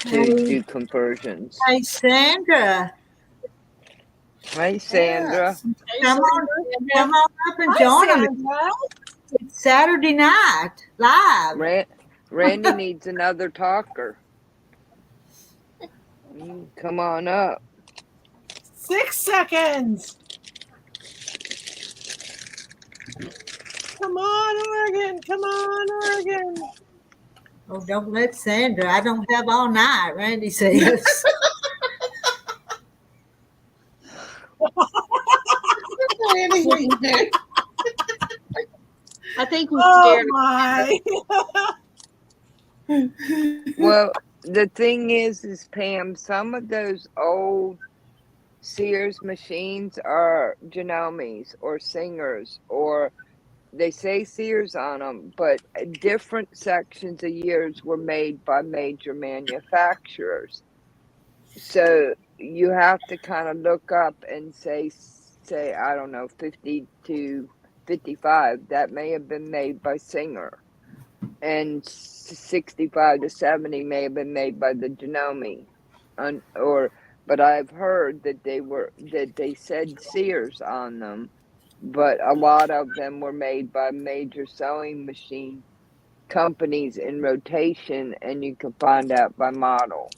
to do conversions. Hey, Sandra. Hey, Sandra. Yes. Come on up and Hi, join us. Sandra. It's Saturday night, live. Randy needs another talker. Come on up. 6 seconds. Come on, Oregon. Come on, Oregon. Oh, don't let Sandra. I don't have all night, Randy says. I think we Oh scared. my. Well, the thing is Pam, some of those old Sears machines are Genomes or Singers, or they say Sears on them, but different sections of years were made by major manufacturers. So you have to kind of look up and say, I don't know, 50 to 55, that may have been made by Singer. And 65 to 70 may have been made by the Genome. But I've heard that they said Sears on them, but a lot of them were made by major sewing machine companies in rotation, and you can find out by model.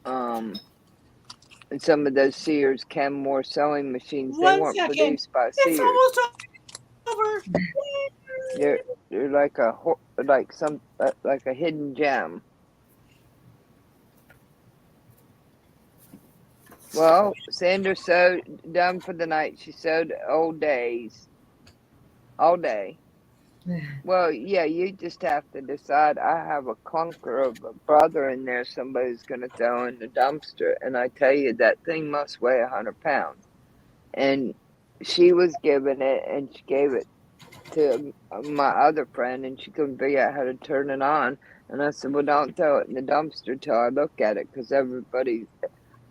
And some of those Sears Kenmore sewing machines, they 1 weren't second. produced by It's Sears. almost over. They're like a hidden gem. Well, Sandra sewed done for the night. She sewed old days, all day. Well, yeah, you just have to decide. I have a clunker of a brother in there. Somebody's gonna throw in the dumpster, and I tell you that thing must weigh 100 pounds. And she was given it, and she gave it to my other friend, and she couldn't figure out how to turn it on. And I said, well, don't throw it in the dumpster till I look at it, because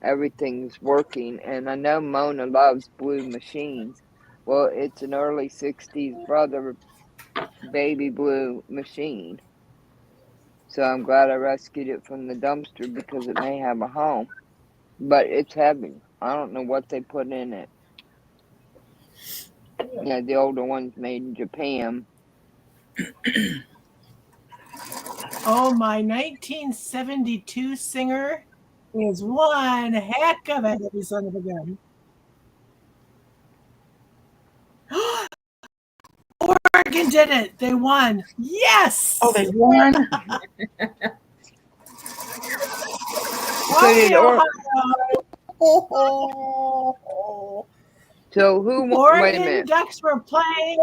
everything's working. And I know Mona loves blue machines. Well, it's an early 60s Brother baby blue machine. So I'm glad I rescued it from the dumpster, because it may have a home. But it's heavy. I don't know what they put in it. Yeah, the older one's made in Japan. Oh, my 1972 Singer is one heck of a heavy son of a gun. Oregon did it. They won. Yes. Oh, they won. So did Ohio. So who wait a Oregon minute. Ducks were playing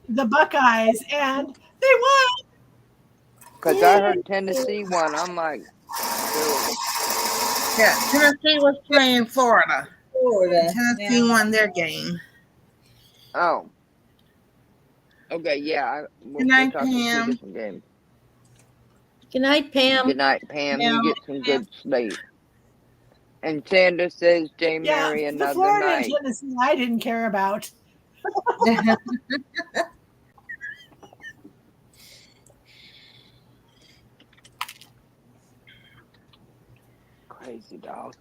the Buckeyes, and they won. Because I heard Tennessee won. I'm like, Yeah, Tennessee was playing Florida. Florida. Tennessee won their game. oh. Okay, yeah. Good night, talking Pam. two different games. Good night, Pam. Good night, Pam. Yeah. You get some good sleep. And Sandra says, J. Yeah, Mary, the another Florida night. and Tennessee I didn't care about. Crazy dog.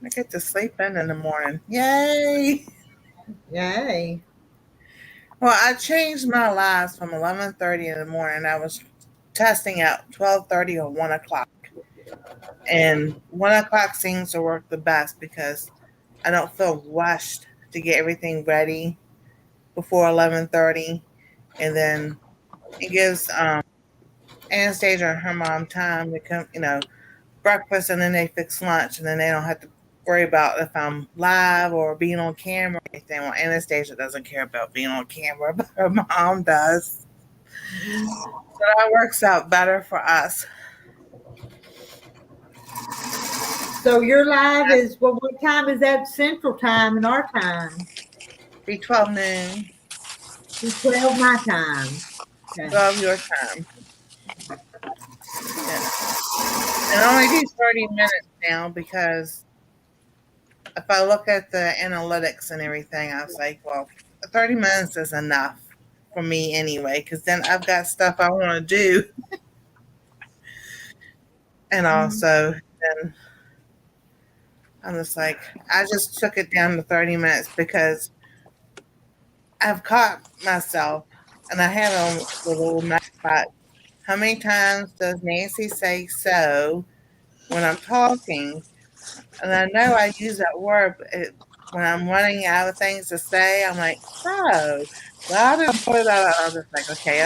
I get to sleep in the morning. Yay! Yay. Well, I changed my lives from 11:30 in the morning. I was testing out 12:30 or 1 o'clock. And 1 o'clock seems to work the best because I don't feel rushed to get everything ready before 11:30. And then it gives Anastasia and her mom time to come, breakfast, and then they fix lunch, and then they don't have to worry about if I'm live or being on camera or anything. Well, Anastasia doesn't care about being on camera, but her mom does. So that works out better for us. So your live is, well, what time is that Central Time and our time? Be 12 noon, It's 12 my time. Okay. 12 your time. Yeah. And I only do 30 minutes now because if I look at the analytics and everything, I was like, well, 30 minutes is enough for me anyway, because then I've got stuff I want to do. And also, then I'm just like, I just took it down to 30 minutes because I've caught myself, and I have on the little notepad. How many times does Nancy say so when I'm talking? And I know I use that word, but when I'm running out of things to say, I'm like, so. Well, I didn't put that out. I was just like, okay,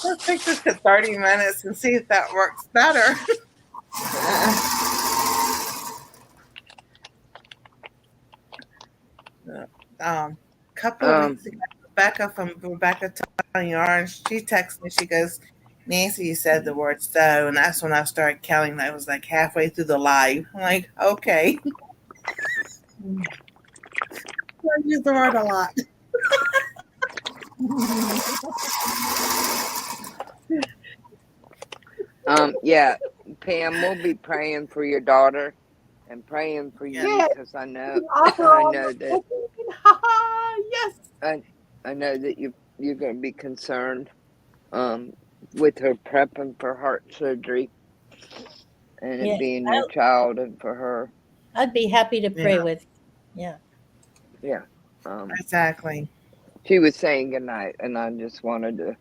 let's take this to 30 minutes and see if that works better. Couple of weeks ago, Rebecca from Rebecca Telling Orange, she texted me, she goes, Nancy, you said the word so, and that's when I started counting. I was like halfway through the live. I'm like, okay. I use the word a lot. Yeah, Pam, we'll be praying for your daughter and praying for you, Yes. because I know that Yes. I know that you're going to be concerned with her prepping for heart surgery and it Yes, being your child, and for her. I'd be happy to pray Yeah. with. Yeah. Yeah. Exactly. She was saying goodnight, and I just wanted to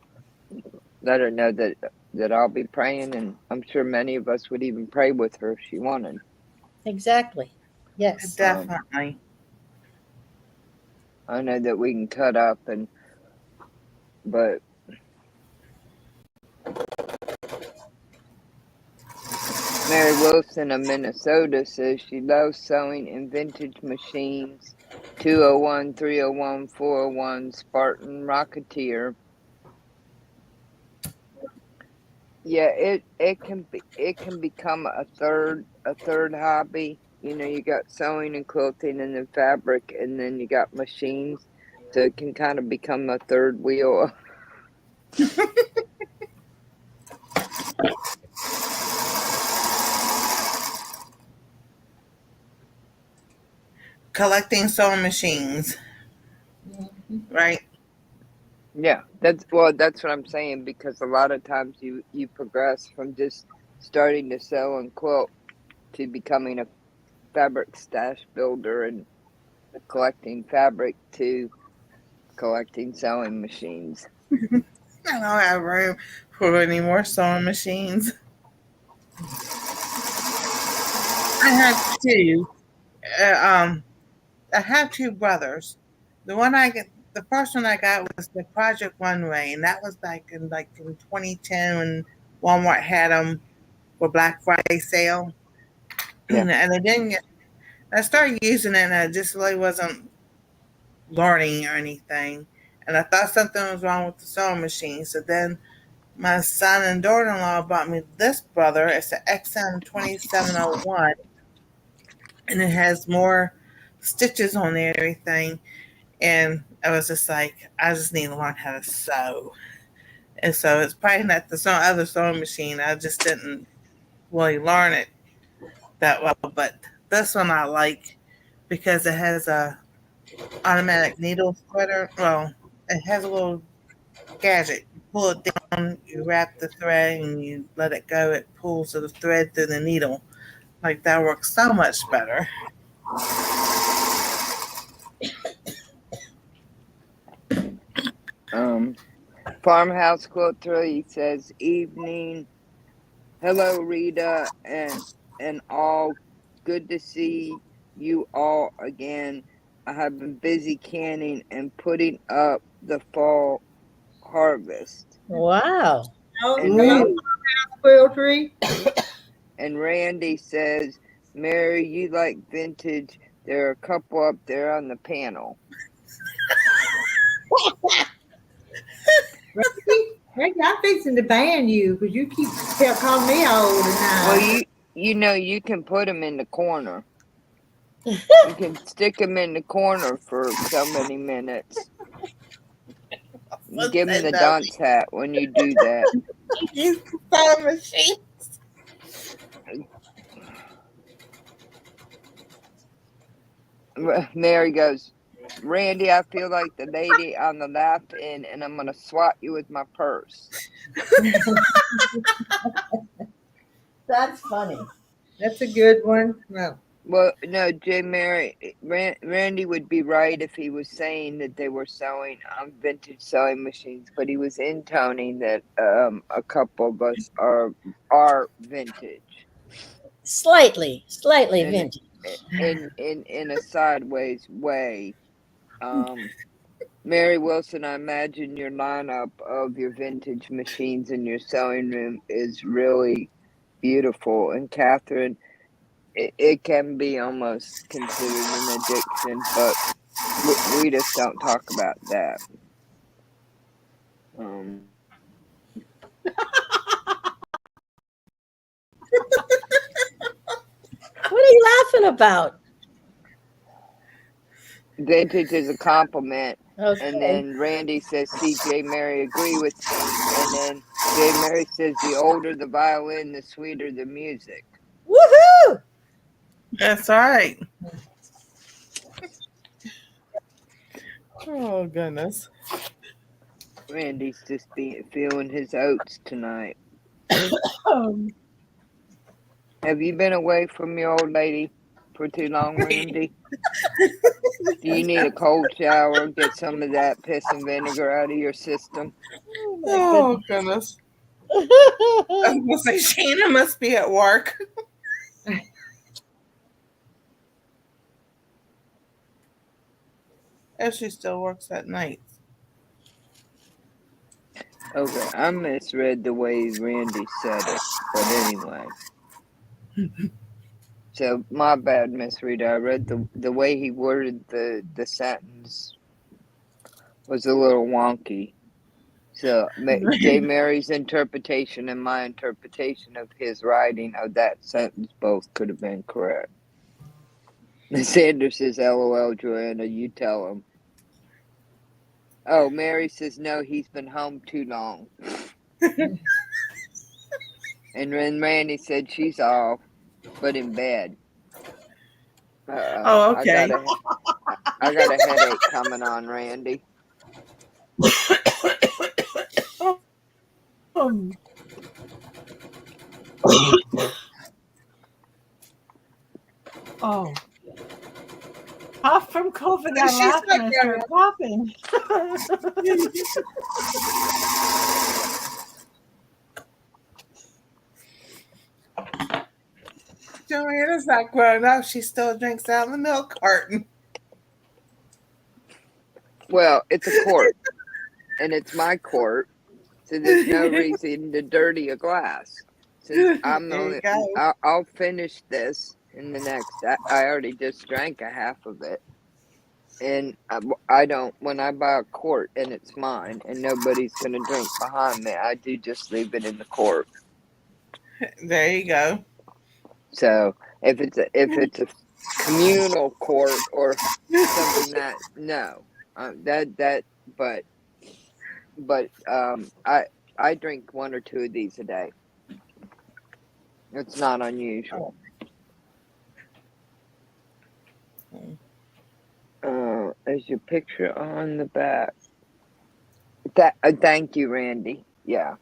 let her know that I'll be praying, and I'm sure many of us would even pray with her if she wanted. Exactly. Yes. Definitely. I know that we can cut up, but Mary Wilson of Minnesota says she loves sewing in vintage machines 201, 301, 401, Spartan Rocketeer. Yeah, it can become a third hobby. You know, you got sewing and quilting and then fabric and then you got machines. So it can kind of become a third wheel. Collecting sewing machines, right? Yeah, that's what I'm saying, because a lot of times you progress from just starting to sew and quilt to becoming a fabric stash builder and collecting fabric to collecting sewing machines. I don't have room for any more sewing machines. I have two. I have two brothers. The first one I got was the Project One Way, and that was back in 2010 when Walmart had them for Black Friday sale. Yeah. And I didn't. I started using it, and I just really wasn't learning or anything. And I thought something was wrong with the sewing machine. So then my son and daughter-in-law bought me this brother. It's an XM 2701, and it has more stitches on there and everything. And I was just like, I just need to learn how to sew. And so it's probably not the other sewing machine. I just didn't really learn it that well. But this one I like because it has a automatic needle spreader. Well, it has a little gadget. You pull it down, you wrap the thread, and you let it go. It pulls the thread through the needle. Like that works so much better. Farmhouse Quilt 3 says, evening. Hello, Rita, and all. Good to see you all again. I have been busy canning and putting up the fall harvest. Wow. Oh, And hello, Quiltry. And Randy says, Mary, you like vintage. There are a couple up there on the panel. Randy, I'm fixing to ban you because you kept calling me old tonight. Well, you know you can put them in the corner. You can stick them in the corner for so many minutes. Give them the dunce hat when you do that. Use the sewing machine. Mary goes, Randy, I feel like the lady on the left end, and I'm going to swat you with my purse. That's funny. That's a good one. No. Well, no, Mary, Randy would be right if he was saying that they were sewing on vintage sewing machines, but he was intoning that a couple of us are vintage. Slightly vintage. In a sideways way. Mary Wilson, I imagine your lineup of your vintage machines in your sewing room is really beautiful. And Catherine, it can be almost considered an addiction, but we just don't talk about that. What are you laughing about? Vintage is a compliment. Okay. And then Randy says, see, J. Mary, agree with me. And then J. Mary says, the older the violin, the sweeter the music. Woohoo! That's right. Oh, goodness. Randy's just feeling his oats tonight. Have you been away from your old lady for too long, Randy? Do you need a cold shower? Get some of that piss and vinegar out of your system. Oh, goodness. I was going to say, Shana must be at work. If she still works at night. Okay, I misread the way Randy said it, but anyway. So my bad, Miss Rita. I read the way he worded the sentence was a little wonky. So J. Mary's interpretation and my interpretation of his writing of that sentence both could have been correct. Sanders says, "LOL, Joanna, you tell him." Oh, Mary says, "No, he's been home too long." And then Randy said she's off, but in bed. Oh, okay. I got a headache coming on, Randy. Oh. Off from COVID, I She's laughed not and I started coughing. Joanna's not grown up. She still drinks out of the milk carton. Well, it's a court, and it's my court, so there's no reason to dirty a glass. Since I'm There you the go. I'll finish this in the next. I already just drank a half of it, and I don't. When I buy a quart and it's mine, and nobody's gonna drink behind me, I do just leave it in the quart. There you go. So if it's a communal quart or something that no, but I drink one or two of these a day. It's not unusual. There's your picture on the back. Thank you, Randy. Yeah,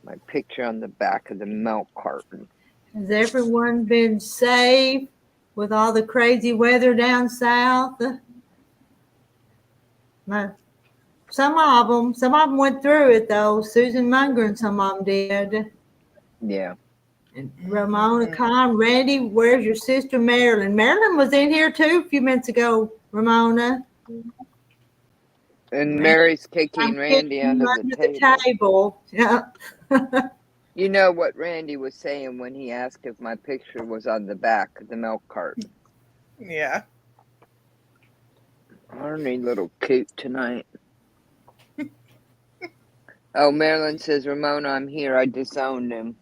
my picture on the back of the milk carton. Has everyone been safe with all the crazy weather down south? No. Some of them went through it though. Susan Munger and some of them did. Yeah. And Ramona Khan, Randy, where's your sister Marilyn? Marilyn was in here too a few minutes ago, Ramona. And Mary's kicking Randy under the table. Yeah. You know what Randy was saying when he asked if my picture was on the back of the milk carton. Yeah. Arnie, little coot tonight. Oh, Marilyn says, Ramona, I'm here. I disowned him.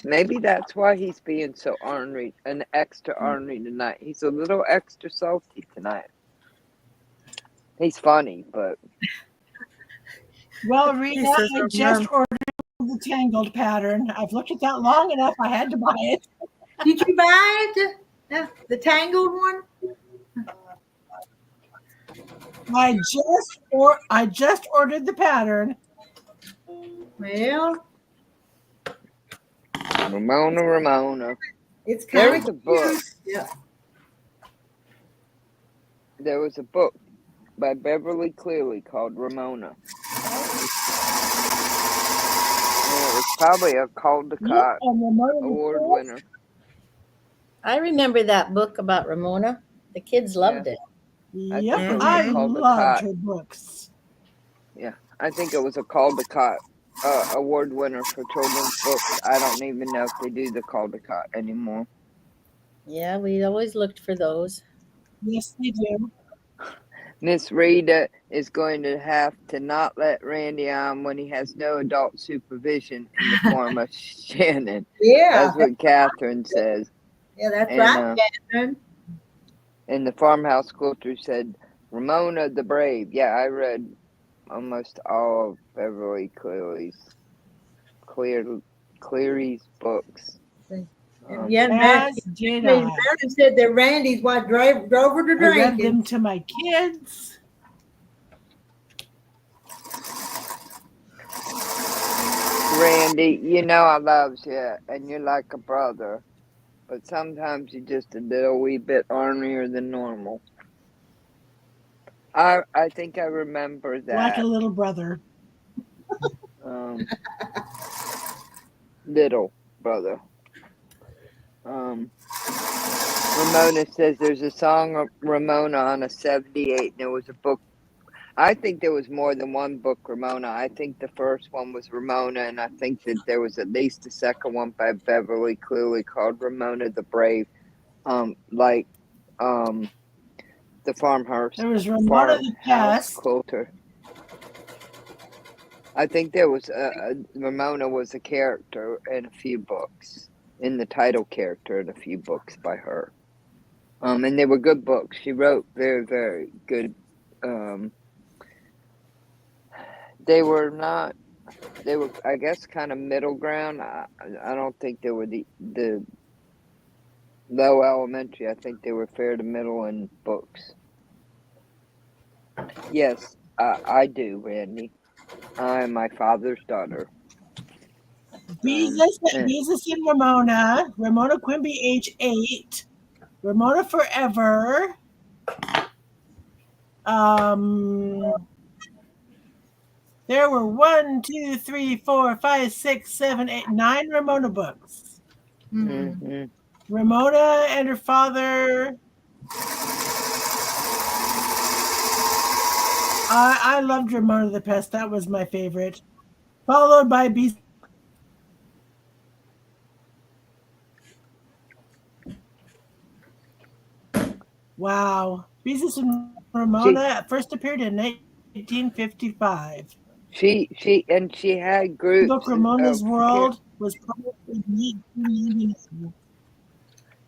Maybe that's why he's being so ornery, an extra ornery tonight. He's a little extra salty tonight. He's funny, but Well, Rita, I just ordered the Tangled pattern. I've looked at that long enough. I had to buy it. Did you buy it? The Tangled one? I just ordered the pattern. Well, Ramona. it's There kind was of a book. Yeah. There was a book by Beverly Cleary called Ramona. And it was probably a Caldecott Award winner. I remember that book about Ramona. The kids loved it. Yep, I loved her books. Yeah, I think it was a Caldecott award winner for children's books. I don't even know if they do the Caldecott anymore. Yeah, we always looked for those. Yes, they do. Miss Rita is going to have to not let Randy on when he has no adult supervision in the form of Shannon. Yeah. That's what Catherine says. Yeah, that's right, Catherine. And the farmhouse quilter said, Ramona the Brave. Yeah, I read almost all of Beverly Cleary's books. Yeah, Marilyn said that Randy's what drove her to drink. I read them to my kids. Randy, you know I love you, and you're like a brother. But sometimes you're just a little wee bit ornerier than normal. I think I remember that. Like a little brother. Little brother. Ramona says there's a song of Ramona on a 78, and there was a book I think there was more than one book, Ramona. I think the first one was Ramona, and I think that there was at least a second one by Beverly Cleary called Ramona the Brave. Like the farmhouse There was Ramona the Pest. quilter. I think there was Ramona was a character in a few books, in the title character in a few books by her. And they were good books. She wrote very, very good. They were not. They were, I guess, kind of middle ground. I don't think they were the low elementary. I think they were fair to middle in books. Yes, I do, Randy. I'm my father's daughter. Jesus and Ramona. Ramona Quimby, age 8. Ramona Forever. There were 1, 2, 3, 4, 5, 6, 7, 8, 9 Ramona books. Mm-hmm. Ramona and her father. I loved Ramona the Pest. That was my favorite. Followed by Beast. Wow. Beast and Ramona first appeared in 1955. She had groups. The book Ramona's World was published in 1999.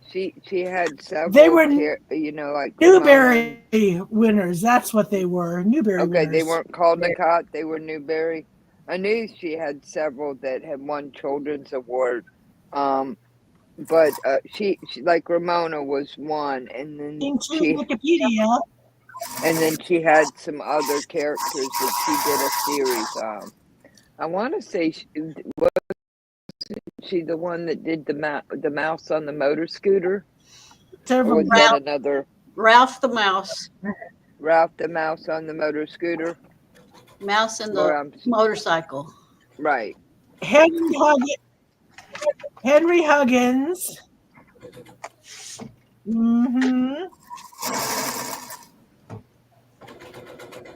She had several. They were like Newbery winners. That's what they were. Newbery Okay, winners. they weren't Caldecott. They were Newbery. I knew she had several that had won children's award. But she like Ramona was one, and then Into she Wikipedia. and then she had some other characters that she did a series of. I want to say she the one that did the mouse on the motor scooter? Or was that another? Ralph the Mouse. Ralph the Mouse on the motor scooter? Mouse and the motorcycle. Right. Henry Huggins. Mm-hmm.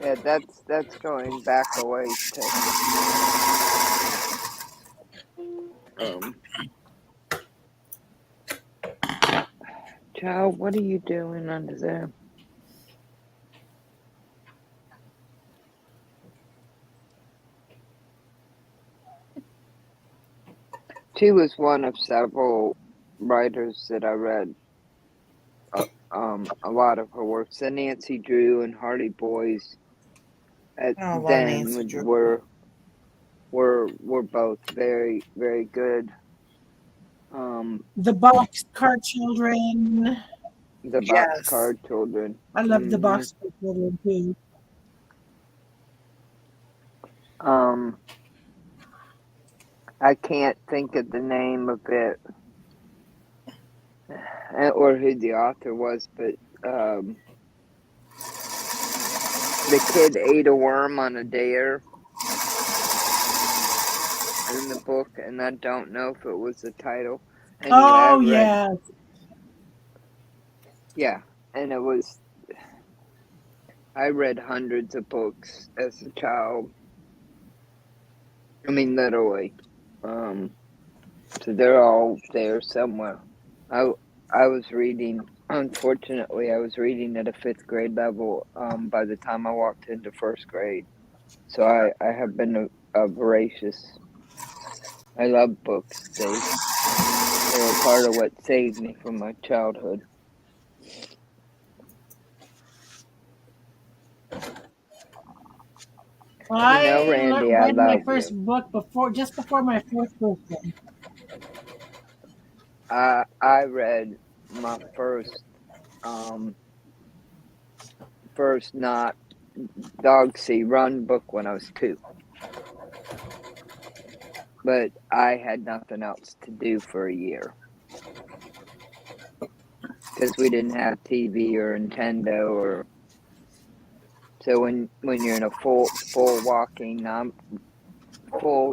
Yeah, that's going back a ways to Child, what are you doing under there? She was one of several writers that I read a lot of her works. The Nancy Drew and Hardy Boys were both very, very good. The Boxcar Children. The Boxcar Children. I love the Boxcar Children too. I can't think of the name of it or who the author was, but the kid ate a worm on a dare in the book, and I don't know if it was the title. Anyway, yeah, and it was. I read hundreds of books as a child. I mean, literally. So they're all there somewhere. I was reading. Unfortunately, I was reading at a 5th grade level by the time I walked into 1st grade. So I have been a voracious. I love books. They were part of what saved me from my childhood. Randy, I read my first book just before my 4th birthday. I read my first not Dog See Run book when I was 2. But I had nothing else to do for a year. Because we didn't have TV or Nintendo so when you're in a full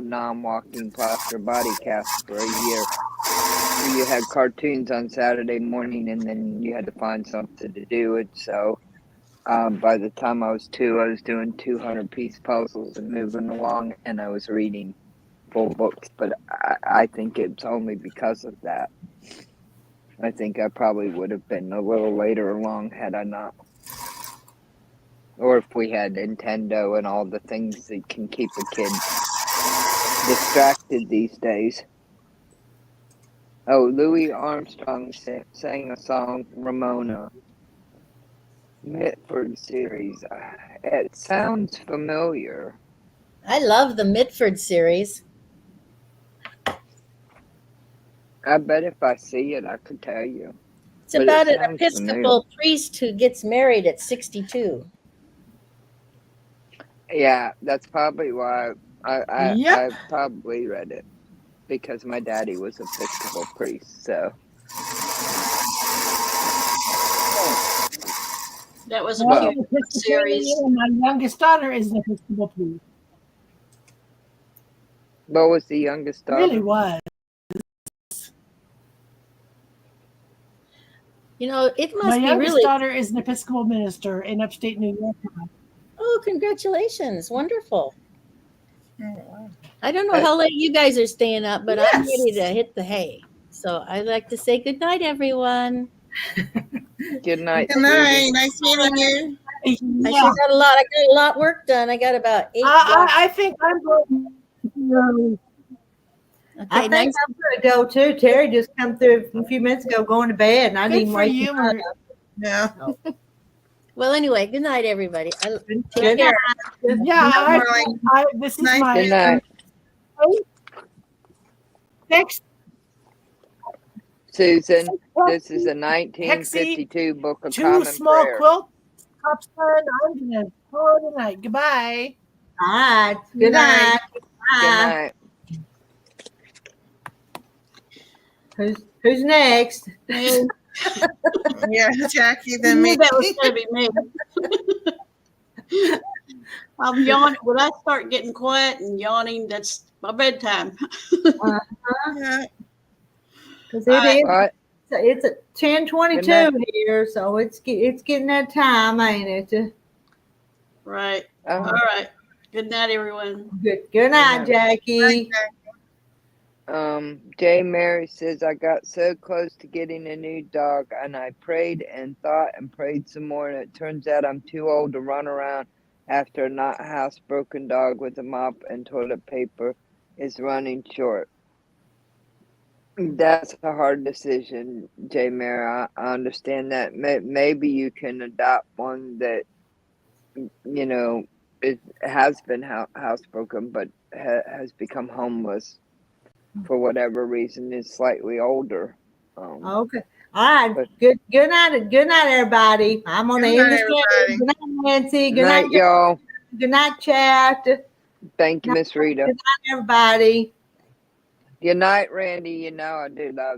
non-walking plaster body cast for a year, you had cartoons on Saturday morning, and then you had to find something to do. And so By the time I was 2, I was doing 200-piece puzzles and moving along, and I was reading full books. But I think it's only because of that. I think I probably would have been a little later along had I not. Or if we had Nintendo and all the things that can keep a kid distracted these days. Oh, Louis Armstrong sang a song, Ramona. Mitford series. It sounds familiar. I love the Mitford series. I bet if I see it, I could tell you. It's But it about an sounds Episcopal priest who gets married at 62. Yeah, that's probably why I Yep. probably read it because my daddy was a Episcopal priest. So That was a Well, cute I'm Episcopalian, series. and my youngest daughter is an Episcopal priest. what was the youngest daughter? Really was. You know, it My must be youngest really. daughter is an Episcopal minister in upstate New York. Oh, congratulations. Wonderful. Oh, I don't know how late you guys are staying up, but I'm Yes. ready to hit the hay. So I'd like to say good night, everyone. Good night, Good night. Nice meeting you. I Yeah, sure got a lot. I got a lot work done. I got about 8 blocks. I think I'm going to. I Okay, think nice. I'm gonna go too. Terry just come through a few minutes ago going to bed, and I Good didn't for wake you. him up. Yeah. Well, anyway, good night, everybody. Good Take care. night. Yeah, Marlene. this is Nice. my Good night, next. Susan. This is a 1952 Book of Two Common small Prayer. quilts. Upstairs. I'm going to call it a night. Goodbye. All right. Good Good night. night. Good Bye. night. Who's next? Me. Yeah, Jackie, I then knew me. that was going to be me. I'm yawning. When I start getting quiet and yawning, that's my bedtime. Yeah. Because Bye. What? it's at Good 10:22 night. here, so it's getting that time, ain't it? Right. Oh. All right. Good night, everyone. Good night, night. Jackie. Jay Mary says, I got so close to getting a new dog and I prayed and thought and prayed some more, and it turns out I'm too old to run around after a not housebroken dog with a mop and toilet paper is running short. That's a hard decision, Jay Mary. I understand that. Maybe you can adopt one that, you know, it has been housebroken but has become homeless for whatever reason, is slightly older. Okay. All right. But- Good night. Good night, everybody. I'm on the Good end night, of the everybody. Good night, Nancy. Good Night, night, y'all. Good night, chat. Good Thank you, Miss Rita. night, everybody. Good night, Randy. You know I do love